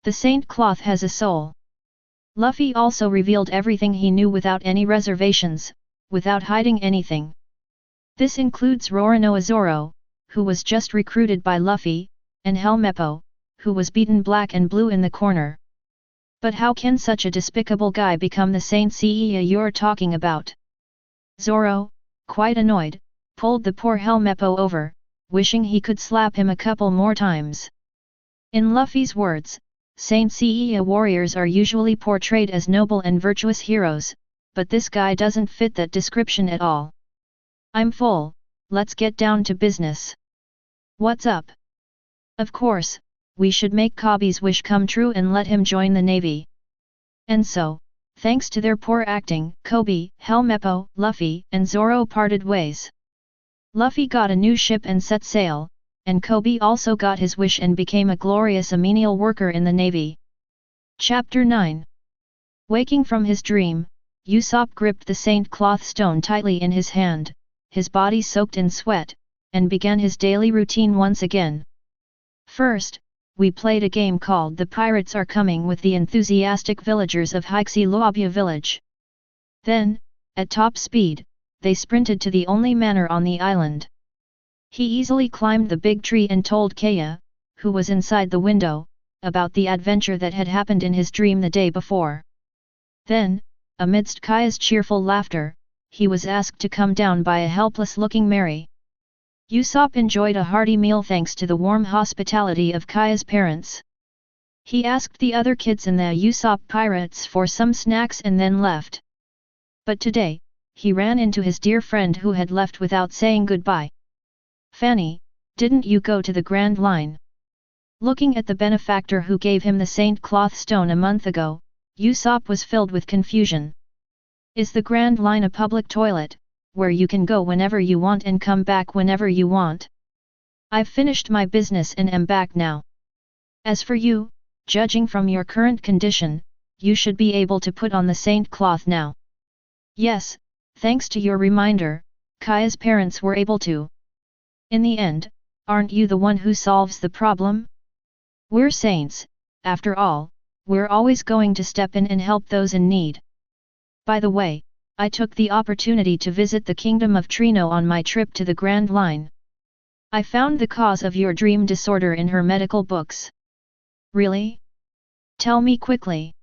The saint cloth has a soul. Luffy also revealed everything he knew without any reservations, without hiding anything. This includes Roronoa Zoro, who was just recruited by Luffy, and Helmeppo, who was beaten black and blue in the corner. But how can such a despicable guy become the Saint Seiya you're talking about? Zoro, quite annoyed, pulled the poor Helmeppo over, wishing he could slap him a couple more times. In Luffy's words, Saint Seiya warriors are usually portrayed as noble and virtuous heroes, but this guy doesn't fit that description at all. I'm full, let's get down to business. What's up? Of course, we should make Kobe's wish come true and let him join the navy. And so, thanks to their poor acting, Kobe, Helmeppo, Luffy, and Zoro parted ways. Luffy got a new ship and set sail, and Kobe also got his wish and became a glorious menial worker in the navy. Chapter 9. Waking from his dream, Usopp gripped the saint cloth stone tightly in his hand, his body soaked in sweat, and began his daily routine once again. First, we played a game called The Pirates Are Coming with the enthusiastic villagers of Haixiluabia village. Then, at top speed, they sprinted to the only manor on the island. He easily climbed the big tree and told Kaya, who was inside the window, about the adventure that had happened in his dream the day before. Then, amidst Kaya's cheerful laughter, he was asked to come down by a helpless-looking Mary. Usopp enjoyed a hearty meal thanks to the warm hospitality of Kaya's parents. He asked the other kids in the Usopp Pirates for some snacks and then left. But today, he ran into his dear friend who had left without saying goodbye. Fanny, didn't you go to the Grand Line? Looking at the benefactor who gave him the Saint Cloth Stone a month ago, Usopp was filled with confusion. Is the Grand Line a public toilet, where you can go whenever you want and come back whenever you want? I've finished my business and am back now. As for you, judging from your current condition, you should be able to put on the saint cloth now. Yes, thanks to your reminder, Kaya's parents were able to. In the end, aren't you the one who solves the problem? We're saints, after all, we're always going to step in and help those in need. By the way, I took the opportunity to visit the Kingdom of Trino on my trip to the Grand Line. I found the cause of your dream disorder in her medical books. Really? Tell me quickly.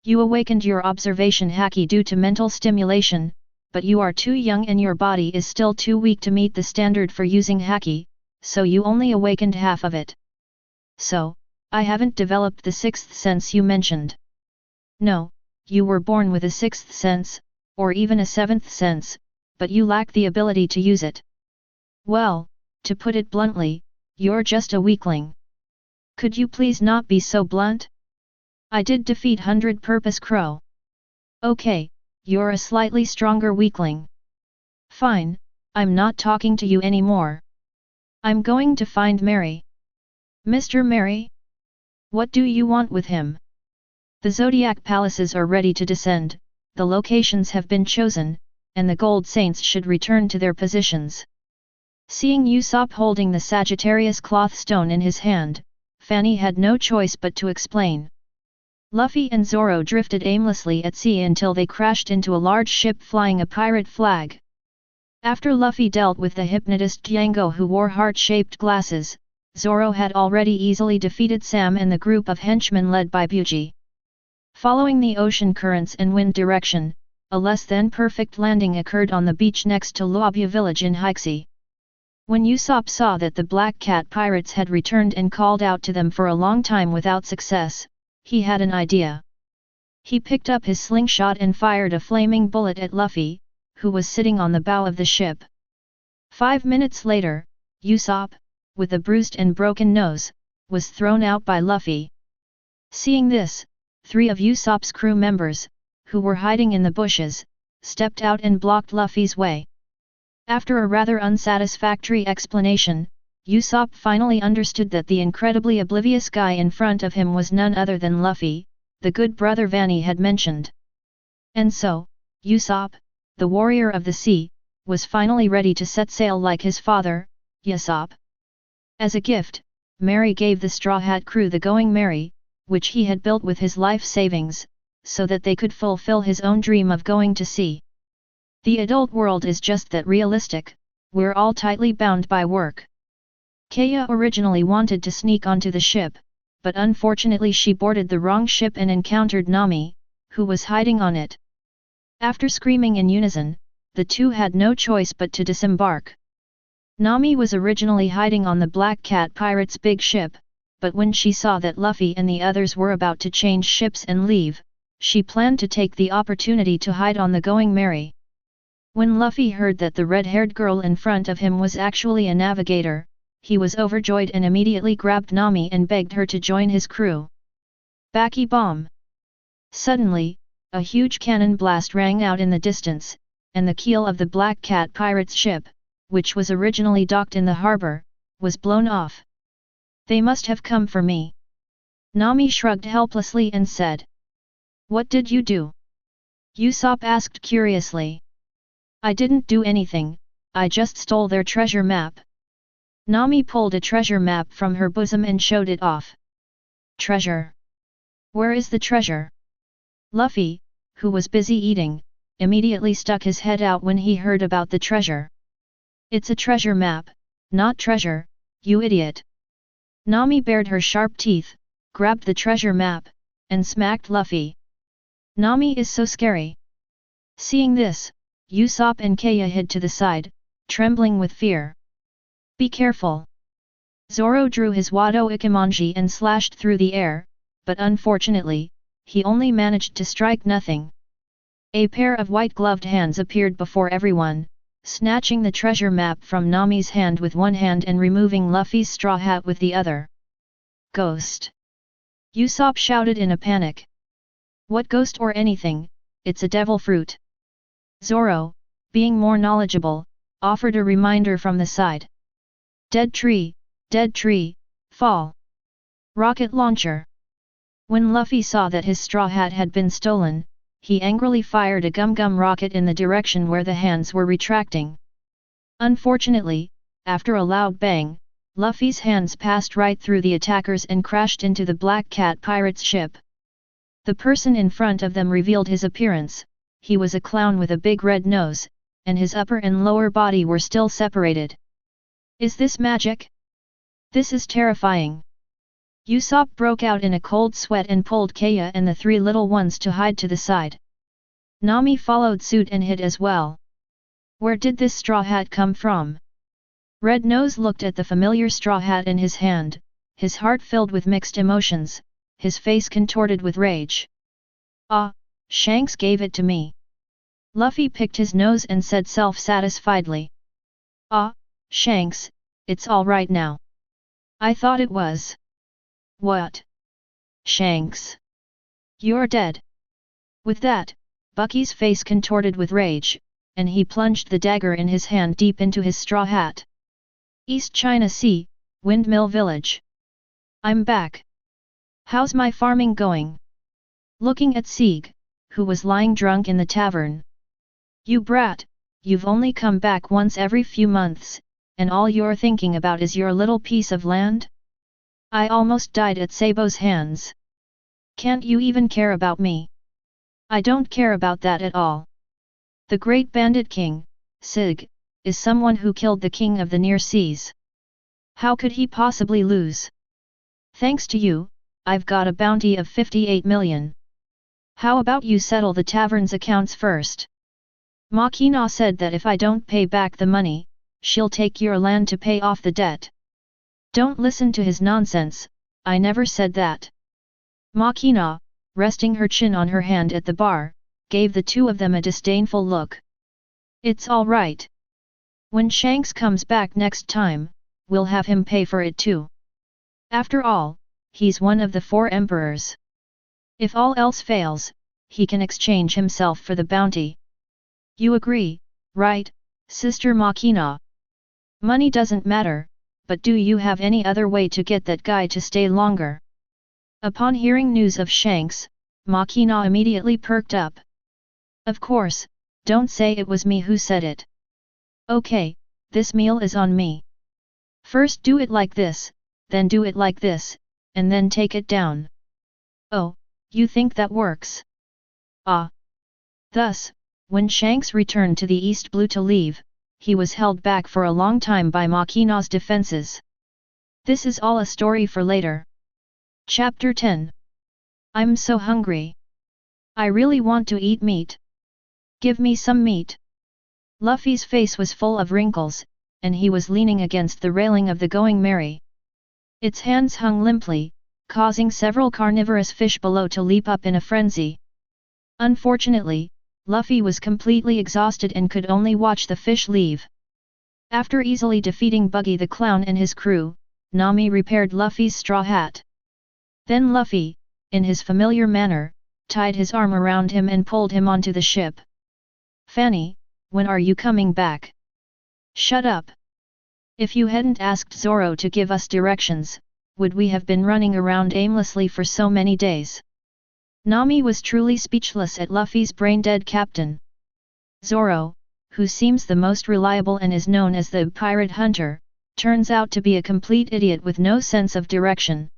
You awakened your observation haki due to mental stimulation, but you are too young and your body is still too weak to meet the standard for using haki, so you only awakened half of it. So, I haven't developed the sixth sense you mentioned. No, you were born with a sixth sense, or even a seventh sense, but you lack the ability to use it. Well, to put it bluntly, you're just a weakling. Could you please not be so blunt? I did defeat 100 Purpose Crow. Okay, you're a slightly stronger weakling. Fine, I'm not talking to you anymore. I'm going to find Mary. Mr. Mary? What do you want with him? The Zodiac Palaces are ready to descend, the locations have been chosen, and the Gold Saints should return to their positions. Seeing Usopp holding the Sagittarius cloth stone in his hand, Fanny had no choice but to explain. Luffy and Zoro drifted aimlessly at sea until they crashed into a large ship flying a pirate flag. After Luffy dealt with the hypnotist Django who wore heart-shaped glasses, Zoro had already easily defeated Sam and the group of henchmen led by Buji. Following the ocean currents and wind direction, a less-than-perfect landing occurred on the beach next to Luobya village in Hikesea. When Usopp saw that the Black Cat pirates had returned and called out to them for a long time without success, he had an idea. He picked up his slingshot and fired a flaming bullet at Luffy, who was sitting on the bow of the ship. 5 minutes later, Usopp, with a bruised and broken nose, was thrown out by Luffy. Seeing this, 3 of Usopp's crew members, who were hiding in the bushes, stepped out and blocked Luffy's way. After a rather unsatisfactory explanation, Usopp finally understood that the incredibly oblivious guy in front of him was none other than Luffy, the good brother Fanny had mentioned. And so, Usopp, the warrior of the sea, was finally ready to set sail like his father, Usopp. As a gift, Mary gave the Straw Hat crew the Going Merry, which he had built with his life savings, so that they could fulfill his own dream of going to sea. The adult world is just that realistic, we're all tightly bound by work. Kaya originally wanted to sneak onto the ship, but unfortunately she boarded the wrong ship and encountered Nami, who was hiding on it. After screaming in unison, the two had no choice but to disembark. Nami was originally hiding on the Black Cat pirates' big ship, but when she saw that Luffy and the others were about to change ships and leave, she planned to take the opportunity to hide on the Going Merry. When Luffy heard that the red-haired girl in front of him was actually a navigator, he was overjoyed and immediately grabbed Nami and begged her to join his crew. Baki bomb! Suddenly, a huge cannon blast rang out in the distance, and the keel of the Black Cat pirates' ship, which was originally docked in the harbor, was blown off. They must have come for me. Nami shrugged helplessly and said. What did you do? Usopp asked curiously. I didn't do anything, I just stole their treasure map. Nami pulled a treasure map from her bosom and showed it off. Treasure? Where is the treasure? Luffy, who was busy eating, immediately stuck his head out when he heard about the treasure. It's a treasure map, not treasure, you idiot. Nami bared her sharp teeth, grabbed the treasure map, and smacked Luffy. Nami is so scary. Seeing this, Usopp and Kaya hid to the side, trembling with fear. Be careful. Zoro drew his Wado Ikimonji and slashed through the air, but unfortunately, he only managed to strike nothing. A pair of white-gloved hands appeared before everyone, snatching the treasure map from Nami's hand with one hand and removing Luffy's straw hat with the other. Ghost! Usopp shouted in a panic. What ghost or anything, it's a devil fruit. Zoro, being more knowledgeable, offered a reminder from the side. Dead tree, fall. Rocket launcher. When Luffy saw that his straw hat had been stolen, he angrily fired a gum-gum rocket in the direction where the hands were retracting. Unfortunately, after a loud bang, Luffy's hands passed right through the attackers and crashed into the Black Cat pirate's ship, The person in front of them revealed his appearance. He was a clown with a big red nose, and his upper and lower body were still separated. Is this magic? This is terrifying. Usopp broke out in a cold sweat and pulled Kaya and the three little ones to hide to the side. Nami followed suit and hid as well. Where did this straw hat come from? Red Nose looked at the familiar straw hat in his hand, his heart filled with mixed emotions, his face contorted with rage. Ah, Shanks gave it to me. Luffy picked his nose and said self-satisfiedly. Ah, Shanks, it's all right now. I thought it was. What? Shanks. You're dead. With that, Bucky's face contorted with rage, and he plunged the dagger in his hand deep into his straw hat. East China Sea, Windmill Village. I'm back. How's my farming going? Looking at Sieg, who was lying drunk in the tavern. You brat, you've only come back once every few months, and all you're thinking about is your little piece of land? I almost died at Sabo's hands. Can't you even care about me? I don't care about that at all. The great bandit king, Sig, is someone who killed the king of the near seas. How could he possibly lose? Thanks to you, I've got a bounty of 58 million. How about you settle the tavern's accounts first? Makina said that if I don't pay back the money, she'll take your land to pay off the debt. Don't listen to his nonsense, I never said that. Makina, resting her chin on her hand at the bar, gave the two of them a disdainful look. It's all right. When Shanks comes back next time, we'll have him pay for it too. After all, he's one of the 4 emperors. If all else fails, he can exchange himself for the bounty. You agree, right, Sister Makina? Money doesn't matter, but do you have any other way to get that guy to stay longer? Upon hearing news of Shanks, Makina immediately perked up. Of course, don't say it was me who said it. Okay, this meal is on me. First do it like this, then do it like this, and then take it down. Oh, you think that works? Ah. Thus, when Shanks returned to the East Blue to leave, he was held back for a long time by Makina's defenses. This is all a story for later. Chapter 10. I'm so hungry. I really want to eat meat. Give me some meat. Luffy's face was full of wrinkles, and he was leaning against the railing of the Going Merry. Its hands hung limply, causing several carnivorous fish below to leap up in a frenzy. Unfortunately, Luffy was completely exhausted and could only watch the fish leave. After easily defeating Buggy the Clown and his crew, Nami repaired Luffy's straw hat. Then Luffy, in his familiar manner, tied his arm around him and pulled him onto the ship. Fanny, when are you coming back? Shut up. If you hadn't asked Zoro to give us directions, would we have been running around aimlessly for so many days? Nami was truly speechless at Luffy's brain-dead captain. Zoro, who seems the most reliable and is known as the pirate hunter, turns out to be a complete idiot with no sense of direction.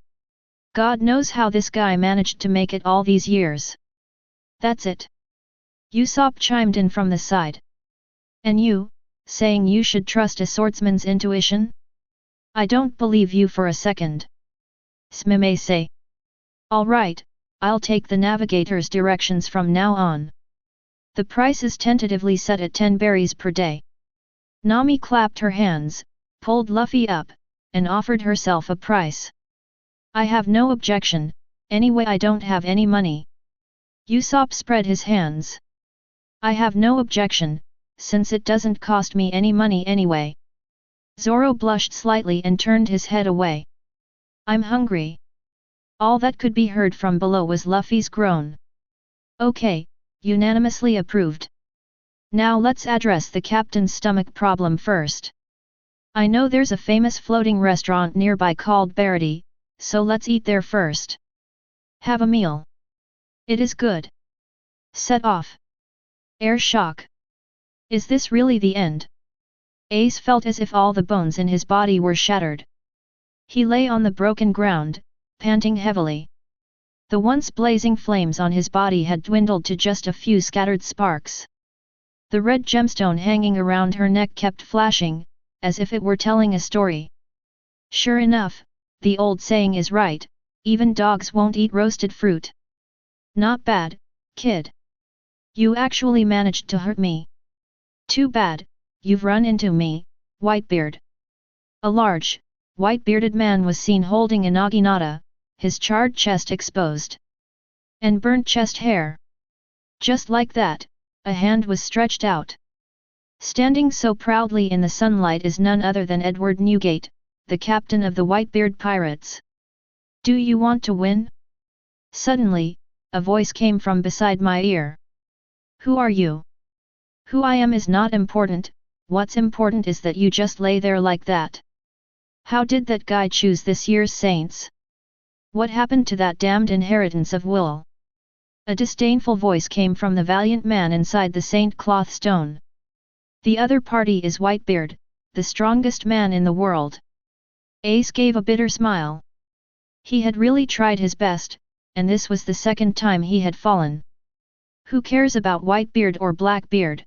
God knows how this guy managed to make it all these years. That's it. Usopp chimed in from the side. And you, saying you should trust a swordsman's intuition? I don't believe you for a second. Smime say. All right, I'll take the navigator's directions from now on. The price is tentatively set at 10 berries per day. Nami clapped her hands, pulled Luffy up, and offered herself a price. I have no objection, anyway I don't have any money. Usopp spread his hands. I have no objection, since it doesn't cost me any money anyway. Zoro blushed slightly and turned his head away. I'm hungry. All that could be heard from below was Luffy's groan. Okay, unanimously approved. Now let's address the captain's stomach problem first. I know there's a famous floating restaurant nearby called Barity, so let's eat there first. Have a meal. It is good. Set off. Air shock. Is this really the end? Ace felt as if all the bones in his body were shattered. He lay on the broken ground, panting heavily. The once blazing flames on his body had dwindled to just a few scattered sparks. The red gemstone hanging around her neck kept flashing, as if it were telling a story. Sure enough, the old saying is right, even dogs won't eat roasted fruit. Not bad, kid. You actually managed to hurt me. Too bad, you've run into me, Whitebeard. A large, white-bearded man was seen holding a naginata, his charred chest exposed. And burnt chest hair. Just like that, a hand was stretched out. Standing so proudly in the sunlight is none other than Edward Newgate, the captain of the Whitebeard pirates. Do you want to win? Suddenly, a voice came from beside my ear. Who are you? Who I am is not important, what's important is that you just lay there like that. How did that guy choose this year's saints? What happened to that damned inheritance of wool? A disdainful voice came from the valiant man inside the Saint Cloth Stone. The other party is Whitebeard, the strongest man in the world. Ace gave a bitter smile. He had really tried his best, and this was the second time he had fallen. Who cares about Whitebeard or Blackbeard?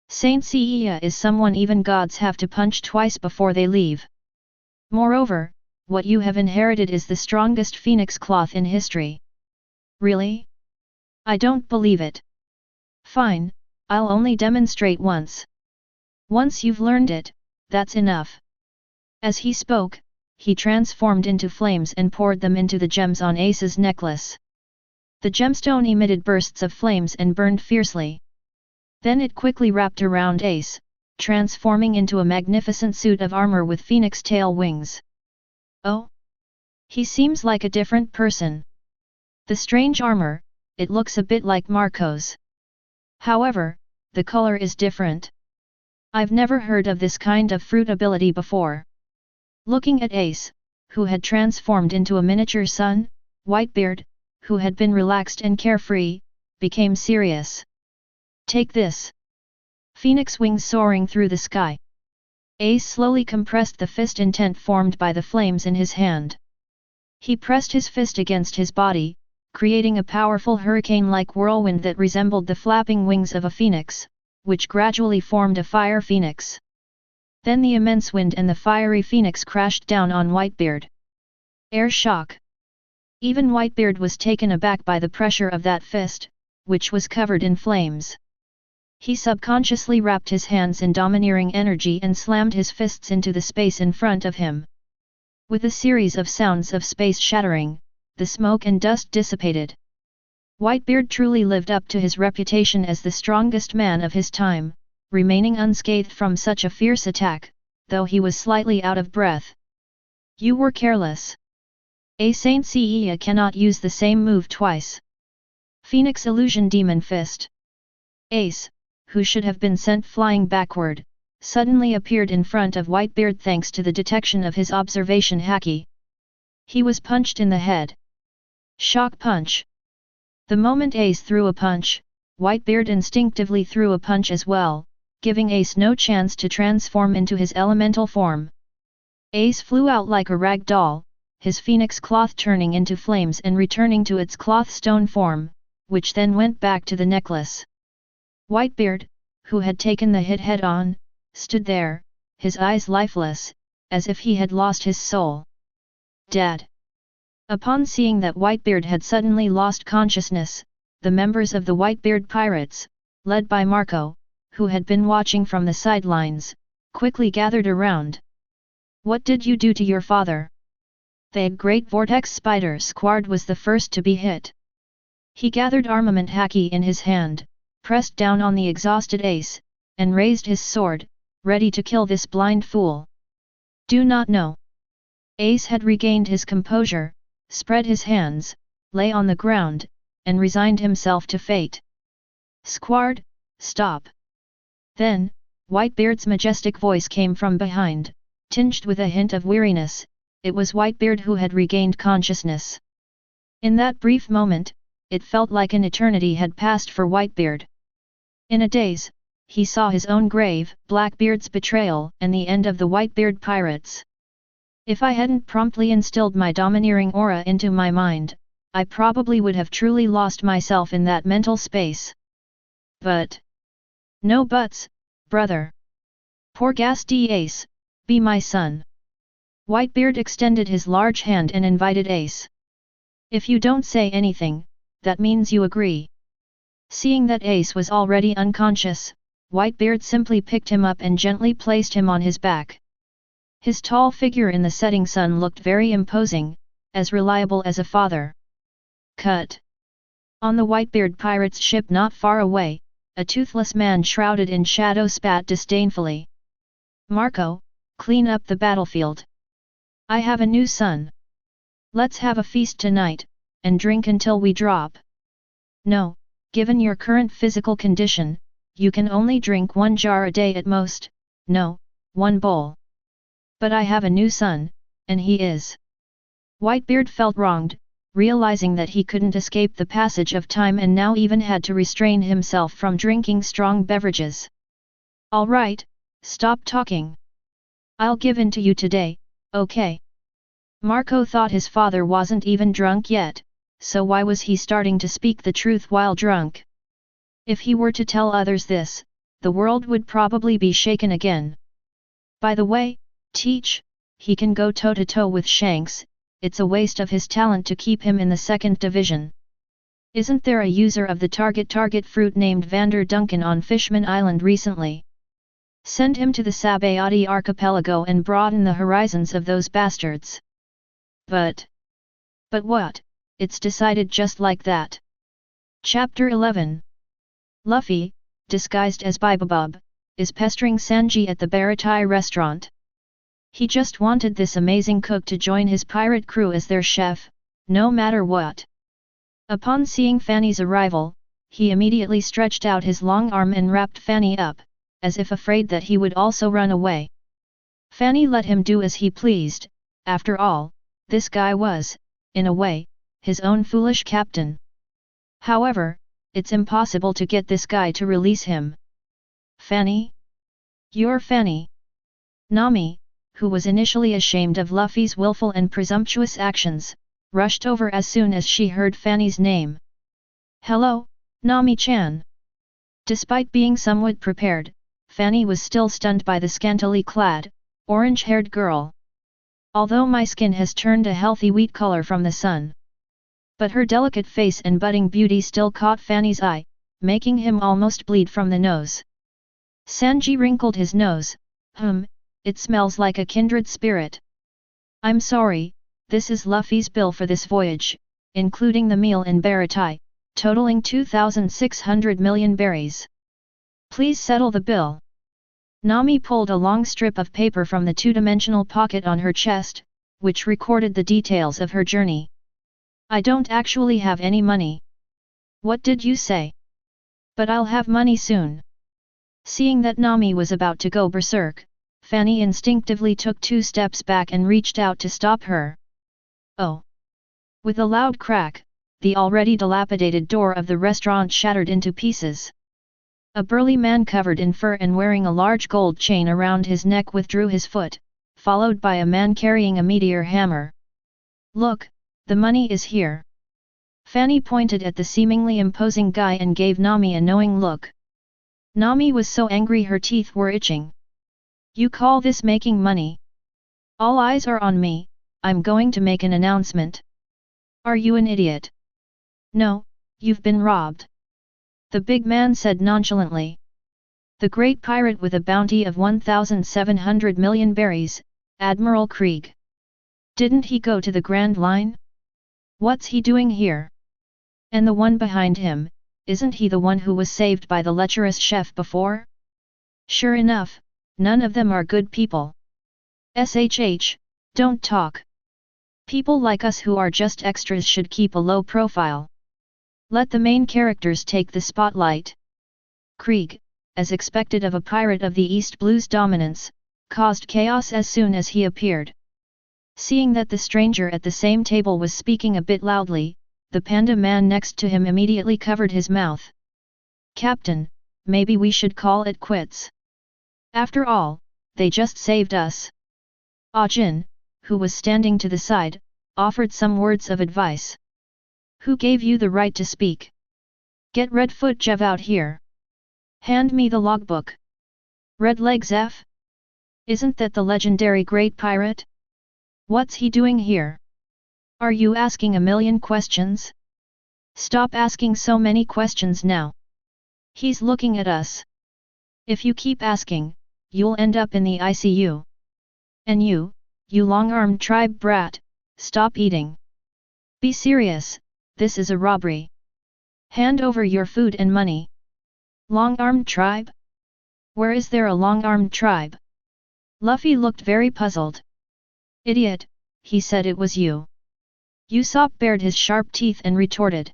Saint Seiya is someone even gods have to punch twice before they leave. Moreover, what you have inherited is the strongest phoenix cloth in history. Really? I don't believe it. Fine, I'll only demonstrate once. Once you've learned it, that's enough. As he spoke, he transformed into flames and poured them into the gems on Ace's necklace. The gemstone emitted bursts of flames and burned fiercely. Then it quickly wrapped around Ace, transforming into a magnificent suit of armor with phoenix tail wings. Oh? He seems like a different person. The strange armor, it looks a bit like Marco's. However, the color is different. I've never heard of this kind of fruit ability before. Looking at Ace, who had transformed into a miniature sun, Whitebeard, who had been relaxed and carefree, became serious. Take this. Phoenix wings soaring through the sky. Ace slowly compressed the fist intent formed by the flames in his hand. He pressed his fist against his body, creating a powerful hurricane-like whirlwind that resembled the flapping wings of a phoenix, which gradually formed a fire phoenix. Then the immense wind and the fiery phoenix crashed down on Whitebeard. Air shock. Even Whitebeard was taken aback by the pressure of that fist, which was covered in flames. He subconsciously wrapped his hands in domineering energy and slammed his fists into the space in front of him. With a series of sounds of space shattering, the smoke and dust dissipated. Whitebeard truly lived up to his reputation as the strongest man of his time, remaining unscathed from such a fierce attack, though he was slightly out of breath. You were careless. A Saint Seiya cannot use the same move twice. Phoenix Illusion Demon Fist. Ace, who should have been sent flying backward, suddenly appeared in front of Whitebeard thanks to the detection of his observation haki. He was punched in the head. Shock punch. The moment Ace threw a punch, Whitebeard instinctively threw a punch as well, giving Ace no chance to transform into his elemental form. Ace flew out like a rag doll, his phoenix cloth turning into flames and returning to its cloth stone form, which then went back to the necklace. Whitebeard, who had taken the hit head-on, stood there, his eyes lifeless, as if he had lost his soul. Dead. Upon seeing that Whitebeard had suddenly lost consciousness, the members of the Whitebeard pirates, led by Marco, who had been watching from the sidelines, quickly gathered around. What did you do to your father? The Great Vortex Spider Squad was the first to be hit. He gathered armament haki in his hand, pressed down on the exhausted Ace, and raised his sword, ready to kill this blind fool. Do not know. Ace had regained his composure, spread his hands, lay on the ground, and resigned himself to fate. Squad, stop. Then, Whitebeard's majestic voice came from behind, tinged with a hint of weariness. It was Whitebeard who had regained consciousness. In that brief moment, it felt like an eternity had passed for Whitebeard. In a daze, he saw his own grave, Blackbeard's betrayal, and the end of the Whitebeard pirates. If I hadn't promptly instilled my domineering aura into my mind, I probably would have truly lost myself in that mental space. But no buts, brother. Porgasti Ace, be my son. Whitebeard extended his large hand and invited Ace. If you don't say anything, that means you agree. Seeing that Ace was already unconscious, Whitebeard simply picked him up and gently placed him on his back. His tall figure in the setting sun looked very imposing, as reliable as a father. Cut. On the Whitebeard pirate's ship not far away, a toothless man shrouded in shadow spat disdainfully. Marco, clean up the battlefield. I have a new son. Let's have a feast tonight, and drink until we drop. No, given your current physical condition, you can only drink 1 jar a day at most, no, 1 bowl. But I have a new son, and he is. Whitebeard felt wronged, realizing that he couldn't escape the passage of time and now even had to restrain himself from drinking strong beverages. All right, stop talking. I'll give in to you today, okay? Marco thought his father wasn't even drunk yet, so why was he starting to speak the truth while drunk? If he were to tell others this, the world would probably be shaken again. By the way, Teach, he can go toe-to-toe with Shanks, it's a waste of his talent to keep him in the 2nd division. Isn't there a user of the target fruit named Vander Duncan on Fishman Island recently? Send him to the Sabayati archipelago and broaden the horizons of those bastards. But what? It's decided just like that. Chapter 11. Luffy, disguised as Bibabub, is pestering Sanji at the Baratai restaurant. He just wanted this amazing cook to join his pirate crew as their chef, no matter what. Upon seeing Fanny's arrival, he immediately stretched out his long arm and wrapped Fanny up, as if afraid that he would also run away. Fanny let him do as he pleased. After all, this guy was, in a way, his own foolish captain. However, it's impossible to get this guy to release him. Fanny? You're Fanny. Nami, who was initially ashamed of Luffy's willful and presumptuous actions, rushed over as soon as she heard Fanny's name. Hello, Nami-chan. Despite being somewhat prepared, Fanny was still stunned by the scantily clad, orange-haired girl. Although my skin has turned a healthy wheat color from the sun. But her delicate face and budding beauty still caught Fanny's eye, making him almost bleed from the nose. Sanji wrinkled his nose. It smells like a kindred spirit. I'm sorry, this is Luffy's bill for this voyage, including the meal in Baratai, totaling 2,600 million berries. Please settle the bill. Nami pulled a long strip of paper from the two-dimensional pocket on her chest, which recorded the details of her journey. I don't actually have any money. What did you say? But I'll have money soon. Seeing that Nami was about to go berserk, Fanny instinctively took 2 steps back and reached out to stop her. Oh! With a loud crack, the already dilapidated door of the restaurant shattered into pieces. A burly man covered in fur and wearing a large gold chain around his neck withdrew his foot, followed by a man carrying a meteor hammer. Look, the money is here. Fanny pointed at the seemingly imposing guy and gave Nami a knowing look. Nami was so angry her teeth were itching. You call this making money? All eyes are on me, I'm going to make an announcement. Are you an idiot? No, you've been robbed. The big man said nonchalantly. The great pirate with a bounty of 1,700 million berries, Admiral Krieg. Didn't he go to the Grand Line? What's he doing here? And the one behind him, isn't he the one who was saved by the lecherous chef before? Sure enough, none of them are good people. SHH, don't talk. People like us who are just extras should keep a low profile. Let the main characters take the spotlight. Krieg, as expected of a pirate of the East Blue's dominance, caused chaos as soon as he appeared. Seeing that the stranger at the same table was speaking a bit loudly, the panda man next to him immediately covered his mouth. Captain, maybe we should call it quits. After all, they just saved us. Ah Jin, who was standing to the side, offered some words of advice. Who gave you the right to speak? Get Redfoot Jev out here. Hand me the logbook. Red Legs F? Isn't that the legendary great pirate? What's he doing here? Are you asking a million questions? Stop asking so many questions now. He's looking at us. If you keep asking, you'll end up in the ICU. And you long-armed tribe brat, stop eating. Be serious, this is a robbery. Hand over your food and money. Long-armed tribe? Where is there a long-armed tribe? Luffy looked very puzzled. Idiot, he said it was you. Usopp bared his sharp teeth and retorted.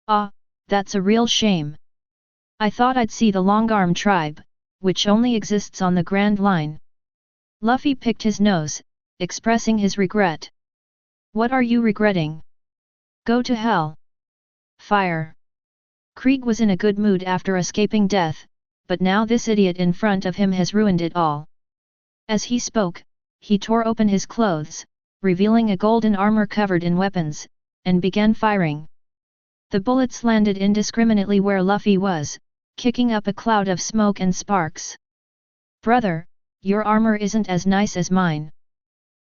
Ah, that's a real shame. I thought I'd see the long-armed tribe, which only exists on the Grand Line. Luffy picked his nose, expressing his regret. What are you regretting? Go to hell. Fire. Krieg was in a good mood after escaping death, but now this idiot in front of him has ruined it all. As he spoke, he tore open his clothes, revealing a golden armor covered in weapons, and began firing. The bullets landed indiscriminately where Luffy was, kicking up a cloud of smoke and sparks. Brother, your armor isn't as nice as mine.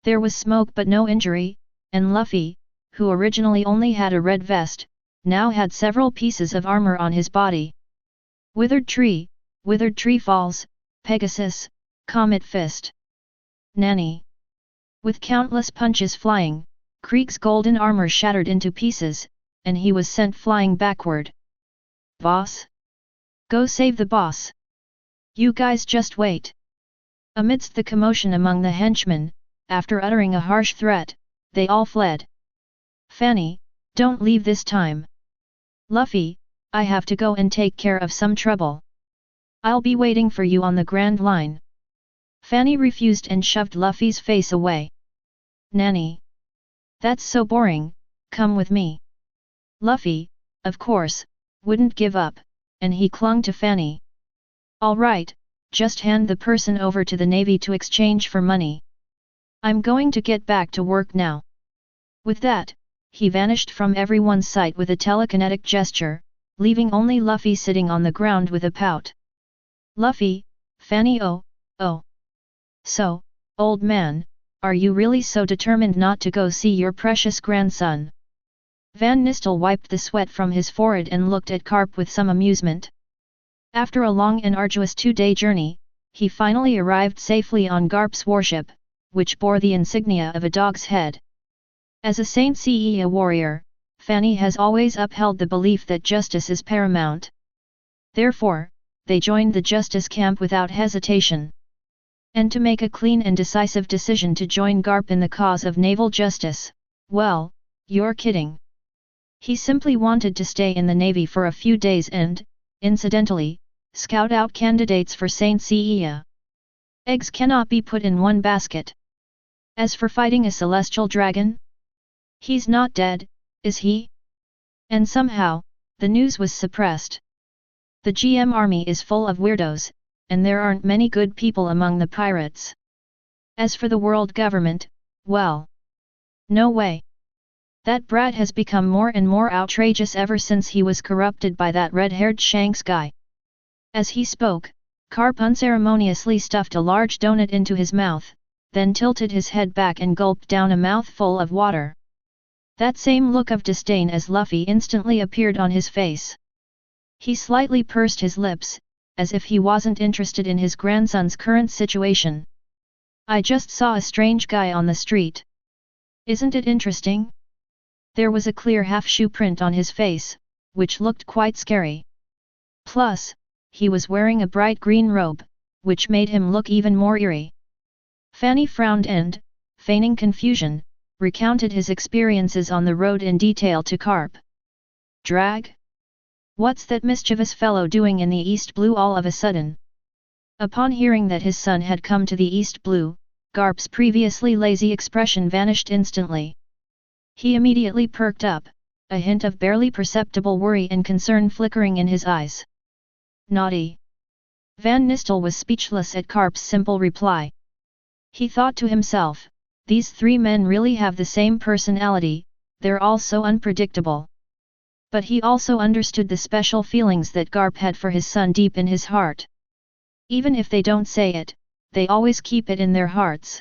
There was smoke but no injury, and Luffy, who originally only had a red vest, now had several pieces of armor on his body. Withered tree falls, Pegasus, Comet Fist. Nanny. With countless punches flying, Krieg's golden armor shattered into pieces, and he was sent flying backward. Boss? Go save the boss. You guys just wait. Amidst the commotion among the henchmen, after uttering a harsh threat, they all fled. Fanny, don't leave this time. Luffy, I have to go and take care of some trouble. I'll be waiting for you on the Grand Line. Fanny refused and shoved Luffy's face away. Nanny. That's so boring, come with me. Luffy, of course, wouldn't give up, and he clung to Fanny. All right, just hand the person over to the Navy to exchange for money. I'm going to get back to work now. With that, he vanished from everyone's sight with a telekinetic gesture, leaving only Luffy sitting on the ground with a pout. Luffy, Fanny oh. So, old man, are you really so determined not to go see your precious grandson? Van Nistel wiped the sweat from his forehead and looked at Garp with some amusement. After a long and arduous 2-day journey, he finally arrived safely on Garp's warship, which bore the insignia of a dog's head. As a Saint Seiya warrior, Fanny has always upheld the belief that justice is paramount. Therefore, they joined the justice camp without hesitation. And to make a clean and decisive decision to join Garp in the cause of naval justice, well, you're kidding. He simply wanted to stay in the Navy for a few days and, incidentally, scout out candidates for Saint Seiya. Eggs cannot be put in one basket. As for fighting a celestial dragon? He's not dead, is he? And somehow, the news was suppressed. The GM army is full of weirdos, and there aren't many good people among the pirates. As for the world government, well, no way. That brat has become more and more outrageous ever since he was corrupted by that red-haired Shanks guy. As he spoke, Garp unceremoniously stuffed a large donut into his mouth, then tilted his head back and gulped down a mouthful of water. That same look of disdain as Luffy instantly appeared on his face. He slightly pursed his lips, as if he wasn't interested in his grandson's current situation. I just saw a strange guy on the street. Isn't it interesting? There was a clear half-shoe print on his face, which looked quite scary. Plus, he was wearing a bright green robe, which made him look even more eerie. Fanny frowned and, feigning confusion, recounted his experiences on the road in detail to Garp. Drag? What's that mischievous fellow doing in the East Blue all of a sudden? Upon hearing that his son had come to the East Blue, Garp's previously lazy expression vanished instantly. He immediately perked up, a hint of barely perceptible worry and concern flickering in his eyes. Naughty. Van Nistel was speechless at Garp's simple reply. He thought to himself, these three men really have the same personality, they're all so unpredictable. But he also understood the special feelings that Garp had for his son deep in his heart. Even if they don't say it, they always keep it in their hearts.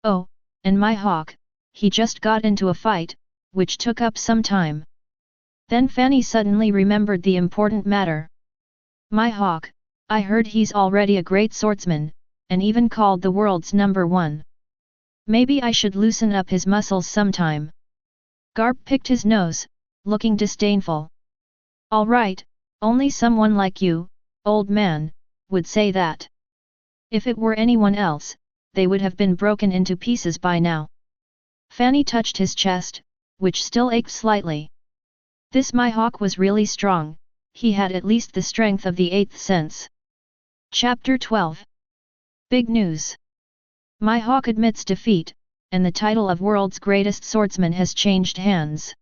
Oh, and my hawk, he just got into a fight, which took up some time. Then Fanny suddenly remembered the important matter. My hawk, I heard he's already a great swordsman, and even called the world's #1. Maybe I should loosen up his muscles sometime. Garp picked his nose, looking disdainful. All right, only someone like you, old man, would say that. If it were anyone else, they would have been broken into pieces by now. Fanny touched his chest, which still ached slightly. This my hawk was really strong, he had at least the strength of the 8th sense. Chapter 12. Big news. My hawk admits defeat, and the title of world's greatest swordsman has changed hands.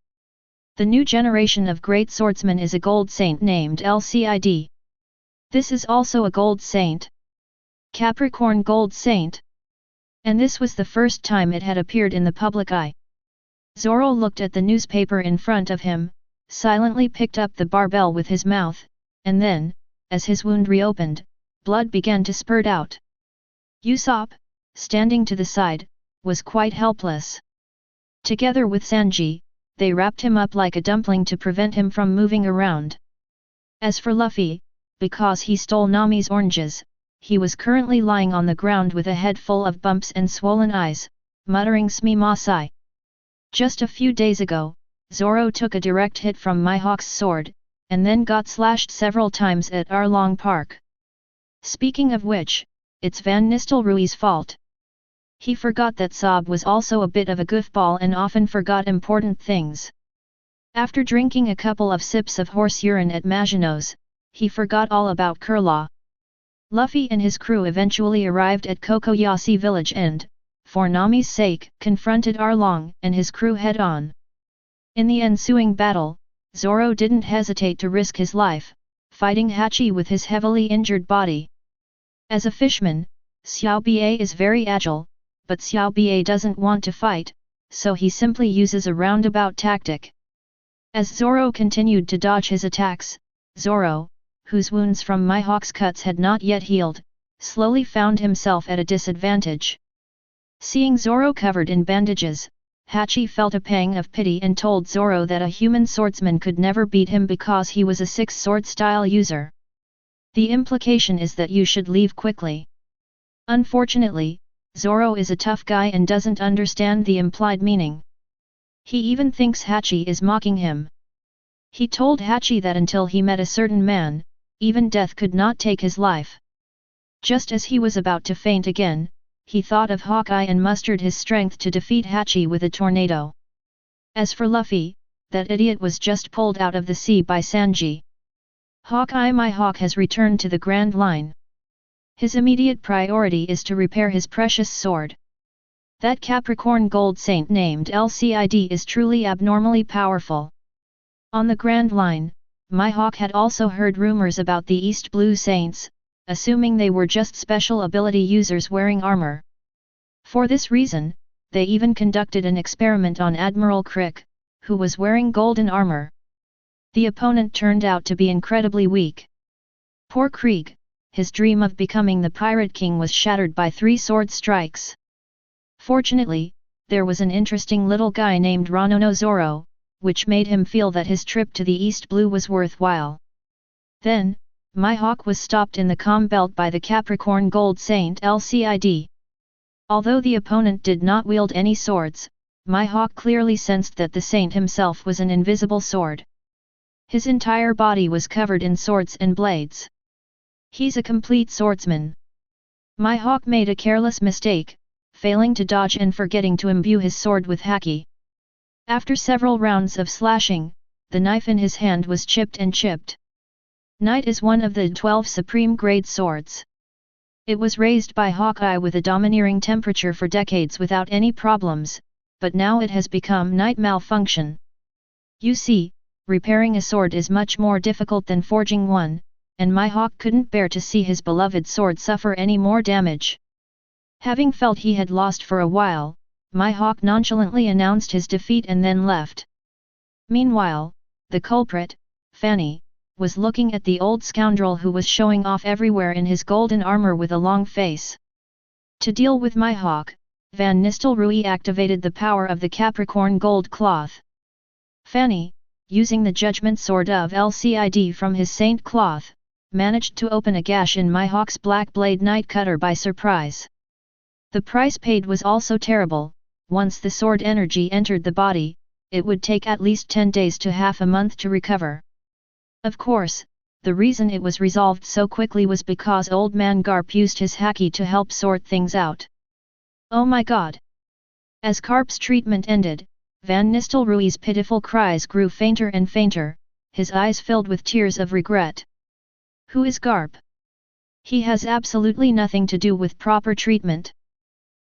The new generation of great swordsmen is a gold saint named Lcid. This is also a gold saint. Capricorn Gold Saint. And this was the first time it had appeared in the public eye. Zoro looked at the newspaper in front of him, silently picked up the barbell with his mouth, and then, as his wound reopened, blood began to spurt out. Usopp, standing to the side, was quite helpless. Together with Sanji, they wrapped him up like a dumpling to prevent him from moving around. As for Luffy, because he stole Nami's oranges, he was currently lying on the ground with a head full of bumps and swollen eyes, muttering "Sumimasen." Just a few days ago, Zoro took a direct hit from Mihawk's sword, and then got slashed several times at Arlong Park. Speaking of which, it's Van Nistelrooy's fault. He forgot that Sob was also a bit of a goofball and often forgot important things. After drinking a couple of sips of horse urine at Maginot's, he forgot all about Kurlaw. Luffy and his crew eventually arrived at Kokoyasi village and, for Nami's sake, confronted Arlong and his crew head-on. In the ensuing battle, Zoro didn't hesitate to risk his life, fighting Hachi with his heavily injured body. As a fishman, Xiao Bie is very agile, but Xiao Bie doesn't want to fight, so he simply uses a roundabout tactic. As Zoro continued to dodge his attacks, Zoro, whose wounds from Mihawk's cuts had not yet healed, slowly found himself at a disadvantage. Seeing Zoro covered in bandages, Hachi felt a pang of pity and told Zoro that a human swordsman could never beat him because he was a six-sword style user. The implication is that you should leave quickly. Unfortunately, Zoro is a tough guy and doesn't understand the implied meaning. He even thinks Hachi is mocking him. He told Hachi that until he met a certain man, even death could not take his life. Just as he was about to faint again, he thought of Hawkeye and mustered his strength to defeat Hachi with a tornado. As for Luffy, that idiot was just pulled out of the sea by Sanji. Hawkeye, my hawk, has returned to the Grand Line. His immediate priority is to repair his precious sword. That Capricorn Gold Saint named Lcid is truly abnormally powerful. On the Grand Line, Mihawk had also heard rumors about the East Blue Saints, assuming they were just special ability users wearing armor. For this reason, they even conducted an experiment on Admiral Crick, who was wearing golden armor. The opponent turned out to be incredibly weak. Poor Krieg. His dream of becoming the Pirate King was shattered by 3 sword strikes. Fortunately, there was an interesting little guy named Ranono Zoro, which made him feel that his trip to the East Blue was worthwhile. Then, Mihawk was stopped in the calm belt by the Capricorn Gold Saint Lcid. Although the opponent did not wield any swords, Mihawk clearly sensed that the saint himself was an invisible sword. His entire body was covered in swords and blades. He's a complete swordsman. Mihawk made a careless mistake, failing to dodge and forgetting to imbue his sword with haki. After several rounds of slashing, the knife in his hand was chipped and chipped. Knight is one of the 12 supreme grade swords. It was raised by Hawkeye with a domineering temperature for decades without any problems, but now it has become Knight malfunction. You see, repairing a sword is much more difficult than forging one, and Mihawk couldn't bear to see his beloved sword suffer any more damage. Having felt he had lost for a while, Mihawk nonchalantly announced his defeat and then left. Meanwhile, the culprit, Fanny, was looking at the old scoundrel who was showing off everywhere in his golden armor with a long face. To deal with my hawk, Van Nistelrooy activated the power of the Capricorn gold cloth. Fanny, using the judgment sword of LCID from his saint cloth, managed to open a gash in my hawk's black blade night cutter by surprise. The price paid was also terrible. Once the sword energy entered the body, it would take at least 10 days to half a month to recover. Of course, the reason it was resolved so quickly was because old man Garp used his haki to help sort things out. Oh my god! As Garp's treatment ended, Van Nistelrooy's pitiful cries grew fainter and fainter, his eyes filled with tears of regret. Who is Garp? He has absolutely nothing to do with proper treatment.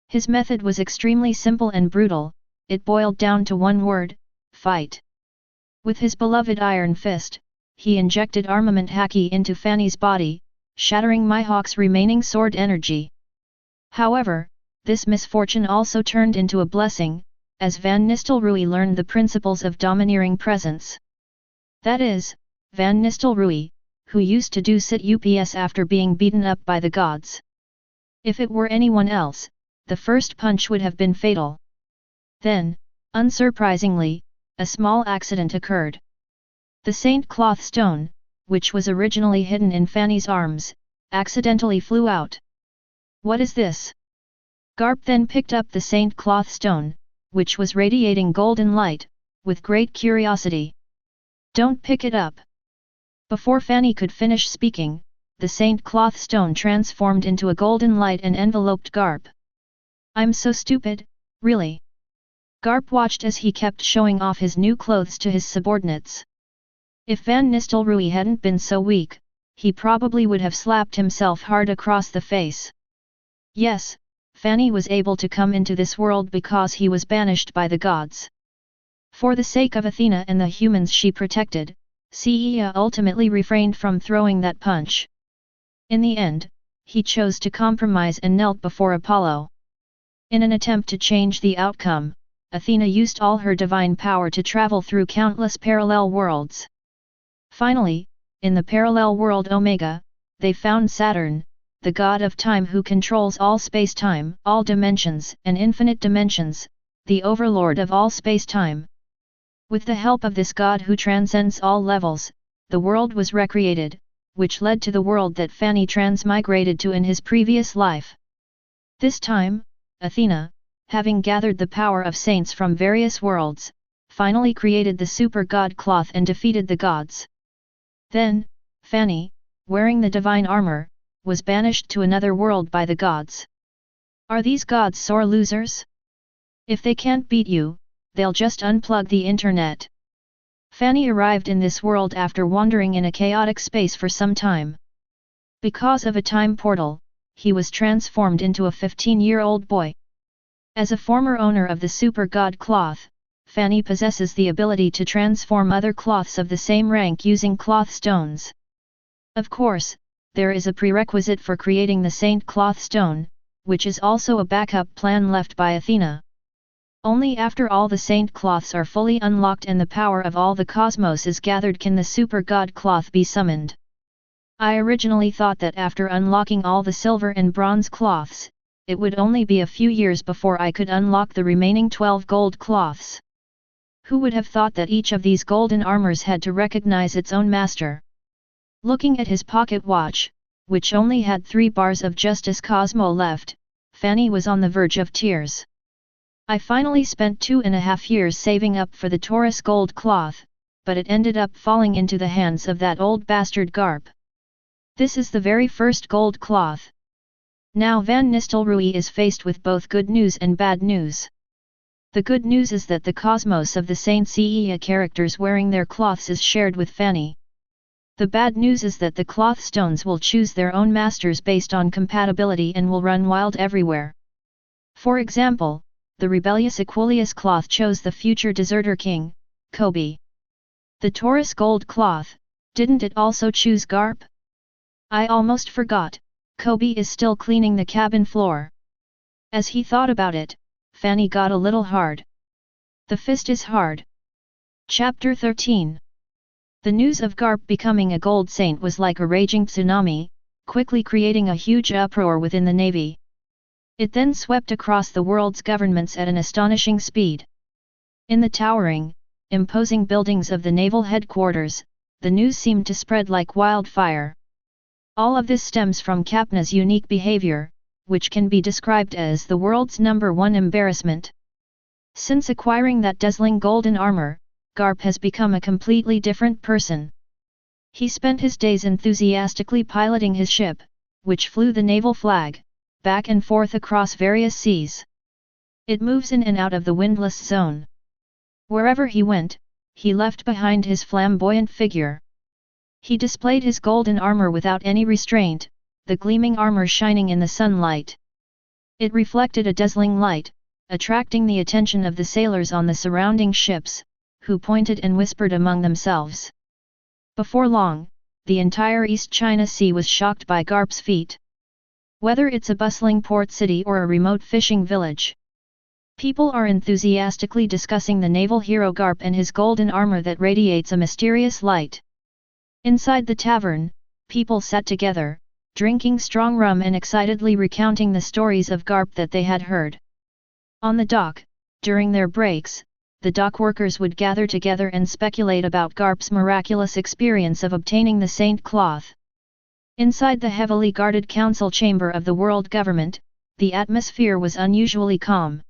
His method was extremely simple and brutal, it boiled down to one word: fight. With his beloved iron fist, he injected armament haki into Fanny's body, shattering my hawk's remaining sword energy. However, this misfortune also turned into a blessing, as Van Nistelrooy learned the principles of domineering presence. That is, Van Nistelrooy, who used to do sit ups after being beaten up by the gods. If it were anyone else, the first punch would have been fatal. Then, unsurprisingly, a small accident occurred. The Saint Cloth Stone, which was originally hidden in Fanny's arms, accidentally flew out. What is this? Garp then picked up the Saint Cloth Stone, which was radiating golden light, with great curiosity. Don't pick it up. Before Fanny could finish speaking, the Saint Cloth Stone transformed into a golden light and enveloped Garp. I'm so stupid, really. Garp watched as he kept showing off his new clothes to his subordinates. If Van Nistelrooy hadn't been so weak, he probably would have slapped himself hard across the face. Yes, Fanny was able to come into this world because he was banished by the gods. For the sake of Athena and the humans she protected, Seiya ultimately refrained from throwing that punch. In the end, he chose to compromise and knelt before Apollo. In an attempt to change the outcome, Athena used all her divine power to travel through countless parallel worlds. Finally, in the parallel world Omega, they found Saturn, the god of time who controls all space-time, all dimensions and infinite dimensions, the overlord of all space-time. With the help of this god who transcends all levels, the world was recreated, which led to the world that Fanny transmigrated to in his previous life. This time, Athena, having gathered the power of saints from various worlds, finally created the super god cloth and defeated the gods. Then, Fanny, wearing the divine armor, was banished to another world by the gods. Are these gods sore losers? If they can't beat you, they'll just unplug the internet. Fanny arrived in this world after wandering in a chaotic space for some time. Because of a time portal, he was transformed into a 15-year-old boy. As a former owner of the super god cloth, Fanny possesses the ability to transform other cloths of the same rank using cloth stones. Of course, there is a prerequisite for creating the Saint Cloth Stone, which is also a backup plan left by Athena. Only after all the Saint Cloths are fully unlocked and the power of all the cosmos is gathered can the Super God Cloth be summoned. I originally thought that after unlocking all the silver and bronze cloths, it would only be a few years before I could unlock the remaining 12 gold cloths. Who would have thought that each of these golden armors had to recognize its own master? Looking at his pocket watch, which only had 3 bars of Justice Cosmo left, Fanny was on the verge of tears. I finally spent 2.5 years saving up for the Taurus gold cloth, but it ended up falling into the hands of that old bastard Garp. This is the very first gold cloth. Now Van Nistelrooy is faced with both good news and bad news. The good news is that the cosmos of the Saint Seiya characters wearing their cloths is shared with Fanny. The bad news is that the cloth stones will choose their own masters based on compatibility and will run wild everywhere. For example, the rebellious Equuleus cloth chose the future deserter king, Kobe. The Taurus gold cloth, didn't it also choose Garp? I almost forgot, Kobe is still cleaning the cabin floor. As he thought about it, Fanny got a little hard. The fist is hard. Chapter 13. The news of Garp becoming a gold saint was like a raging tsunami, quickly creating a huge uproar within the navy. It then swept across the world's governments at an astonishing speed. In the towering, imposing buildings of the naval headquarters, the news seemed to spread like wildfire. All of this stems from Kapna's unique behavior, which can be described as the world's #1 embarrassment. Since acquiring that dazzling golden armor, Garp has become a completely different person. He spent his days enthusiastically piloting his ship, which flew the naval flag, back and forth across various seas. It moves in and out of the windless zone. Wherever he went, he left behind his flamboyant figure. He displayed his golden armor without any restraint, the gleaming armor shining in the sunlight. It reflected a dazzling light, attracting the attention of the sailors on the surrounding ships, who pointed and whispered among themselves. Before long, the entire East China Sea was shocked by Garp's feat. Whether it's a bustling port city or a remote fishing village, people are enthusiastically discussing the naval hero Garp and his golden armor that radiates a mysterious light. Inside the tavern, people sat together, drinking strong rum and excitedly recounting the stories of Garp that they had heard. On the dock, during their breaks, the dock workers would gather together and speculate about Garp's miraculous experience of obtaining the saint cloth. Inside the heavily guarded council chamber of the world government, the atmosphere was unusually calm.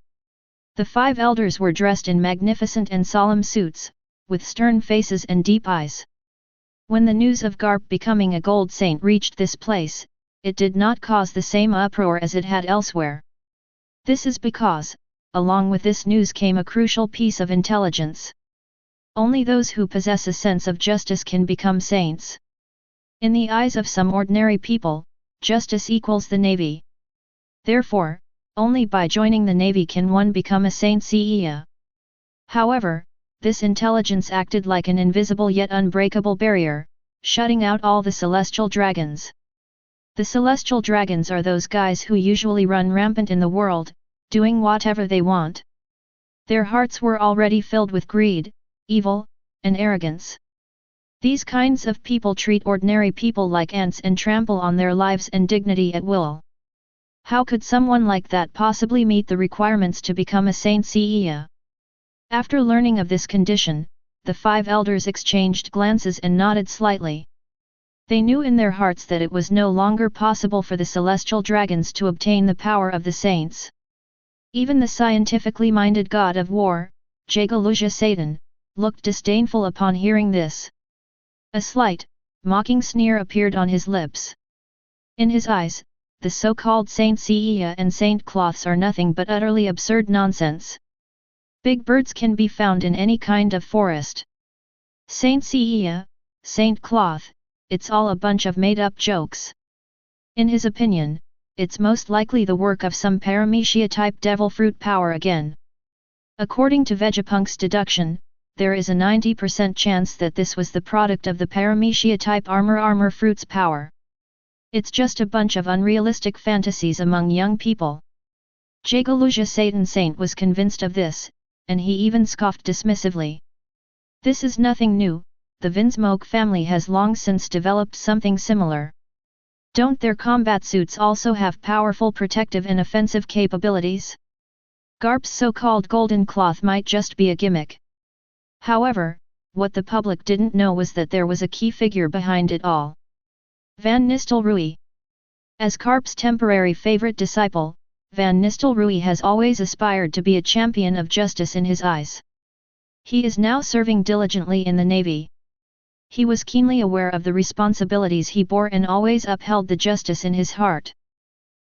The 5 elders were dressed in magnificent and solemn suits, with stern faces and deep eyes. When the news of Garp becoming a gold saint reached this place, it did not cause the same uproar as it had elsewhere. This is because, along with this news came a crucial piece of intelligence. Only those who possess a sense of justice can become saints. In the eyes of some ordinary people, justice equals the navy. Therefore, only by joining the navy can one become a Saint Seiya. However, this intelligence acted like an invisible yet unbreakable barrier, shutting out all the celestial dragons. The celestial dragons are those guys who usually run rampant in the world, doing whatever they want. Their hearts were already filled with greed, evil, and arrogance. These kinds of people treat ordinary people like ants and trample on their lives and dignity at will. How could someone like that possibly meet the requirements to become a Saint Seiya? After learning of this condition, the 5 elders exchanged glances and nodded slightly. They knew in their hearts that it was no longer possible for the celestial dragons to obtain the power of the saints. Even the scientifically minded god of war, Jagaluja Satan, looked disdainful upon hearing this. A slight, mocking sneer appeared on his lips. In his eyes, the so-called Saint Seiya and saint cloths are nothing but utterly absurd nonsense. Big birds can be found in any kind of forest. Saint Seiya, saint cloth, it's all a bunch of made-up jokes. In his opinion, it's most likely the work of some Paramecia-type devil fruit power again. According to Vegapunk's deduction, there is a 90% chance that this was the product of the Paramecia-type armor fruit's power. It's just a bunch of unrealistic fantasies among young people. Jagaluja Satan Saint was convinced of this, and he even scoffed dismissively. This is nothing new, the Vinsmoke family has long since developed something similar. Don't their combat suits also have powerful protective and offensive capabilities? Garp's so-called golden cloth might just be a gimmick. However, what the public didn't know was that there was a key figure behind it all. Van Nistelrooy. As Garp's temporary favorite disciple, Van Nistelrooy has always aspired to be a champion of justice in his eyes. He is now serving diligently in the navy. He was keenly aware of the responsibilities he bore and always upheld the justice in his heart.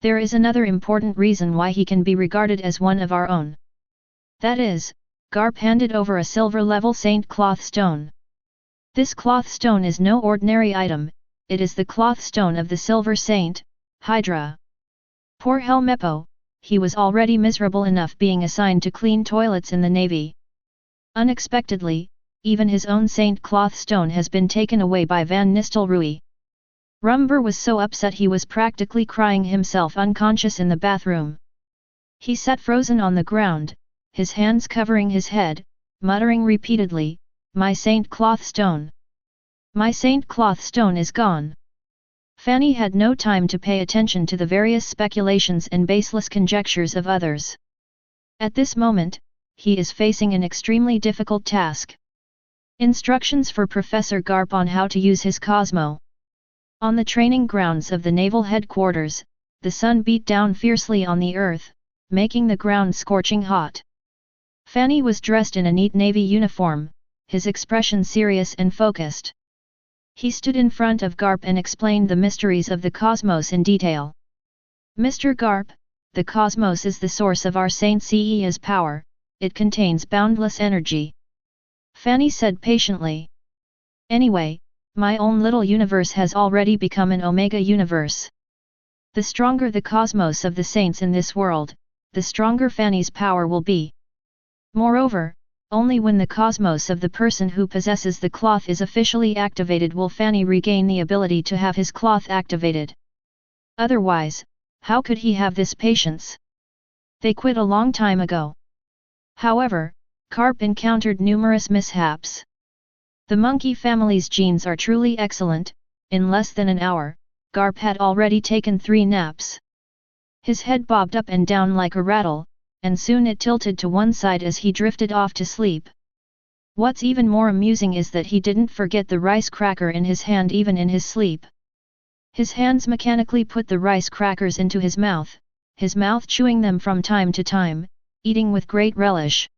There is another important reason why he can be regarded as one of our own. That is, Garp handed over a silver-level saint cloth stone. This cloth stone is no ordinary item, it is the cloth stone of the silver saint, Hydra. Poor Helmeppo, he was already miserable enough being assigned to clean toilets in the navy. Unexpectedly, even his own saint cloth stone has been taken away by Van Nistelrooy. Rumber was so upset he was practically crying himself unconscious in the bathroom. He sat frozen on the ground, his hands covering his head, muttering repeatedly, "My saint cloth stone! My saint cloth stone is gone. Fanny had no time to pay attention to the various speculations and baseless conjectures of others. At this moment, he is facing an extremely difficult task. Instructions for Professor Garp on how to use his Cosmo. On the training grounds of the naval headquarters, the sun beat down fiercely on the earth, making the ground scorching hot. Fanny was dressed in a neat navy uniform, his expression serious and focused. He stood in front of Garp and explained the mysteries of the cosmos in detail. Mr. Garp, the cosmos is the source of our Saint Seiya's power, it contains boundless energy. Fanny said patiently. Anyway, my own little universe has already become an Omega universe. The stronger the cosmos of the saints in this world, the stronger Fanny's power will be. Moreover, only when the cosmos of the person who possesses the cloth is officially activated will Fanny regain the ability to have his cloth activated. Otherwise, how could he have this patience? They quit a long time ago. However, Garp encountered numerous mishaps. The monkey family's genes are truly excellent. In less than an hour, Garp had already taken 3 naps. His head bobbed up and down like a rattle, and soon it tilted to one side as he drifted off to sleep. What's even more amusing is that he didn't forget the rice cracker in his hand even in his sleep. His hands mechanically put the rice crackers into his mouth chewing them from time to time, eating with great relish.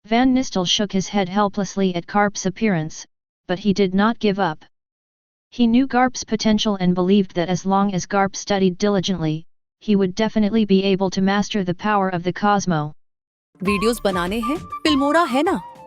Van Nistel shook his head helplessly at Garp's appearance, but he did not give up. He knew Garp's potential and believed that as long as Garp studied diligently, he would definitely be able to master the power of the Cosmo. Videos बनाने हैं, Filmora है ना?